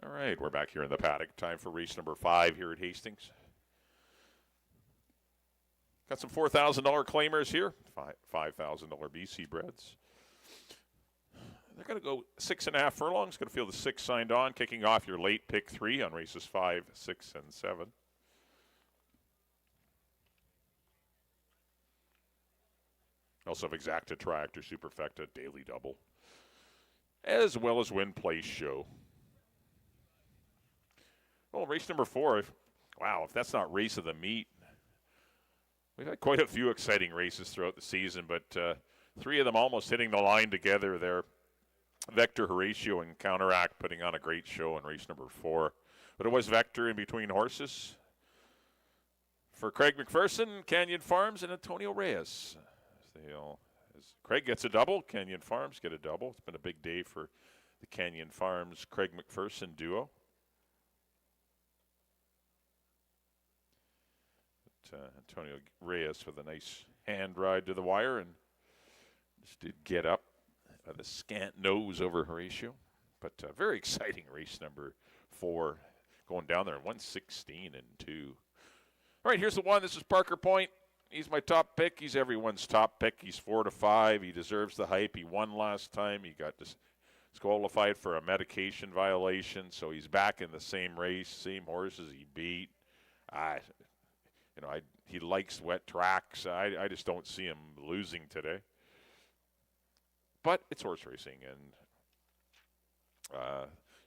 All right, we're back here in the paddock. Time for race number 5 here at Hastings. Got some $4,000 claimers here. $5,000 BC breds. They're going to go 6.5 furlongs. Going to feel the 6 signed on. Kicking off your late pick 3 on races 5, 6, and 7. Also have Exacta Tractor, Superfecta, Daily Double, as well as Win Place Show. Well, race number 4. Wow, if that's not race of the meet. We've had quite a few exciting races throughout the season, but 3 of them almost hitting the line together there. Vector, Horatio, and Counteract putting on a great show in race number 4. But it was Vector in between horses for Craig McPherson, Canyon Farms, and Antonio Reyes. As Craig gets a double, Canyon Farms get a double. It's been a big day for the Canyon Farms Craig McPherson duo. Antonio Reyes with a nice hand ride to the wire and just did get up the scant nose over Horatio. But very exciting race number 4 going down there in 116 and 2. All right, here's the one. This is Parker Point. He's my top pick. He's everyone's top pick. He's 4-5. He deserves the hype. He won last time. He got disqualified for a medication violation, so he's back in the same race, same horses he beat. He likes wet tracks. I just don't see him losing today. But it's horse racing, and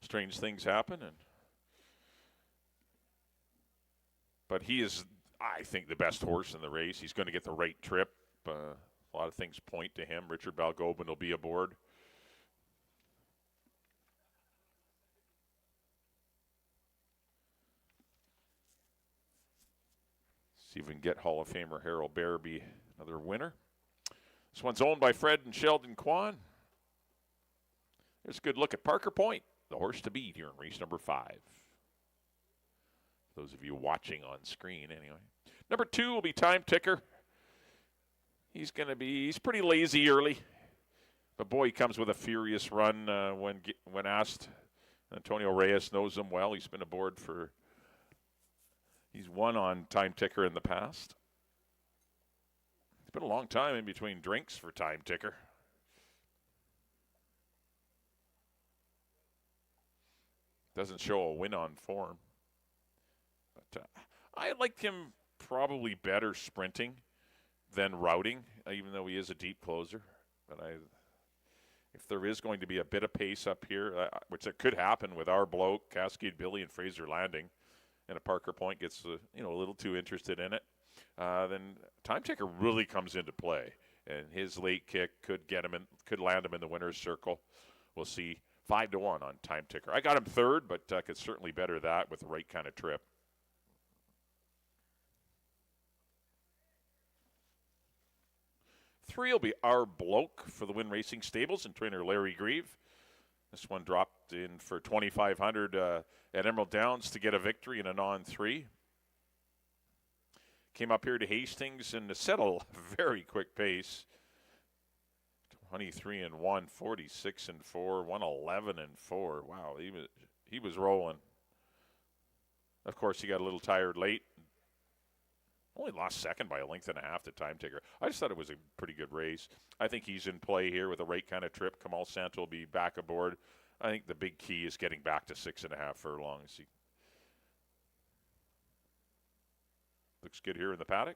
strange things happen. But he is, I think, the best horse in the race. He's going to get the right trip. A lot of things point to him. Richard Balgobin will be aboard. See if we can get Hall of Famer Harold Barabee another winner. This one's owned by Fred and Sheldon Kwan. There's a good look at Parker Point, the horse to beat here in race number 5. Those of you watching on screen, anyway. Number 2 will be Time Ticker. He's pretty lazy early, but boy, he comes with a furious run when asked. Antonio Reyes knows him well. He's been aboard he's won on Time Ticker in the past. It's been a long time in between drinks for Time Ticker. Doesn't show a win on form. But I liked him probably better sprinting than routing, even though he is a deep closer. But if there is going to be a bit of pace up here, which it could happen with our bloke, Cascade Billy and Fraser Landing, and a Parker Point gets a little too interested in it, then Time Ticker really comes into play, and his late kick could land him in the winner's circle. We'll see. 5-1 on Time Ticker. I got him 3rd, but could certainly better that with the right kind of trip. Three will be Our Bloke for the Win Racing Stables and trainer Larry Grieve. This one dropped in for $2,500 at Emerald Downs to get a victory in a non-3. Came up here to Hastings and set a very quick pace. 23-1, 46-4, 111-4. Wow, he was rolling. Of course, he got a little tired late. Only lost second by a length and a half to Time Ticker. I just thought it was a pretty good race. I think he's in play here with the right kind of trip. Kamal Santo will be back aboard. I think the big key is getting back to 6.5 furlongs. He looks good here in the paddock.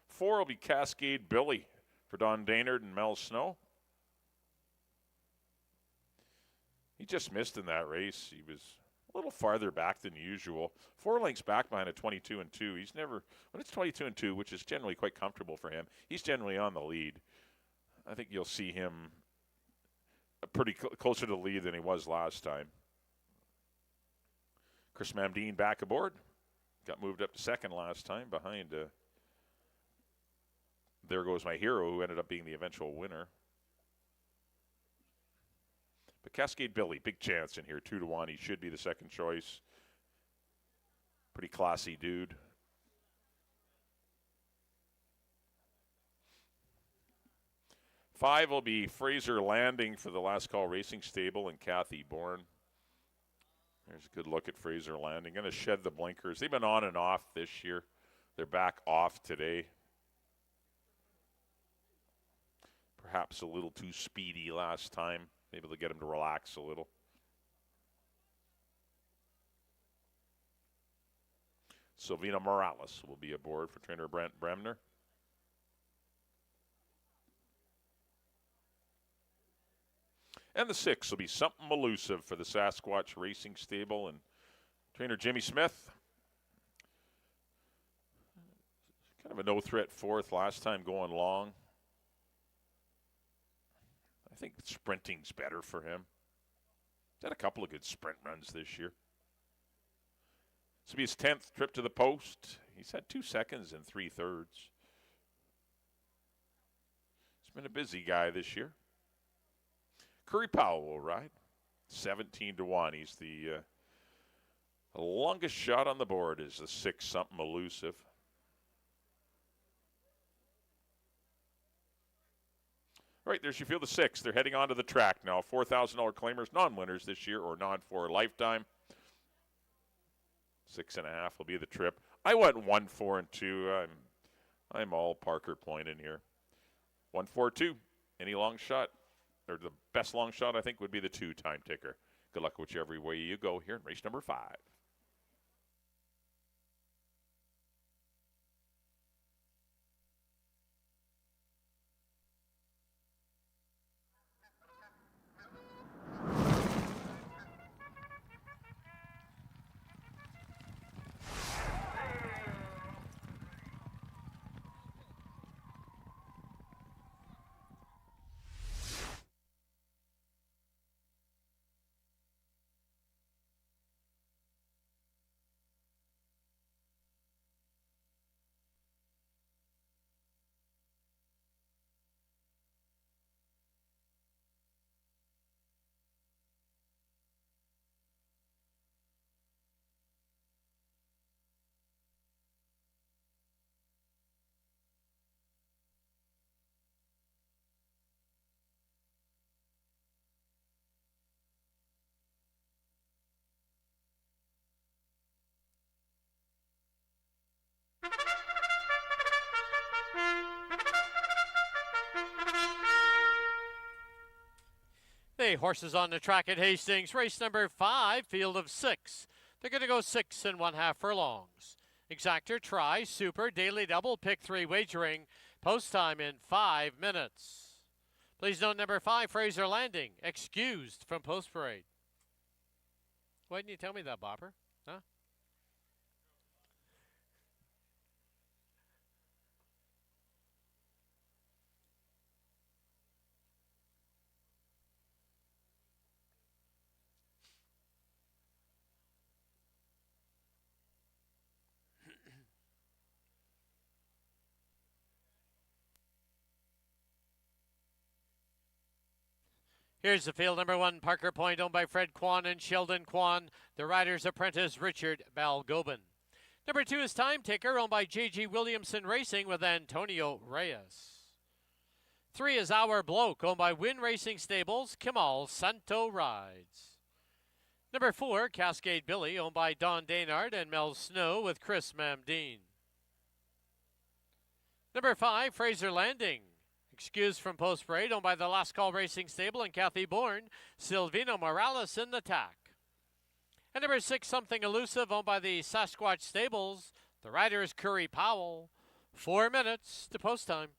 4 will be Cascade Billy for Don Daynard and Mel Snow. He just missed in that race. He was a little farther back than usual. 4 lengths back behind a 22-2. He's never, when it's 22-2, which is generally quite comfortable for him, he's generally on the lead. I think you'll see him pretty closer to the lead than he was last time. Chris Mamdine back aboard. Got moved up to second last time behind There Goes My Hero, who ended up being the eventual winner. But Cascade Billy, big chance in here, 2-1. He should be the second choice. Pretty classy dude. 5 will be Fraser Landing for the Last Call Racing Stable and Kathy Bourne. There's a good look at Fraser Landing. Going to shed the blinkers. They've been on and off this year. They're back off today. Perhaps a little too speedy last time. Maybe they'll get him to relax a little. Sylvina Morales will be aboard for trainer Brent Bremner. And the 6 will be Something Elusive for the Sasquatch Racing Stable and trainer Jimmy Smith. Kind of a no-threat fourth last time going long. I think sprinting's better for him. He's had a couple of good sprint runs this year. This will be his 10th trip to the post. He's had 2 seconds and 3/3. He's been a busy guy this year. Curry Powell will ride. 17-1. He's the longest shot on the board is the 6 Something Elusive. All right, there's your field of 6. They're heading onto the track now. $4,000 claimers, non-winners this year or non for a lifetime. 6.5 will be the trip. I went 1, 4, and 2. I'm all Parker Point in here. 1, 4, 2. Any long shot, or the best long shot, I think, would be the 2 time ticker. Good luck whichever way you go here in race number 5. The horses on the track at Hastings, race number 5, field of 6. They're going to go 6 1/2 furlongs. Exactor, try, super, daily double, pick 3 wagering. Post time in 5 minutes. Please note number 5, Fraser Landing, excused from post parade. Why didn't you tell me that, Bopper? Huh? Here's the field, number 1, Parker Point, owned by Fred Kwan and Sheldon Kwan. The rider's apprentice, Richard Balgobin. Number 2 is Time Taker, owned by J.G. Williamson Racing with Antonio Reyes. 3 is Our Bloke, owned by Win Racing Stables. Kimal Santo rides. Number 4, Cascade Billy, owned by Don Daynard and Mel Snow with Chris Mamdine. Number 5, Fraser Landing, excused from post parade, owned by the Last Call Racing Stable and Kathy Bourne. Silvino Morales in the tack. And number 6, Something Elusive, owned by the Sasquatch Stables. The rider is Curry Powell. 4 minutes to post time.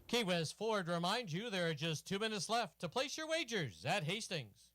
Key West Ford reminds you there are just 2 minutes left to place your wagers at Hastings.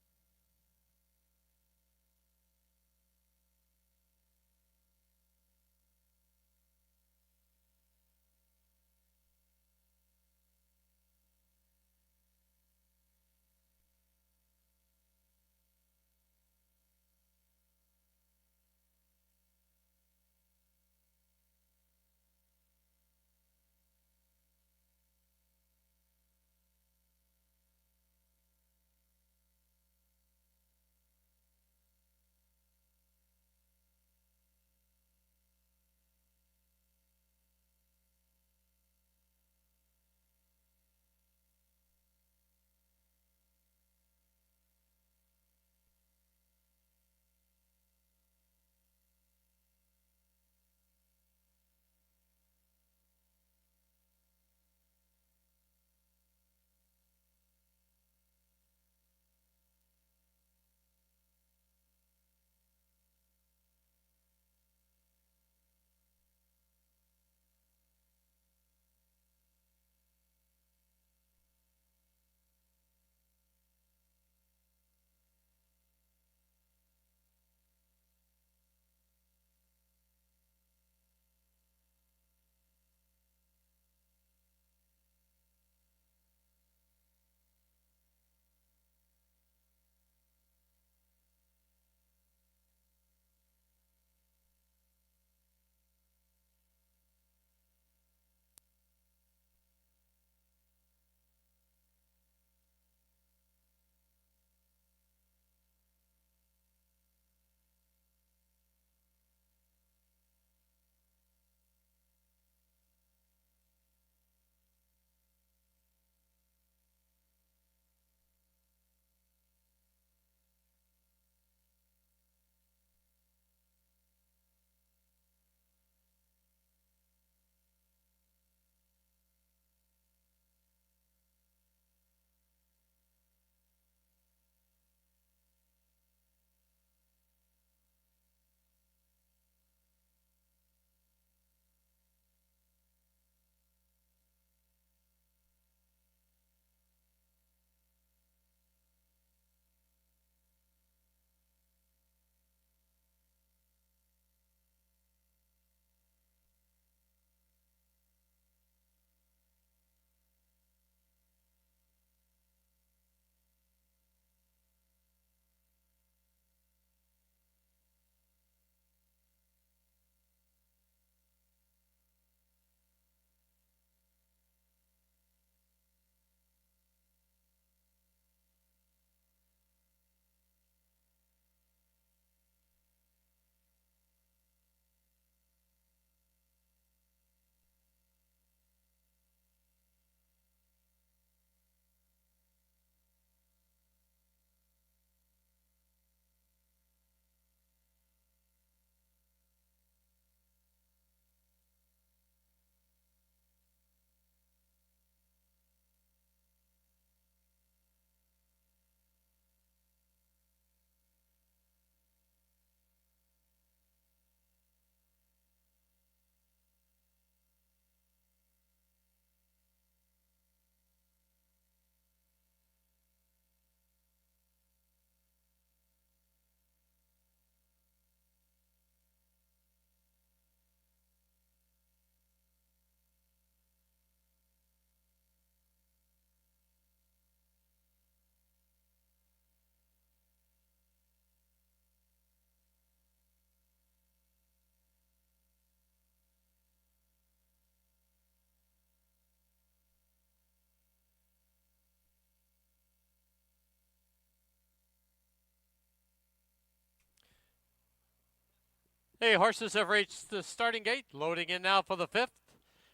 Hey, horses have reached the starting gate. Loading in now for the 5th.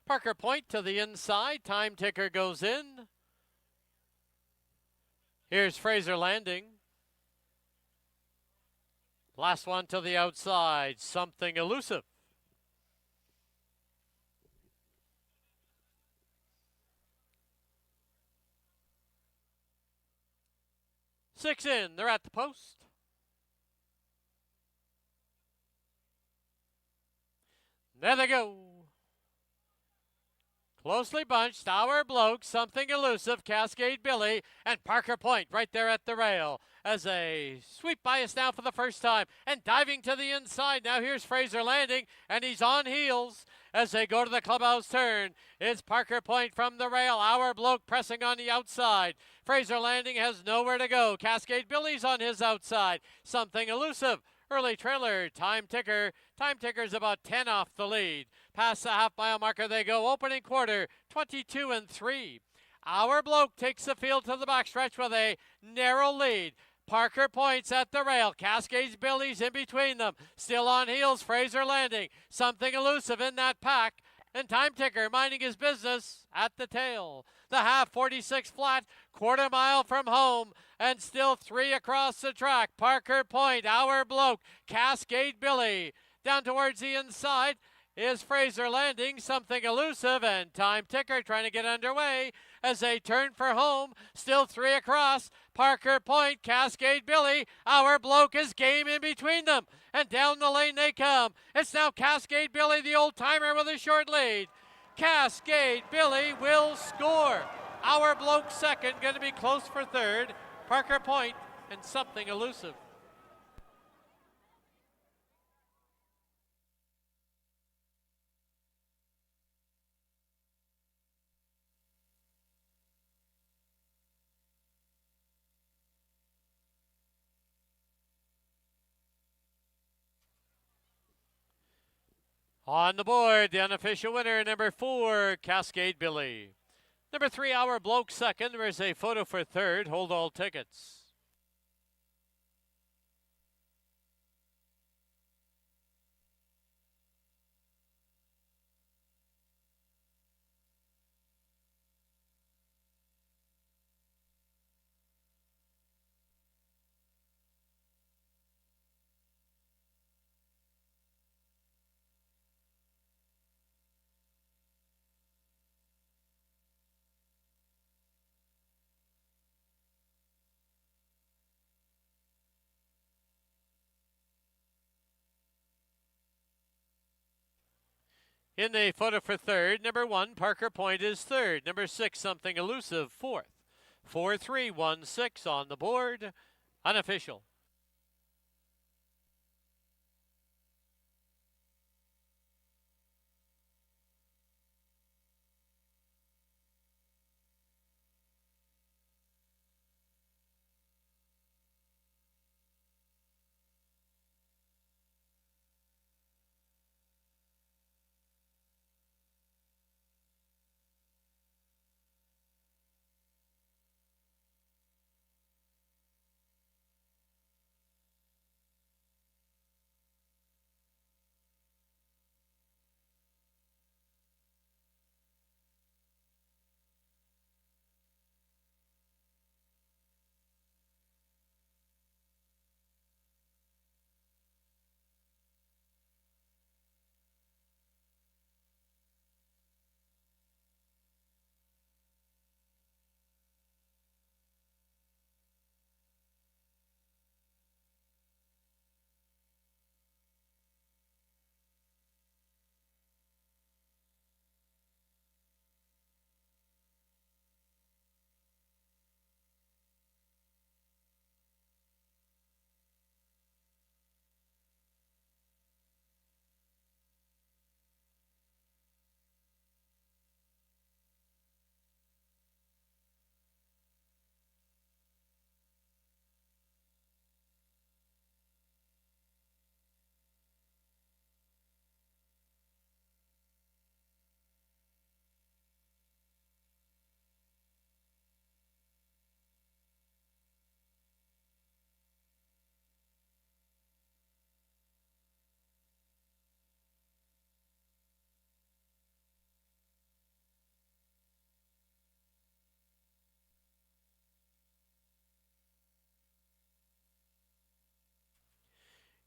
Parker Point to the inside. Time ticker goes in. Here's Fraser Landing. Last one to the outside. Something Elusive. Six in. They're at the post. There they go. Closely bunched, Our Bloke, Something Elusive, Cascade Billy, and Parker Point right there at the rail as they sweep by us now for the first time. And diving to the inside, now here's Fraser Landing, and he's on heels as they go to the clubhouse turn. It's Parker Point from the rail, Our Bloke pressing on the outside. Fraser Landing has nowhere to go. Cascade Billy's on his outside. Something Elusive. Early trailer, Time Ticker. Time Ticker's about 10 off the lead. Past the half-mile marker they go. Opening quarter, 22 and 3. Our Bloke takes the field to the backstretch with a narrow lead. Parker Point's at the rail. Cascades Billy's in between them. Still on heels, Fraser Landing. Something Elusive in that pack. And Time Ticker minding his business at the tail. The half 46 flat, quarter mile from home, and still 3 across the track. Parker Point, Our Bloke, Cascade Billy. Down towards the inside is Fraser Landing, Something Elusive, and Time Ticker trying to get underway as they turn for home. Still 3 across. Parker Point, Cascade Billy. Our Bloke is game in between them, and down the lane they come. It's now Cascade Billy, the old-timer, with a short lead. Cascade Billy will score. Our Bloke second, going to be close for third. Parker Point and Something Elusive. On the board, the unofficial winner, number 4, Cascade Billy. Number 3, Our Bloke second. There is a photo for third. Hold all tickets. In the photo for third, number 1, Parker Point is third. Number 6, Something Elusive, fourth. 4-3-1-6 on the board. Unofficial.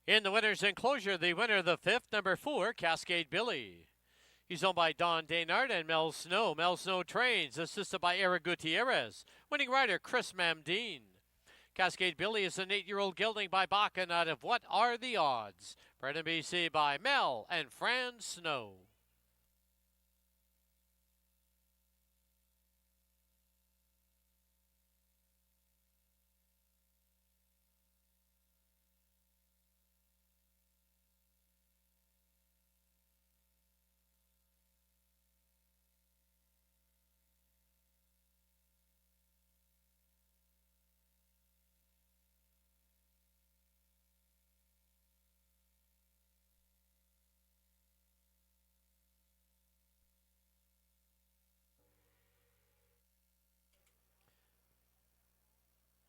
In the winner's enclosure, the winner of the 5th, number 4, Cascade Billy. He's owned by Don Daynard and Mel Snow. Mel Snow trains, assisted by Eric Gutierrez. Winning rider, Chris Mamdine. Cascade Billy is an 8-year-old gelding by Bakken out of What Are the Odds? Bred in BC by Mel and Fran Snow.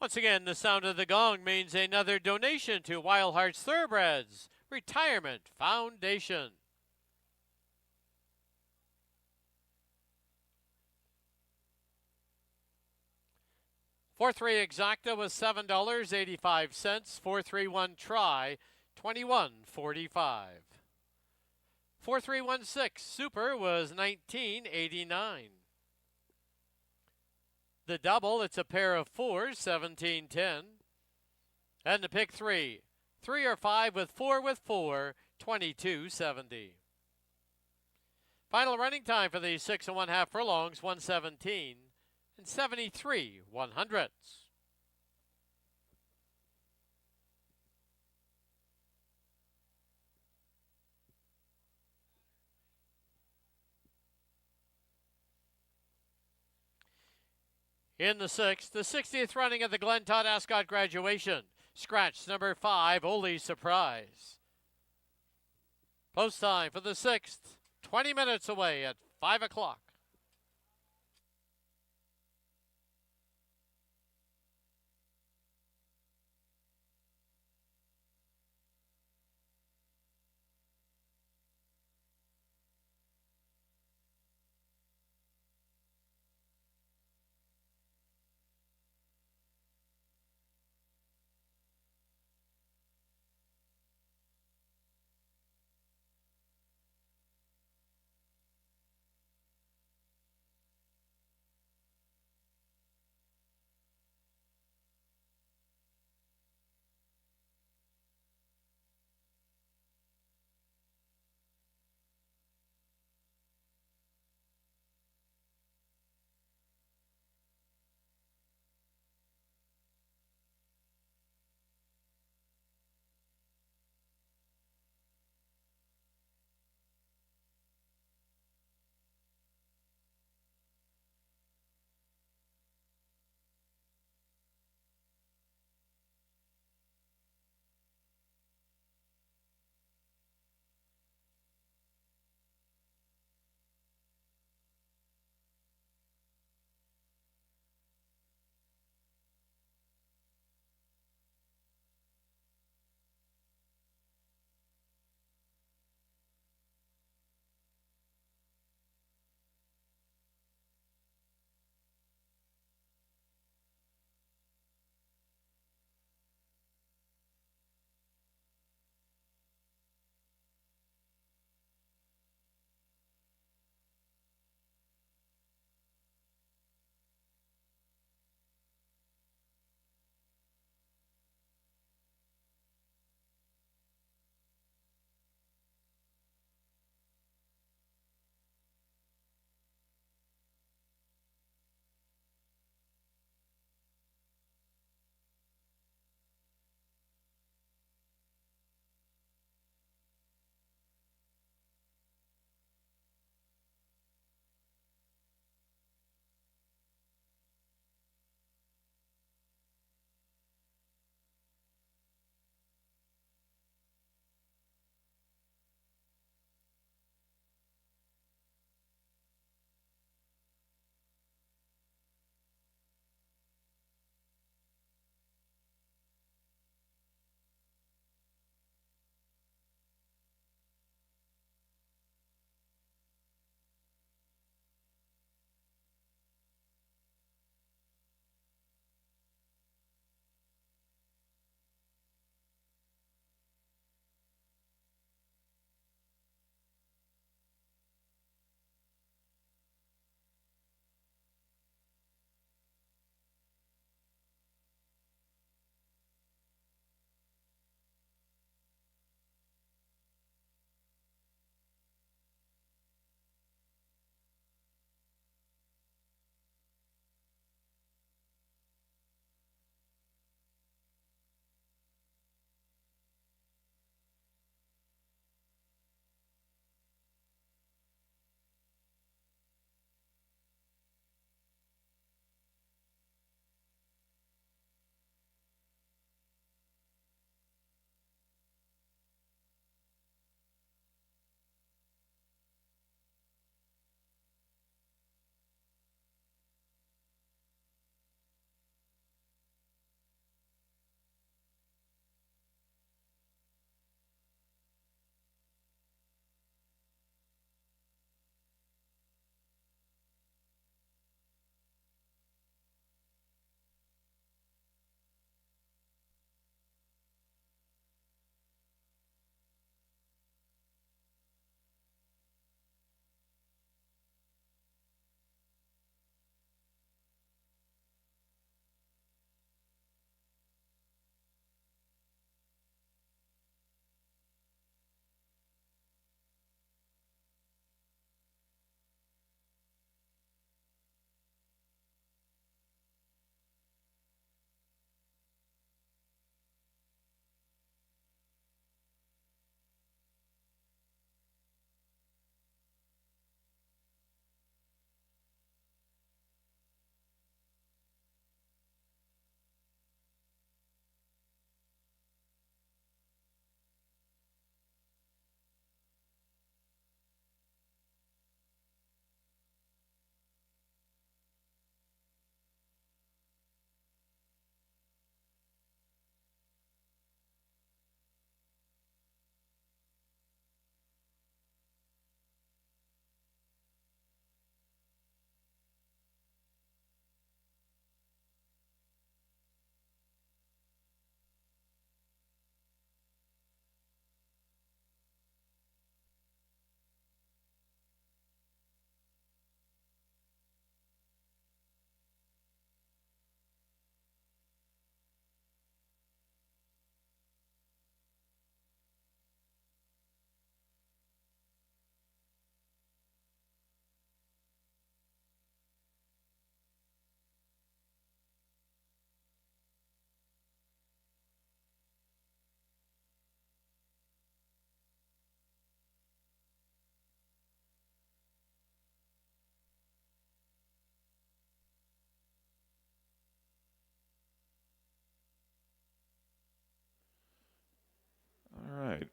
Once again, the sound of the gong means another donation to Wild Hearts Thoroughbreds Retirement Foundation. Four three exacta was $7.85. 431 try, $21.45. 4316 super was $19.89. The double, it's a pair of fours, $17.10. And the pick three, 3 or 5 with 4 $22.70. Final running time for the 6 1/2 furlongs, 117 and 73/100. In the 6th, the 60th running of the Glenn Todd Ascot graduation. Scratch number 5, Ole Surprise. Post time for the 6th, 20 minutes away at 5 o'clock.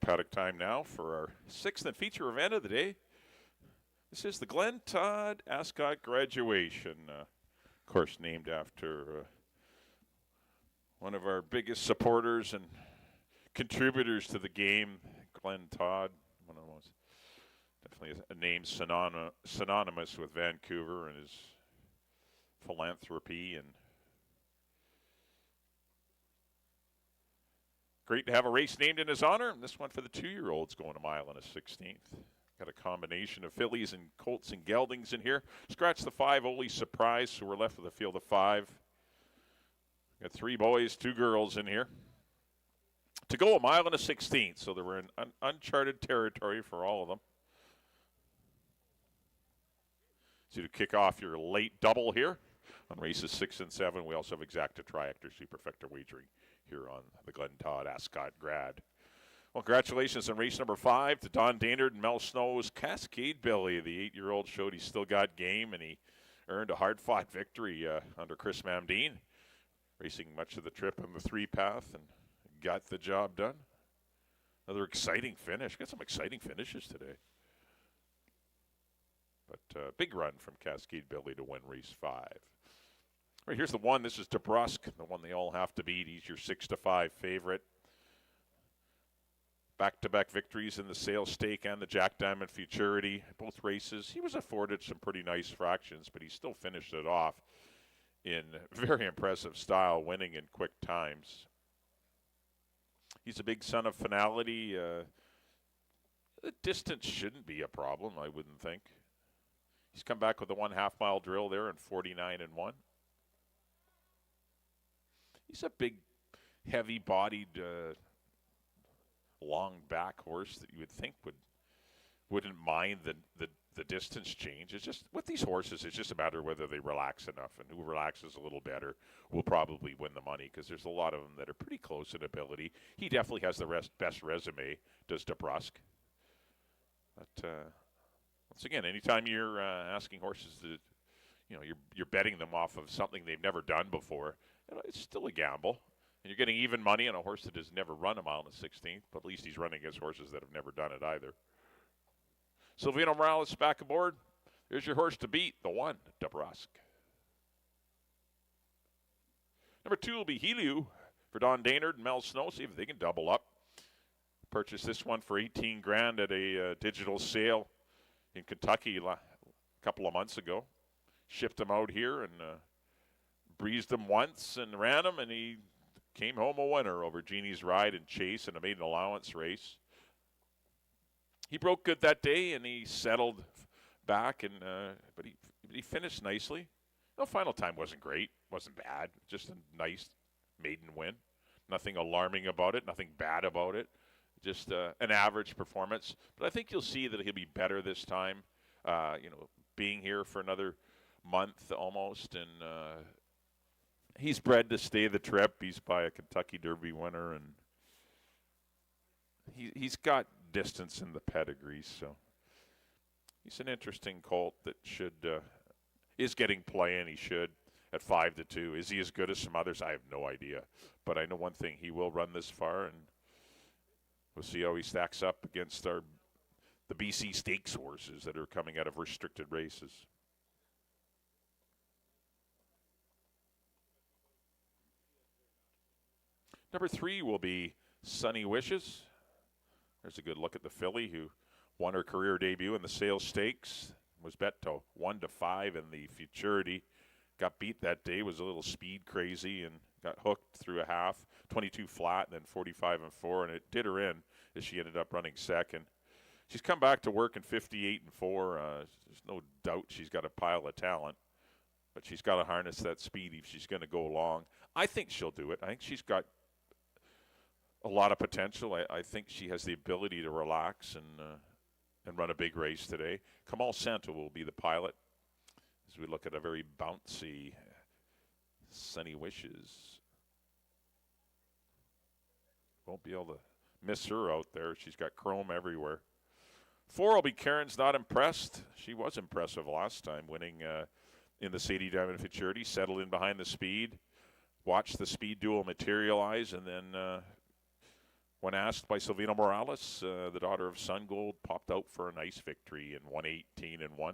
paddock time now for our sixth and feature event of the day. This is the Glenn Todd Ascot graduation. Of course, named after one of our biggest supporters and contributors to the game, Glenn Todd. One of the most, definitely a name synonymous with Vancouver and his philanthropy. And great to have a race named in his honor. And this one for the 2-year-olds going a mile and a 16th. Got a combination of fillies and colts and geldings in here. Scratch the 5, Ole Surprise, so we're left with a field of 5. Got 3 boys, 2 girls in here. To go a mile and a 16th, so they were in uncharted territory for all of them. So to kick off your late double here on races 6 and 7, we also have exacta triactor superfecta wagering here on the Glenn Todd Ascot Grad. Well, congratulations on race number 5 to Don Daynard and Mel Snow's Cascade Billy. The 8-year-old showed he still got game, and he earned a hard-fought victory under Chris Mamdine, racing much of the trip on the 3-path and got the job done. Another exciting finish. Got some exciting finishes today. But big run from Cascade Billy to win race 5. All right, here's the one. This is DeBrusque, the one they all have to beat. He's your 6-5 favorite. Back-to-back victories in the Sales Stake and the Jack Diamond Futurity. Both races, he was afforded some pretty nice fractions, but he still finished it off in very impressive style, winning in quick times. He's a big son of finality. The distance shouldn't be a problem, I wouldn't think. He's come back with a 1/2 mile drill there in 49-1. He's a big, heavy-bodied, long back horse that you would think wouldn't mind the distance change. It's just with these horses, it's just a matter of whether they relax enough, and who relaxes a little better will probably win the money, because there's a lot of them that are pretty close in ability. He definitely has the best resume, does DeBrusque. But once again, anytime you're asking horses to, you're betting them off of something they've never done before, it's still a gamble. And you're getting even money on a horse that has never run a mile and a 16th, but at least he's running against horses that have never done it either. Silvino Morales back aboard. There's your horse to beat, the 1, DeBrusque. Number 2 will be Heliu for Don Daynard and Mel Snow. See if they can double up. Purchased this one for $18,000 at a digital sale in Kentucky a couple of months ago. Shipped him out here and breezed him once and ran him, and he came home a winner over Jeannie's Ride and Chase in a maiden allowance race. He broke good that day, and he settled back, and but he finished nicely. The final time wasn't great, wasn't bad, just a nice maiden win. Nothing alarming about it, nothing bad about it, just an average performance. But I think you'll see that he'll be better this time, being here for another month almost, and he's bred to stay the trip. He's by a Kentucky Derby winner, and he's got distance in the pedigree, so he's an interesting colt that is getting play, and he should at 5-2. Is he as good as some others? I have no idea, but I know one thing: he will run this far, and we'll see how he stacks up against the BC Stakes horses that are coming out of restricted races. Number 3 will be Sunny Wishes. There's a good look at the filly who won her career debut in the Sales Stakes. Was bet to 1-5 in the Futurity. Got beat that day, was a little speed crazy, and got hooked through a half. 22 flat, and then 45-4, and it did her in as she ended up running second. She's come back to work in 58-4. There's no doubt she's got a pile of talent, but she's got to harness that speed if she's going to go long. I think she'll do it. I think she's got a lot of potential. I think she has the ability to relax and run a big race today. Kamal Santo will be the pilot as we look at a very bouncy Sunny Wishes. Won't be able to miss her out there. She's got chrome everywhere. 4 will be Karen's Not Impressed. She was impressive last time, winning in the Sadie Diamond Futurity. Settled in behind the speed. Watched the speed duel materialize, and then When asked by Silvino Morales, the daughter of Sun Gold popped out for a nice victory in 118-1.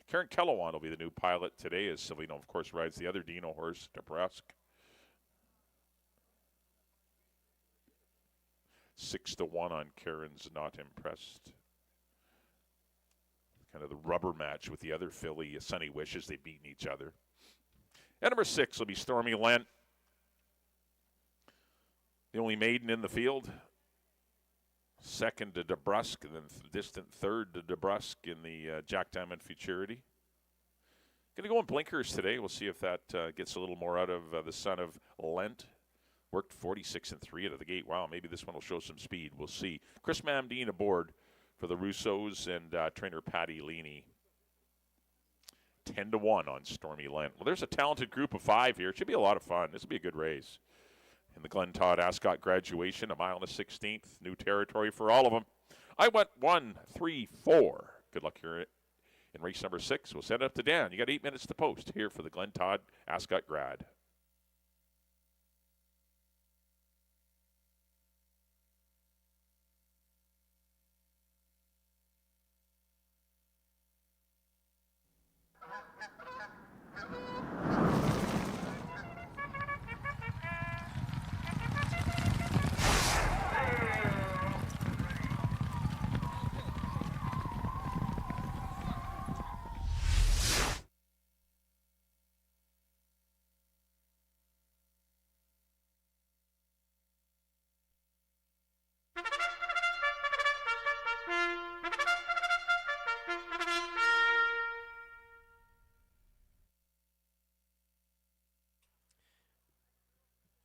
Karen Kellowan will be the new pilot today, as Silvino, of course, rides the other Dino horse, DeBrusque. 6-1 on Karen's Not Impressed. Kind of the rubber match with the other filly, Sunny Wishes. They've beaten each other. And number 6 will be Stormy Lent. The only maiden in the field. Second to DeBrusque, and then distant third to DeBrusque in the Jack Diamond Futurity. Going to go in blinkers today. We'll see if that gets a little more out of the son of Lent. Worked 46-3 out of the gate. Wow, maybe this one will show some speed. We'll see. Chris Mamdine aboard for the Russos and trainer Patty Leaney. 10-1 on Stormy Lent. Well, there's a talented group of 5 here. It should be a lot of fun. This will be a good race. In the Glenn Todd Ascot graduation, a mile and a 16th. New territory for all of them. I went 1, 3, 4. Good luck here in race number 6. We'll send it up to Dan. You got 8 minutes to post here for the Glenn Todd Ascot grad.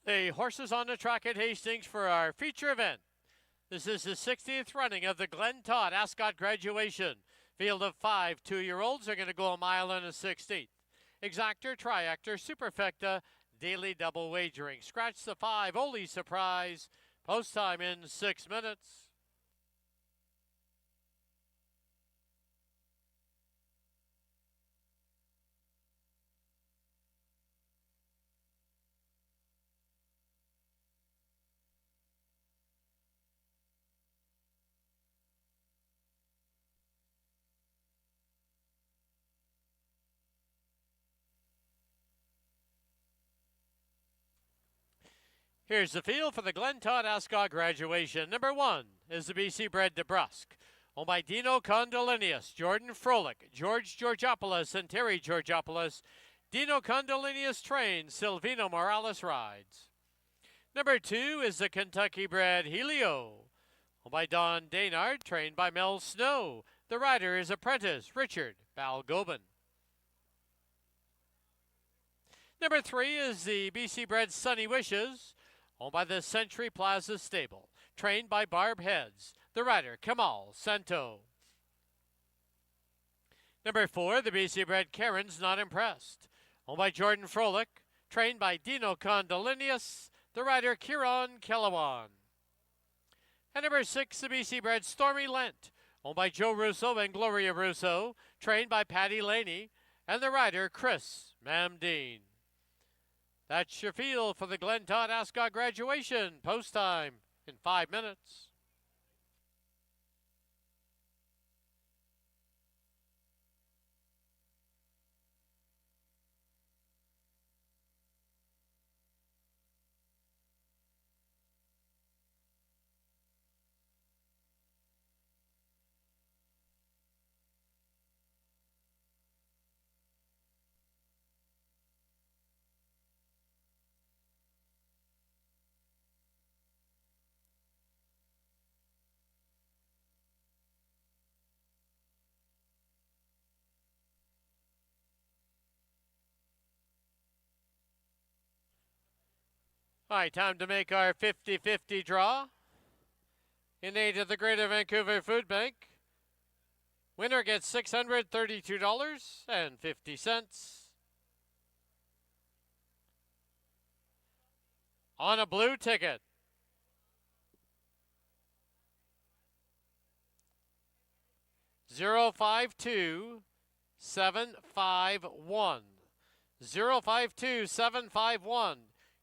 The horses on the track at Hastings for our feature event. This is the 60th running of the Glenn Todd Ascot graduation. Field of 5 2-year-olds are going to go a mile and a 16th. Exactor, Triactor, Superfecta, daily double wagering. Scratch the 5, Oli Surprise. Post time in 6 minutes. Here's the field for the Glenn Todd Ascot graduation. Number 1 is the BC bred DeBrusque, owned by Dino Condolinius, Jordan Froelich, George Georgopoulos, and Terry Georgopoulos. Dino Condolinius trains, Silvino Morales rides. Number 2 is the Kentucky bred Helio, owned by Don Daynard, trained by Mel Snow. The rider is apprentice Richard Balgobin. Number 3 is the BC bred Sunny Wishes, owned by the Century Plaza Stable, trained by Barb Heads. The rider, Kamal Santo. Number 4, the BC bred Karen's Not Impressed, owned by Jordan Froelich, trained by Dino Condolinius. The rider, Kieran Kellowan. And number 6, the BC bred Stormy Lent, owned by Joe Russo and Gloria Russo, trained by Patty Laney. And the rider, Chris Mamdine. That's your field for the Glenn Todd Ascot graduation. Post time in 5 minutes. All right, time to make our 50-50 draw in aid of the Greater Vancouver Food Bank. Winner gets $632.50. On a blue ticket. $052,751. $052,751.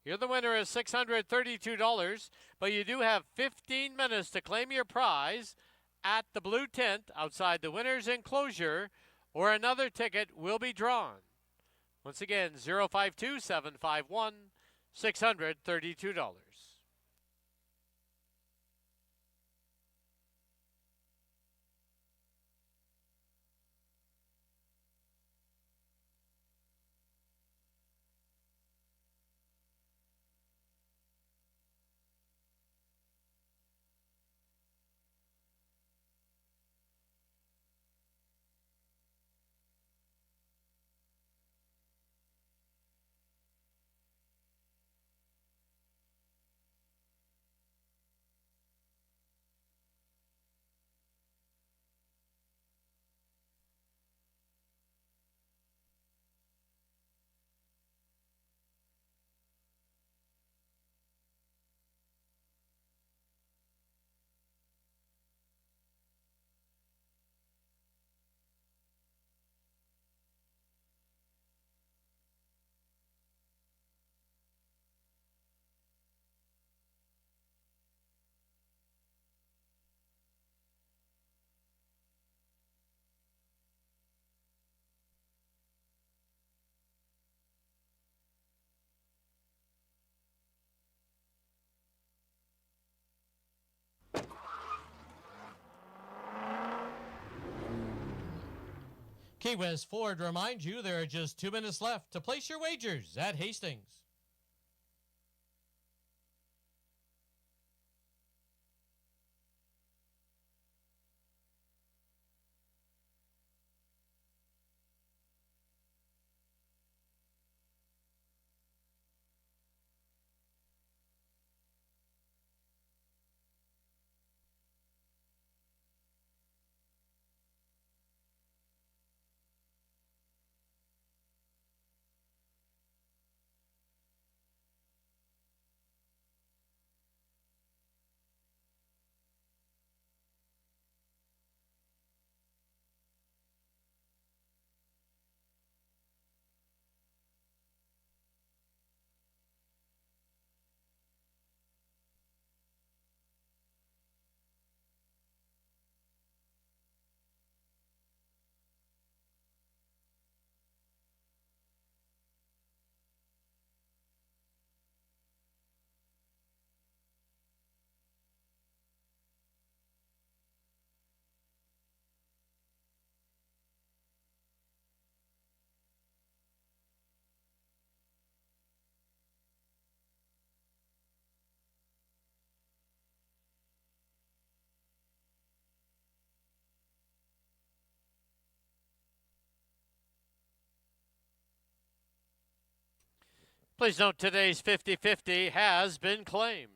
Here the winner is $632, but you do have 15 minutes to claim your prize at the blue tent outside the winner's enclosure, or another ticket will be drawn. Once again, 052-751-$632. Key West Ford reminds you there are just 2 minutes left to place your wagers at Hastings. Please note today's 50-50 has been claimed.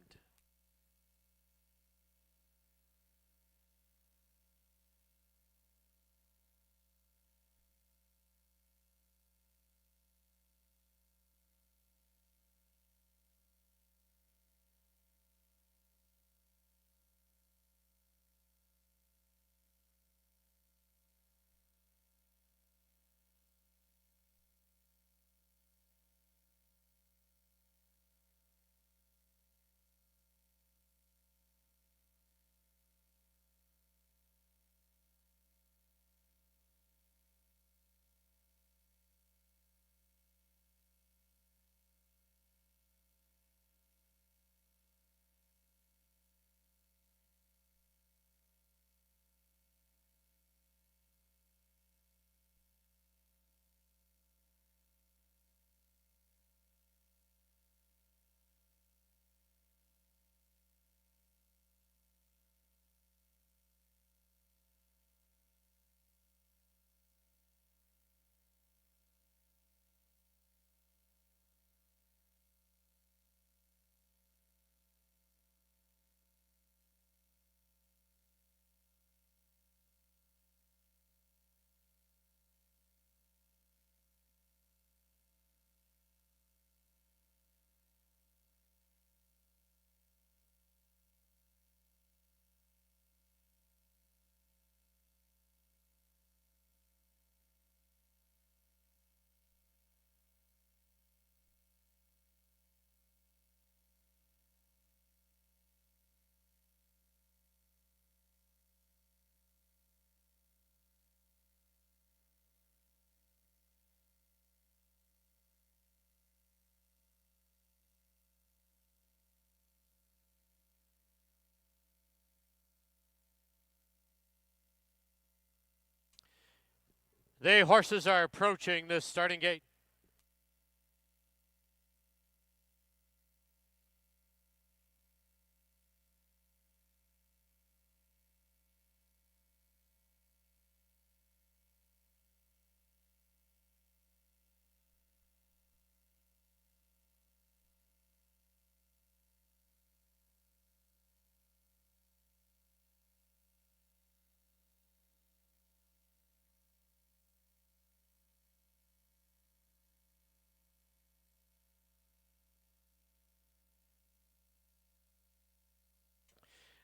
The horses are approaching the starting gate.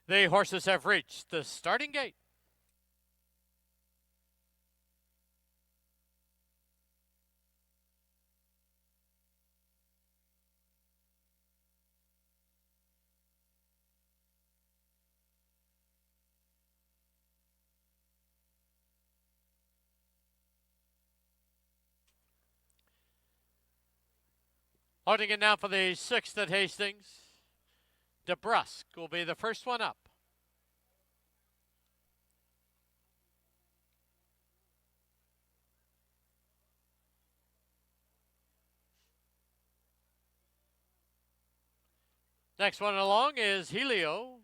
The horses have reached the starting gate. Loading it now for the 6th at Hastings. DeBrusque will be the first one up. Next one along is Helio.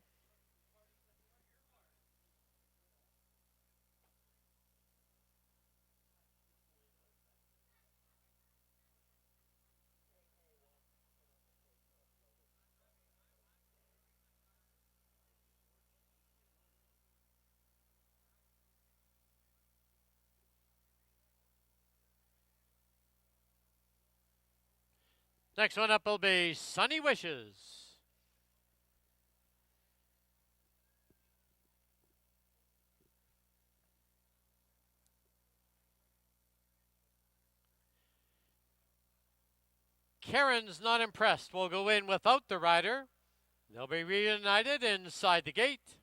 Next one up will be Sunny Wishes. Karen's Not Impressed will go in without the rider. They'll be reunited inside the gate.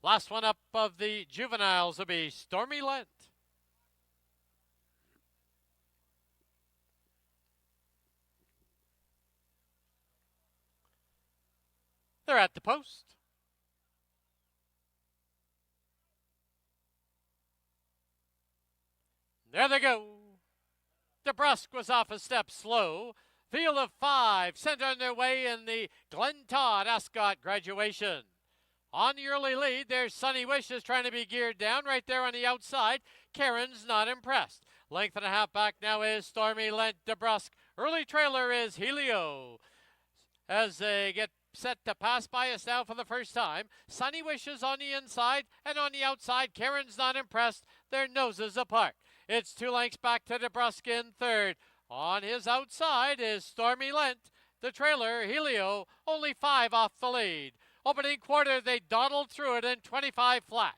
Last one up of the juveniles will be Stormy Lent. They're at the post. There they go. DeBrusque was off a step slow. Field of 5 sent on their way in the Glen Todd Ascot graduation. On the early lead, there's Sunny Wishes trying to be geared down right there on the outside. Karen's Not Impressed. Length and a half back now is Stormy Lent. DeBrusque. Early trailer is Helio. As they get set to pass by us now for the first time. Sunny Wishes on the inside, and on the outside, Karen's Not Impressed. Their noses apart. It's 2 lengths back to DeBrusque in third. On his outside is Stormy Lent. The trailer, Helio, only 5 off the lead. Opening quarter, they dawdled through it in 25 flat.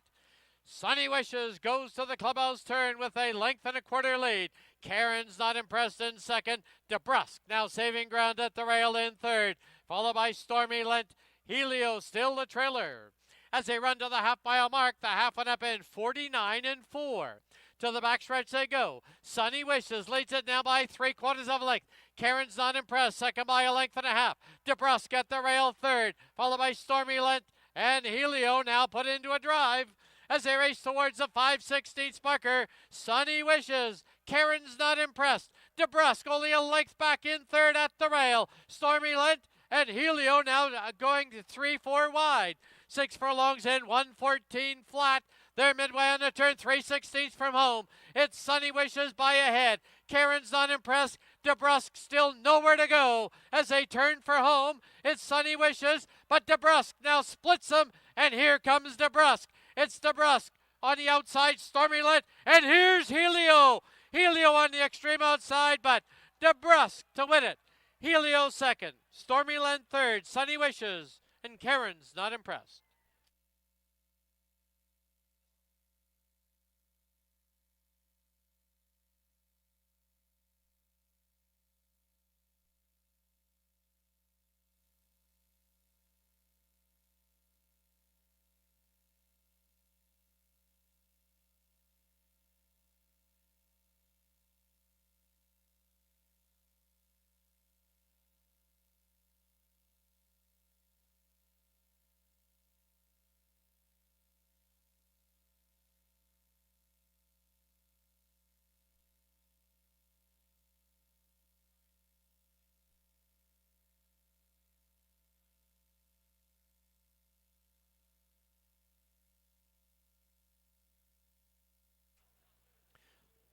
Sunny Wishes goes to the clubhouse turn with a length and a quarter lead. Karen's Not Impressed in second. DeBrusque now saving ground at the rail in third, followed by Stormy Lent. Helio still the trailer. As they run to the half-mile mark, the half went up in 49 and 4. To the backstretch they go. Sunny Wishes leads it now by 3/4 of a length. Karen's Not Impressed, second by a length and a half. DeBrusque at the rail third, followed by Stormy Lent and Helio now put into a drive. As they race towards the 5/16 marker, Sunny Wishes, Karen's Not Impressed. DeBrusque only a length back in third at the rail. Stormy Lent and Helio now going to 3-4 wide. 6 furlongs in, 114 flat. They're midway on the turn, 3/16 from home. It's Sunny Wishes by a head. Karen's Not Impressed. DeBrusque still nowhere to go as they turn for home. It's Sunny Wishes, but DeBrusque now splits them, and here comes DeBrusque. It's DeBrusque on the outside, Stormy Lent, and here's Helio. Helio on the extreme outside, but DeBrusque to win it. Helio second, Stormy Lent third, Sunny Wishes, and Karen's Not Impressed.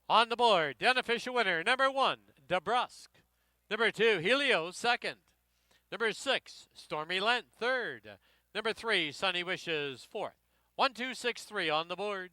On the board, the unofficial winner, number 1, DeBrusque. Number 2, Helio, second. Number 6, Stormy Lent, third. Number 3, Sunny Wishes, fourth. 1, 2, 6, 3 on the board.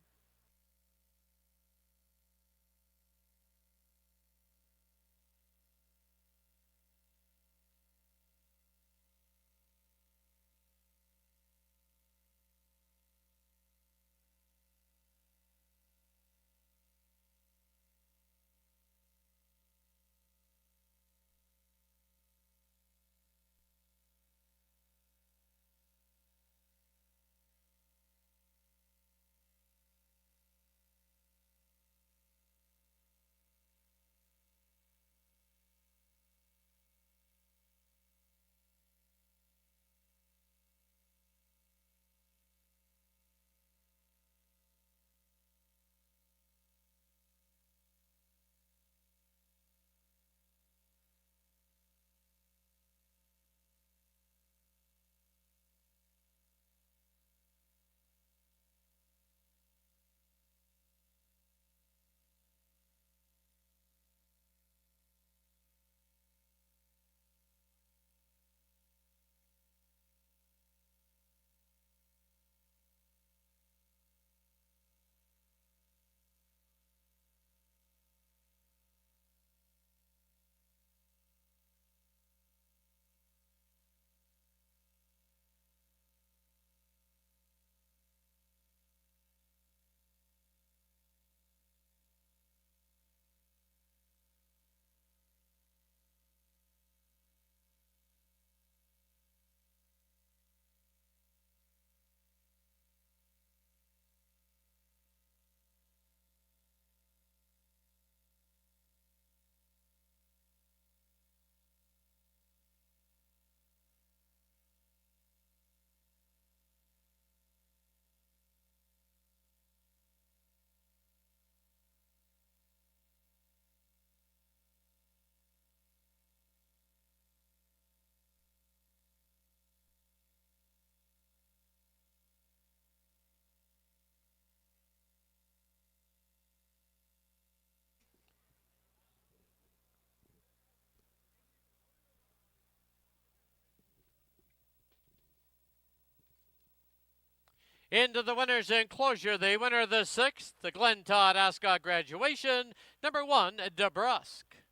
Into the winner's enclosure, the winner of the 6th, the Glenn Todd Ascot graduation, number 1, DeBrusque.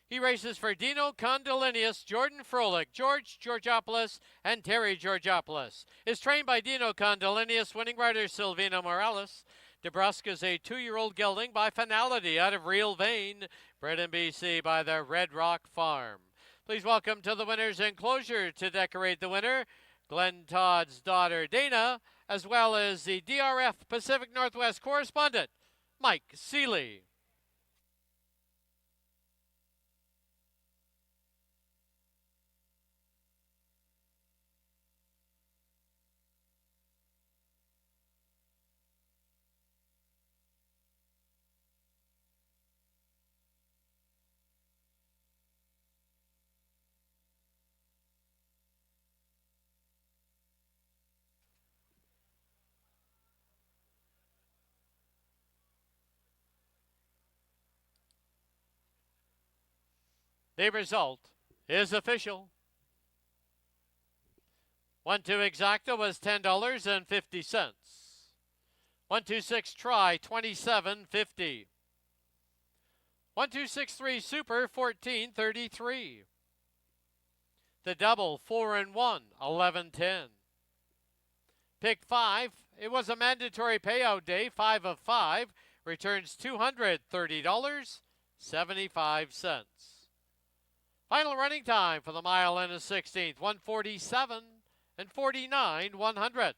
He races for Dino Condolinius, Jordan Froelich, George Georgopoulos, and Terry Georgopoulos. Is trained by Dino Condolinius, winning rider Silvino Morales. DeBrusque is a 2-year-old gelding by Finality out of Real Vein, bred in BC by the Red Rock Farm. Please welcome to the winner's enclosure to decorate the winner, Glenn Todd's daughter Dana, as well as the DRF Pacific Northwest correspondent, Mike Seeley. The result is official. 1-2 exacta was $10.50. 1-2-6 try, $27.50. 1-2-6-3 super, $14.33. The double 4-1, $11.10. Pick 5, it was a mandatory payout day, 5 of 5, returns $230.75. Final running time for the mile and a 16th, 1:47 and 49/100.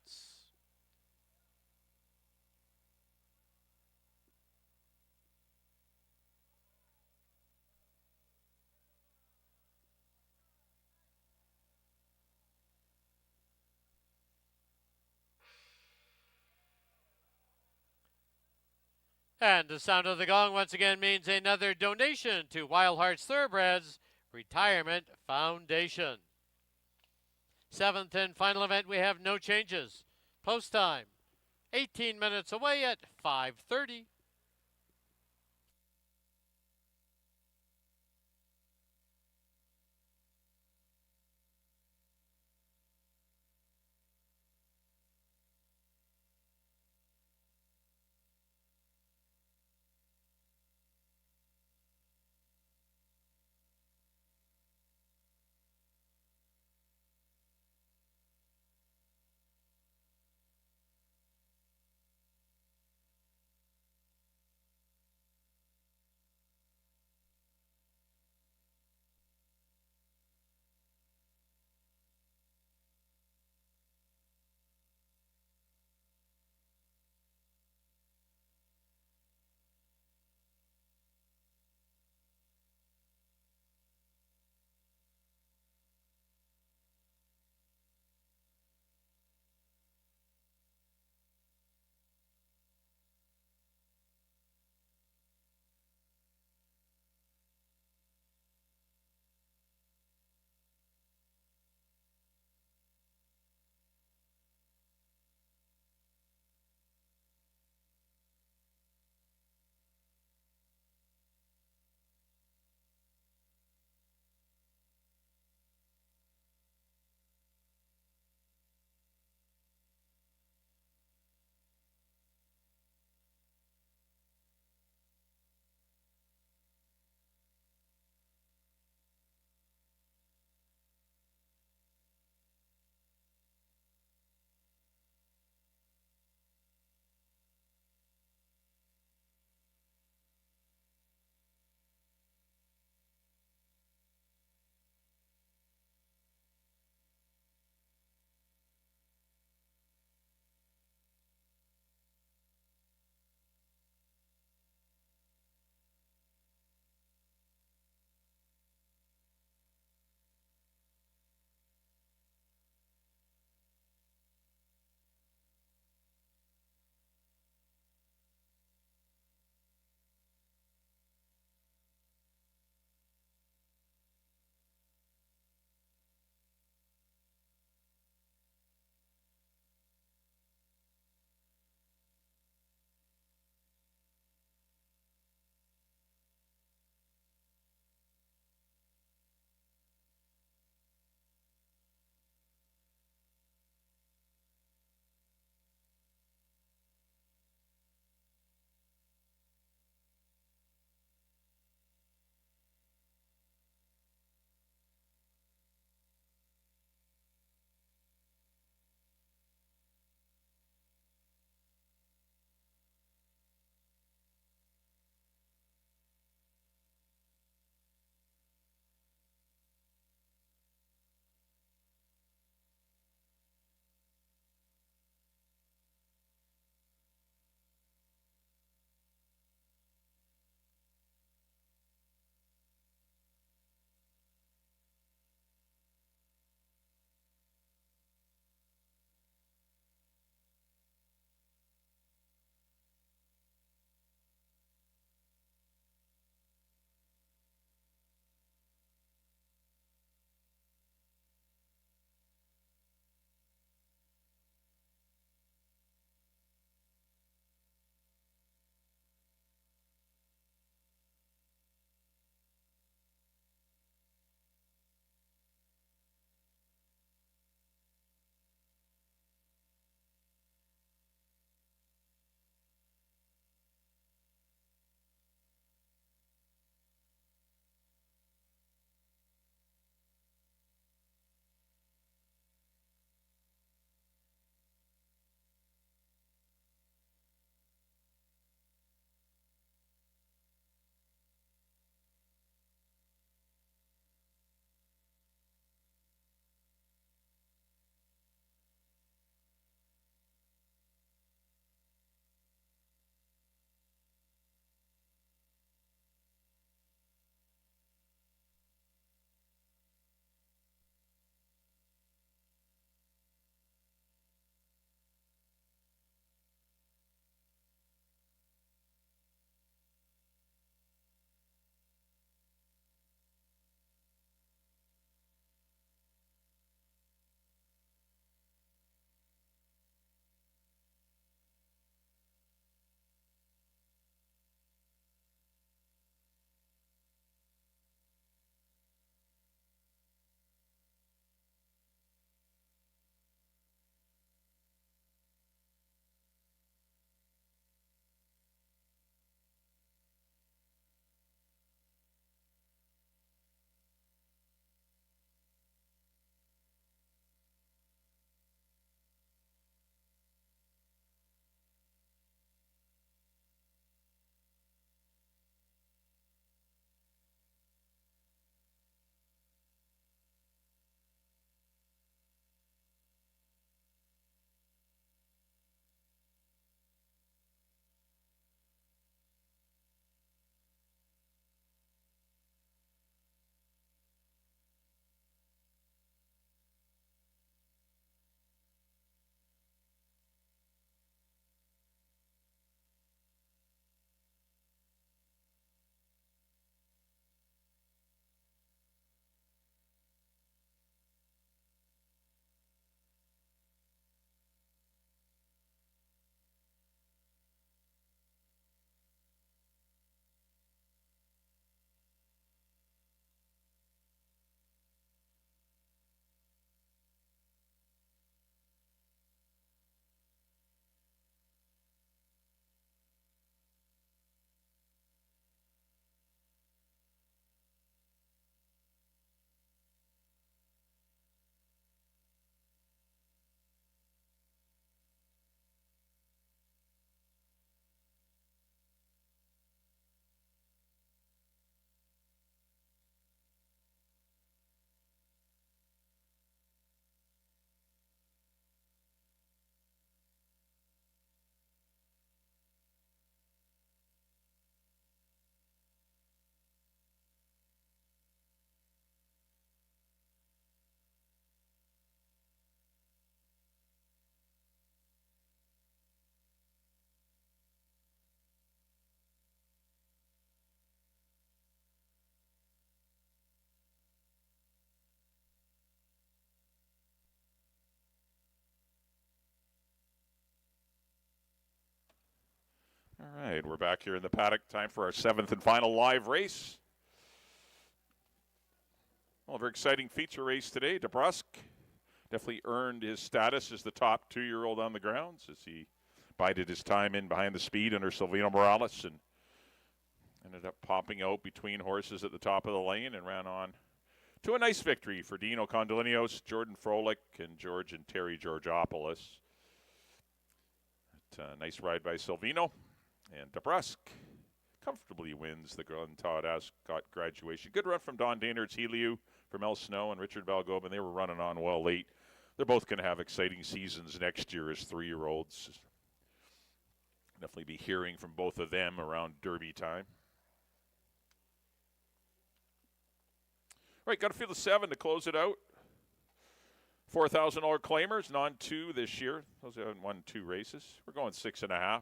And the sound of the gong once again means another donation to Wild Hearts Thoroughbreds Retirement Foundation. 7th and final event, we have no changes. Post time, 18 minutes away at 5:30. All right, we're back here in the paddock. Time for our 7th and final live race. Well, a very exciting feature race today. DeBrusque definitely earned his status as the top 2-year-old on the grounds as he bided his time in behind the speed under Silvino Morales and ended up popping out between horses at the top of the lane and ran on to a nice victory for Dino Condolinios, Jordan Froelich, and George and Terry Georgopoulos. Nice ride by Silvino. And DeBrusque comfortably wins the Glenn Todd Ascot graduation. Good run from Don Daynard's Heliu, from El Snow and Richard Balgobin. They were running on well late. They're both going to have exciting seasons next year as 3-year-olds. Definitely be hearing from both of them around Derby time. All right, got a field of 7 to close it out. $4,000 claimers, non-2 this year. Those haven't won 2 races. We're going 6.5.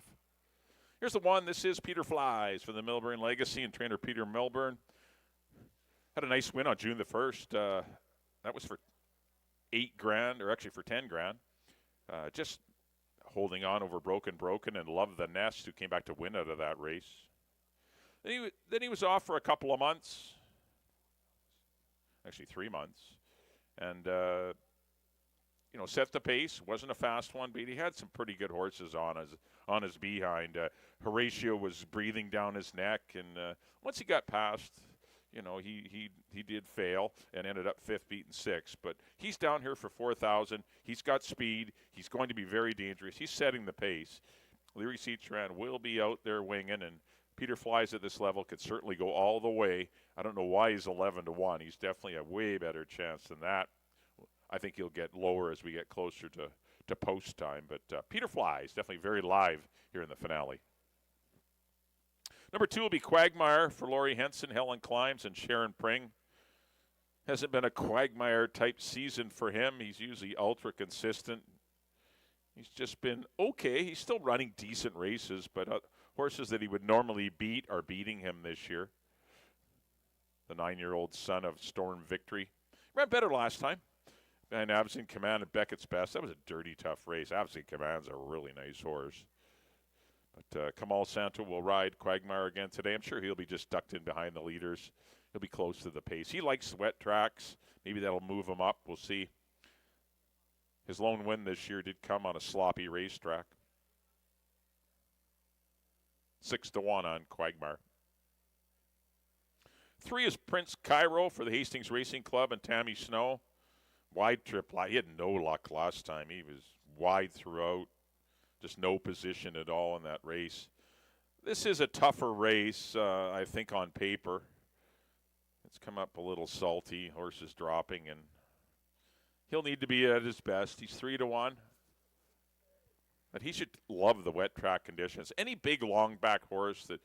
Here's the one. This is Peter Flies for the Milburn Legacy and trainer Peter Milburn. Had a nice win on June the 1st. That was for $8,000, or actually for $10,000. Just holding on over Broken and Love the Nest, who came back to win out of that race. Then he was off for a couple of months. Actually 3 months. And, set the pace. Wasn't a fast one, but he had some pretty good horses on his behind. Horatio was breathing down his neck, and once he got past, he did fail and ended up 5th, beaten 6th. But he's down here for 4,000. He's got speed. He's going to be very dangerous. He's setting the pace. Leary Seatran will be out there winging, and Peter Flies at this level could certainly go all the way. I don't know why he's 11-1. He's definitely a way better chance than that. I think he'll get lower as we get closer to post time. But Peter Flies, definitely very live here in the finale. Number 2 will be Quagmire for Laurie Henson, Helen Climbs, and Sharon Pring. Hasn't been a Quagmire-type season for him. He's usually ultra-consistent. He's just been okay. He's still running decent races, but horses that he would normally beat are beating him this year. The 9-year-old son of Storm Victory. Ran better last time. And Absent Command at Beckett's Best. That was a dirty, tough race. Absent Command's a really nice horse. But Kamal Santo will ride Quagmire again today. I'm sure he'll be just ducked in behind the leaders. He'll be close to the pace. He likes wet tracks. Maybe that'll move him up. We'll see. His lone win this year did come on a sloppy racetrack. 6-1 on Quagmire. 3 is Prince Cairo for the Hastings Racing Club and Tammy Snow. Wide trip. He had no luck last time. He was wide throughout. Just no position at all in that race. This is a tougher race, I think, on paper. It's come up a little salty. Horses dropping, and he'll need to be at his best. He's 3-1. But he should love the wet track conditions. Any big long back horse that,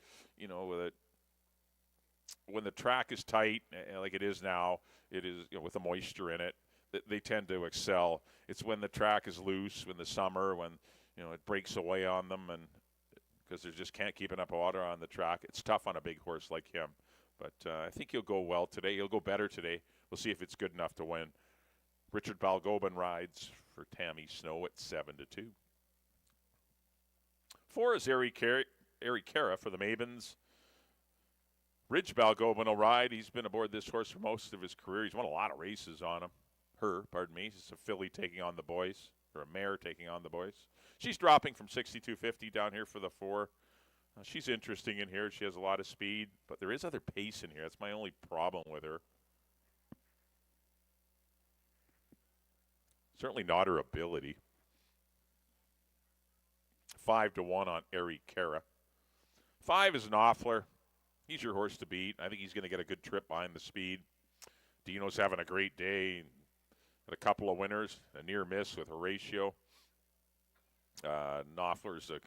when the track is tight, like it is now, it is with the moisture in it, they tend to excel. It's when the track is loose, when the summer, when it breaks away on them, and because they just can't keep enough water on the track. It's tough on a big horse like him. But I think he'll go well today. He'll go better today. We'll see if it's good enough to win. Richard Balgobin rides for Tammy Snow at 7-2. 4 is Eric Cara for the Mavens. Ridge Balgobin will ride. He's been aboard this horse for most of his career. He's won a lot of races on him. It's a filly taking on the boys, or a mare taking on the boys. She's dropping from 62.50 down here for the 4. She's interesting in here. She has a lot of speed, but there is other pace in here. That's my only problem with her. Certainly not her ability. 5-1 on Eric Cara. 5 is Knopfler. He's your horse to beat. I think he's going to get a good trip behind the speed. Dino's having a great day. Had a couple of winners, a near miss with Horatio. Knopfler's a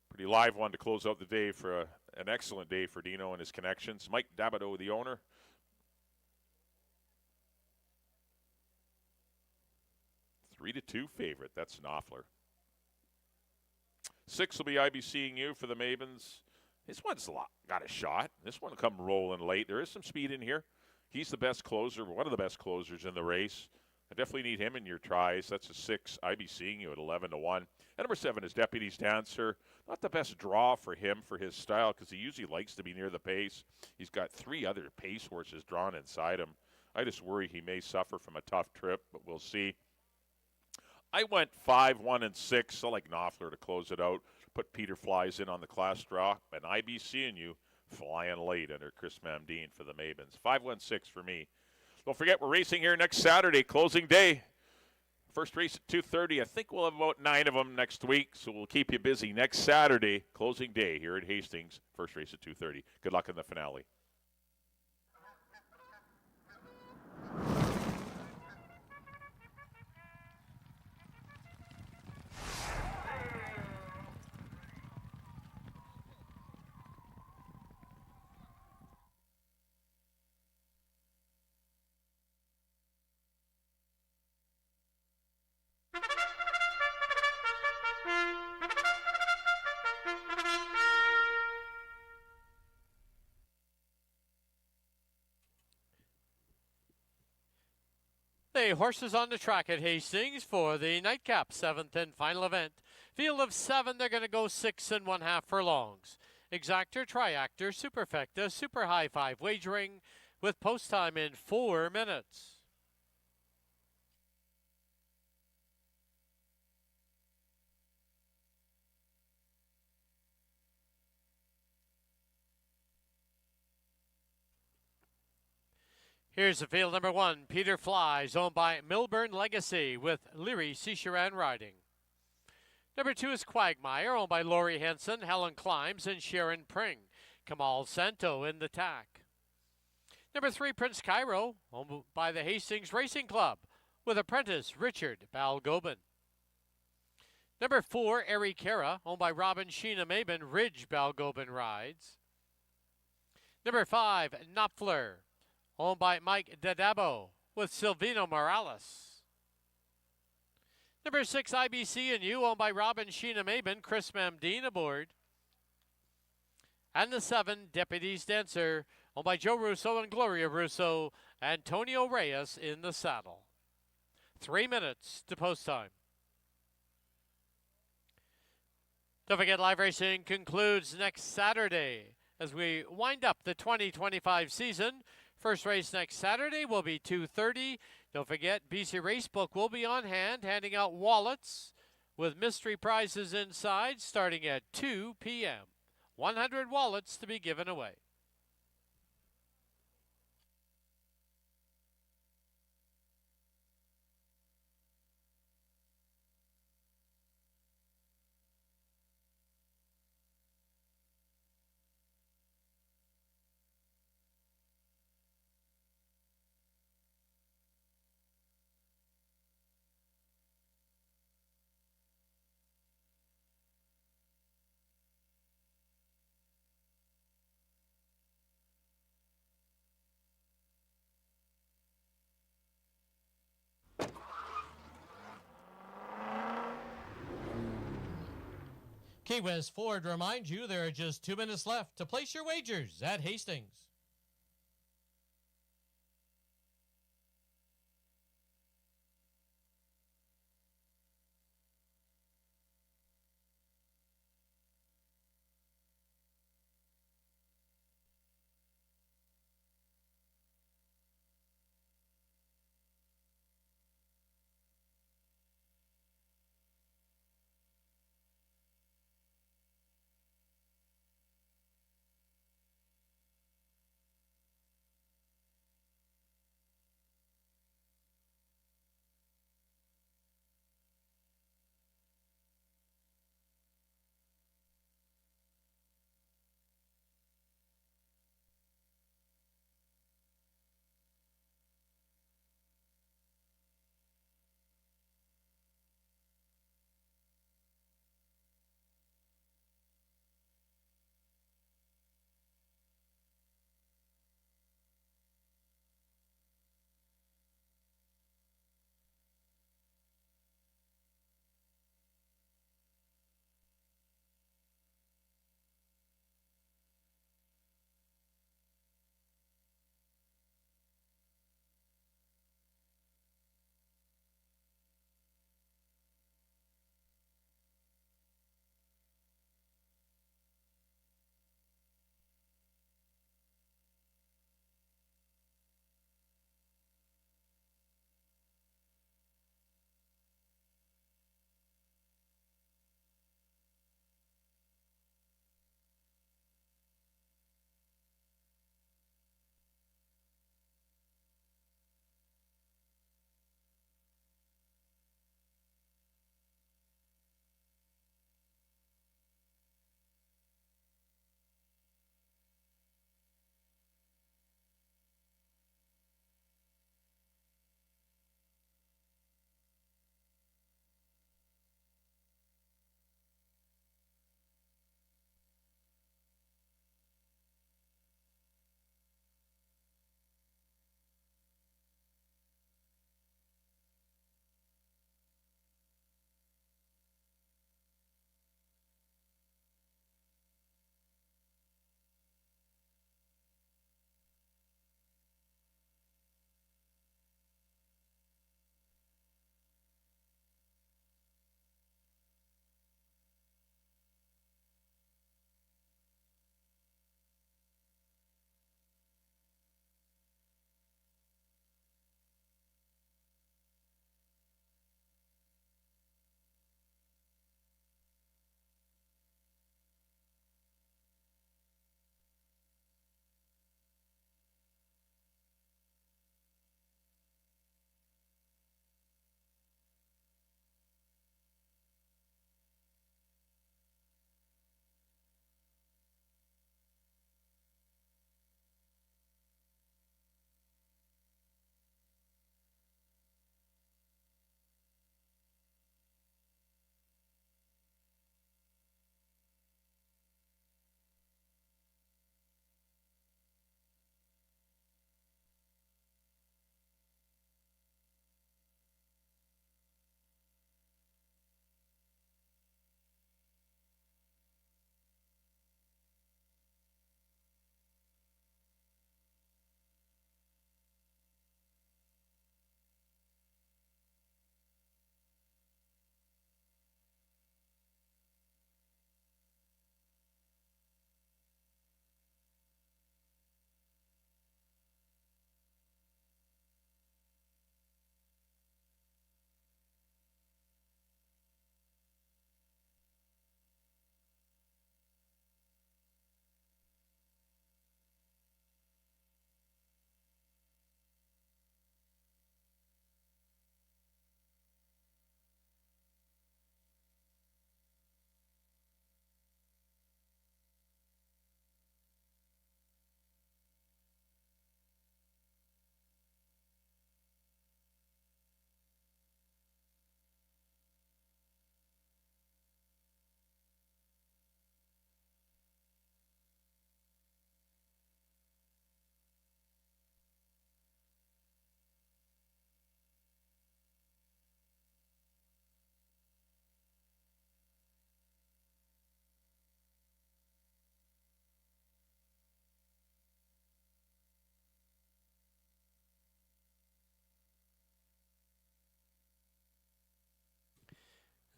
pretty live one to close out the day for an excellent day for Dino and his connections. Mike Dabido, the owner. $3-2 favorite. That's Knopfler. 6 will be IBCing you for the Mavens. This one's got a shot. This one will come rolling late. There is some speed in here. He's the best closer, one of the best closers in the race. I definitely need him in your tries. That's a 6. I'd be seeing you at 11-1. And number 7 is Deputy's Dancer. Not the best draw for him for his style because he usually likes to be near the pace. He's got 3 other pace horses drawn inside him. I just worry he may suffer from a tough trip, but we'll see. I went 5, 1, and 6. I like Knopfler to close it out. Put Peter Flies in on the class draw, and I be seeing you flying late under Chris Mamdine for the Mavens. 5-1-6 for me. Don't forget, we're racing here next Saturday, closing day. First race at 2:30. I think we'll have about 9 of them next week, so we'll keep you busy. Next Saturday, closing day here at Hastings. First race at 2:30. Good luck in the finale. The horses on the track at Hastings for the nightcap 7th and final event. Field of 7, they're going to go 6 1/2 furlongs. Exactor, Triactor, Superfecta, Super High 5 wagering with post time in 4 minutes. Here's the field number 1. Peter Flies, owned by Milburn Legacy with Leary Cicheran riding. Number 2 is Quagmire, owned by Laurie Henson, Helen Climbs, and Sharon Pring. Kamal Santo in the tack. Number 3, Prince Cairo, owned by the Hastings Racing Club with apprentice Richard Balgobin. Number 4, Eri Cara, owned by Robin Sheena Mabin, Ridge Balgobin rides. Number 5, Knopfler, owned by Mike Dadabo with Silvino Morales. Number 6, IBC and U, owned by Robin Sheena Mabin, Chris Mamdine aboard. And the 7, Deputy's Dancer, owned by Joe Russo and Gloria Russo, Antonio Reyes in the saddle. 3 minutes to post time. Don't forget, live racing concludes next Saturday as we wind up the 2025 season. First race next Saturday will be 2:30. Don't forget, BC Racebook will be on hand, handing out wallets with mystery prizes inside starting at 2 p.m. 100 wallets to be given away. Key West Ford reminds you there are just 2 minutes left to place your wagers at Hastings.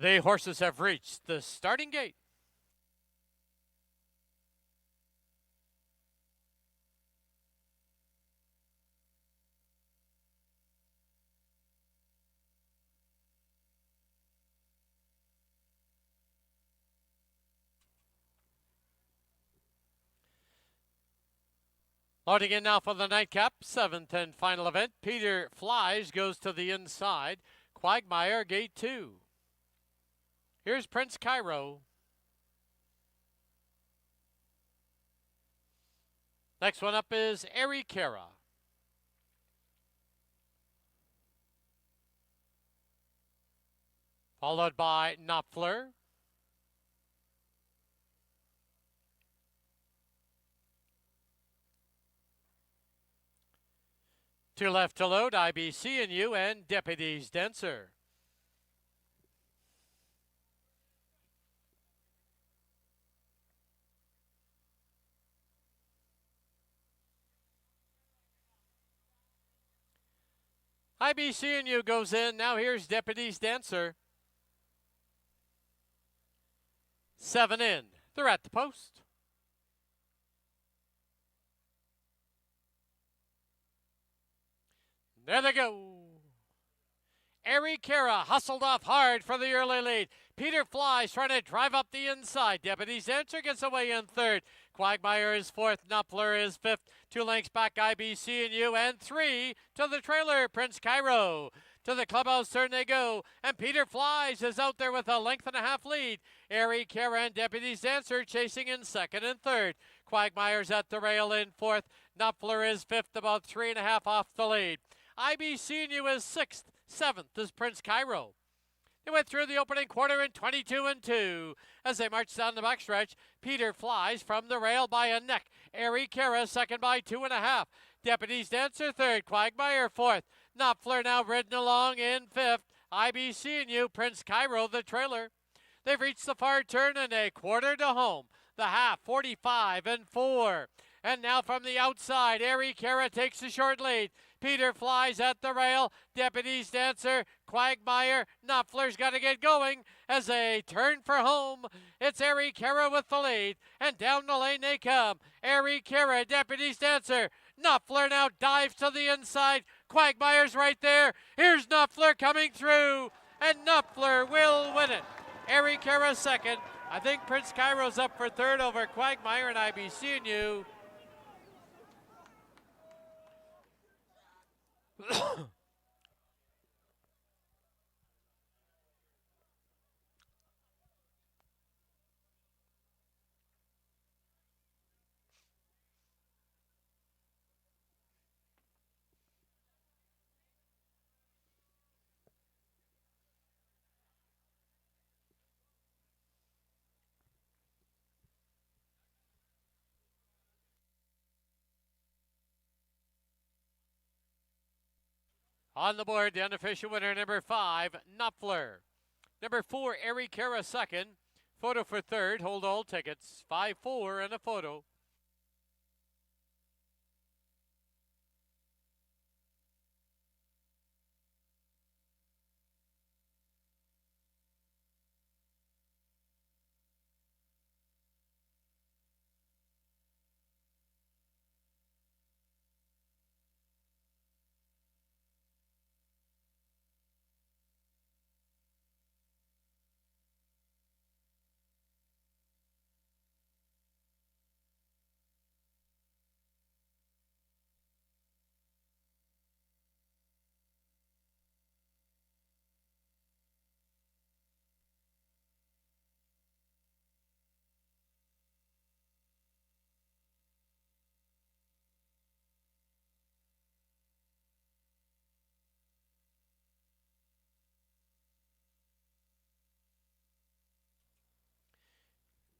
The horses have reached the starting gate. Loading in now for the nightcap, 7th and final event. Peter Flies goes to the inside. Quagmire, gate 2. Here's Prince Cairo. Next one up is Ari Cara. Followed by Knopfler. Two left to load, IBC and U and Deputies Dancer. IBC and U goes in. Now here's Deputies Dancer. 7 in. They're at the post. There they go. Ari Cara hustled off hard for the early lead. Peter Flies trying to drive up the inside. Deputies Dancer gets away in third. Quagmire is fourth. Knopfler is fifth. 2 lengths back, IBC and U, and 3 to the trailer, Prince Cairo. To the clubhouse turn they go, and Peter Flies is out there with a 1.5 length lead. Ari Cara and Deputies Dancer chasing in second and third. Quagmire's at the rail in fourth. Knopfler is fifth, about 3.5 off the lead. IBC and U is sixth. 7th is Prince Cairo. They went through the opening quarter in 22 and 2. As they march down the backstretch, Peter Flies from the rail by a neck. Ari Cara second by 2.5. Deputies Dancer third. Quagmire fourth. Knopfler now ridden along in fifth. IBC and U, Prince Cairo the trailer. They've reached the far turn and a quarter to home. The half, 45 and 4. And now from the outside, Ari Cara takes the short lead. Peter Flies at the rail. Deputies Dancer, Quagmire, Knopfler's got to get going as they turn for home. It's Ari Cara with the lead, and down the lane they come. Ari Cara, Deputies Dancer. Knopfler now dives to the inside. Quagmire's right there. Here's Knopfler coming through, and Knopfler will win it. Ari Cara second. I think Prince Cairo's up for third over Quagmire and IBC and U. On the board, the unofficial winner, number 5, Knopfler. Number 4, Ari Cara second. Photo for third. Hold all tickets. 5-4 and a photo.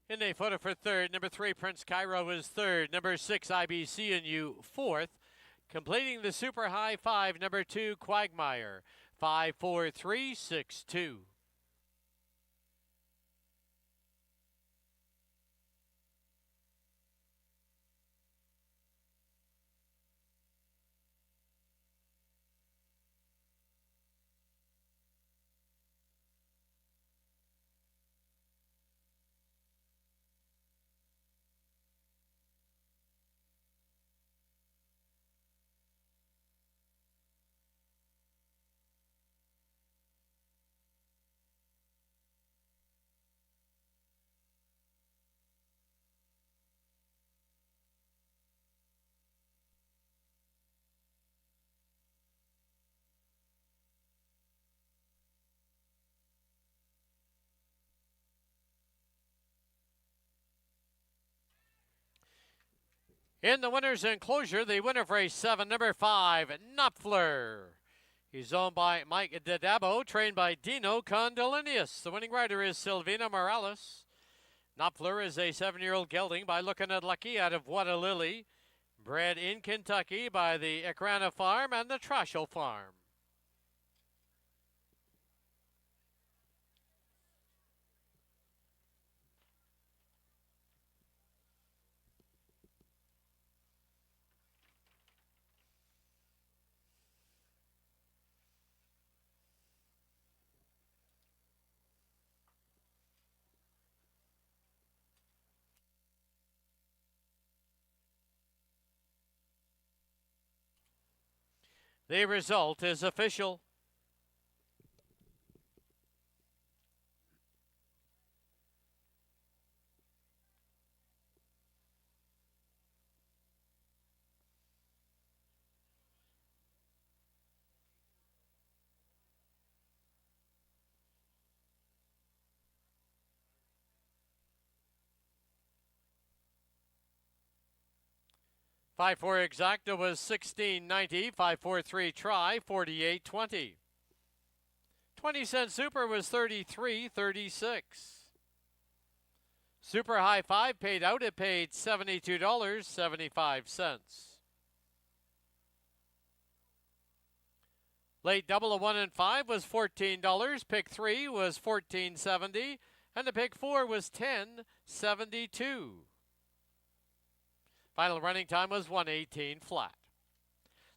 In a photo for third, number 3, Prince Cairo is third. Number 6, IBC and U, fourth. Completing the super high 5, number 2, Quagmire. 5-4-3-6-2. In the winner's enclosure, the winner of race 7, number 5, Knopfler. He's owned by Mike Dadabo, trained by Dino Condolinius. The winning rider is Silvina Morales. Knopfler is a 7-year-old gelding by Looking at Lucky out of What a Lily, bred in Kentucky by the Ekrana Farm and the Trashel Farm. The result is official. Five four exacta was 16.90. 543 try 48.20. 20-cent super was 33.36. Super high five paid out. It paid $72.75. Late double of 1 and 5 was $14. Pick 3 was $14.70, and the pick 4 was $10.72. Final running time was 1:18 flat.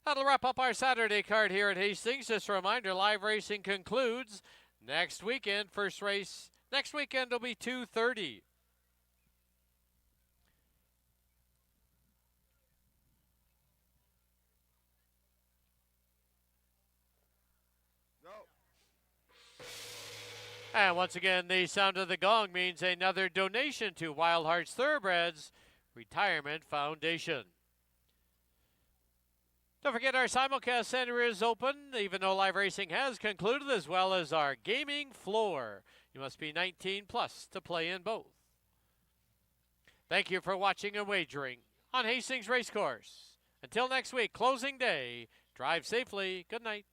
That'll wrap up our Saturday card here at Hastings. Just a reminder, live racing concludes next weekend. First race next weekend will be 2:30. And once again, the sound of the gong means another donation to Wild Hearts Thoroughbreds Retirement Foundation. Don't forget our simulcast center is open, even though live racing has concluded, as well as our gaming floor. You must be 19 plus to play in both. Thank you for watching and wagering on Hastings Racecourse. Until next week, closing day, drive safely. Good night.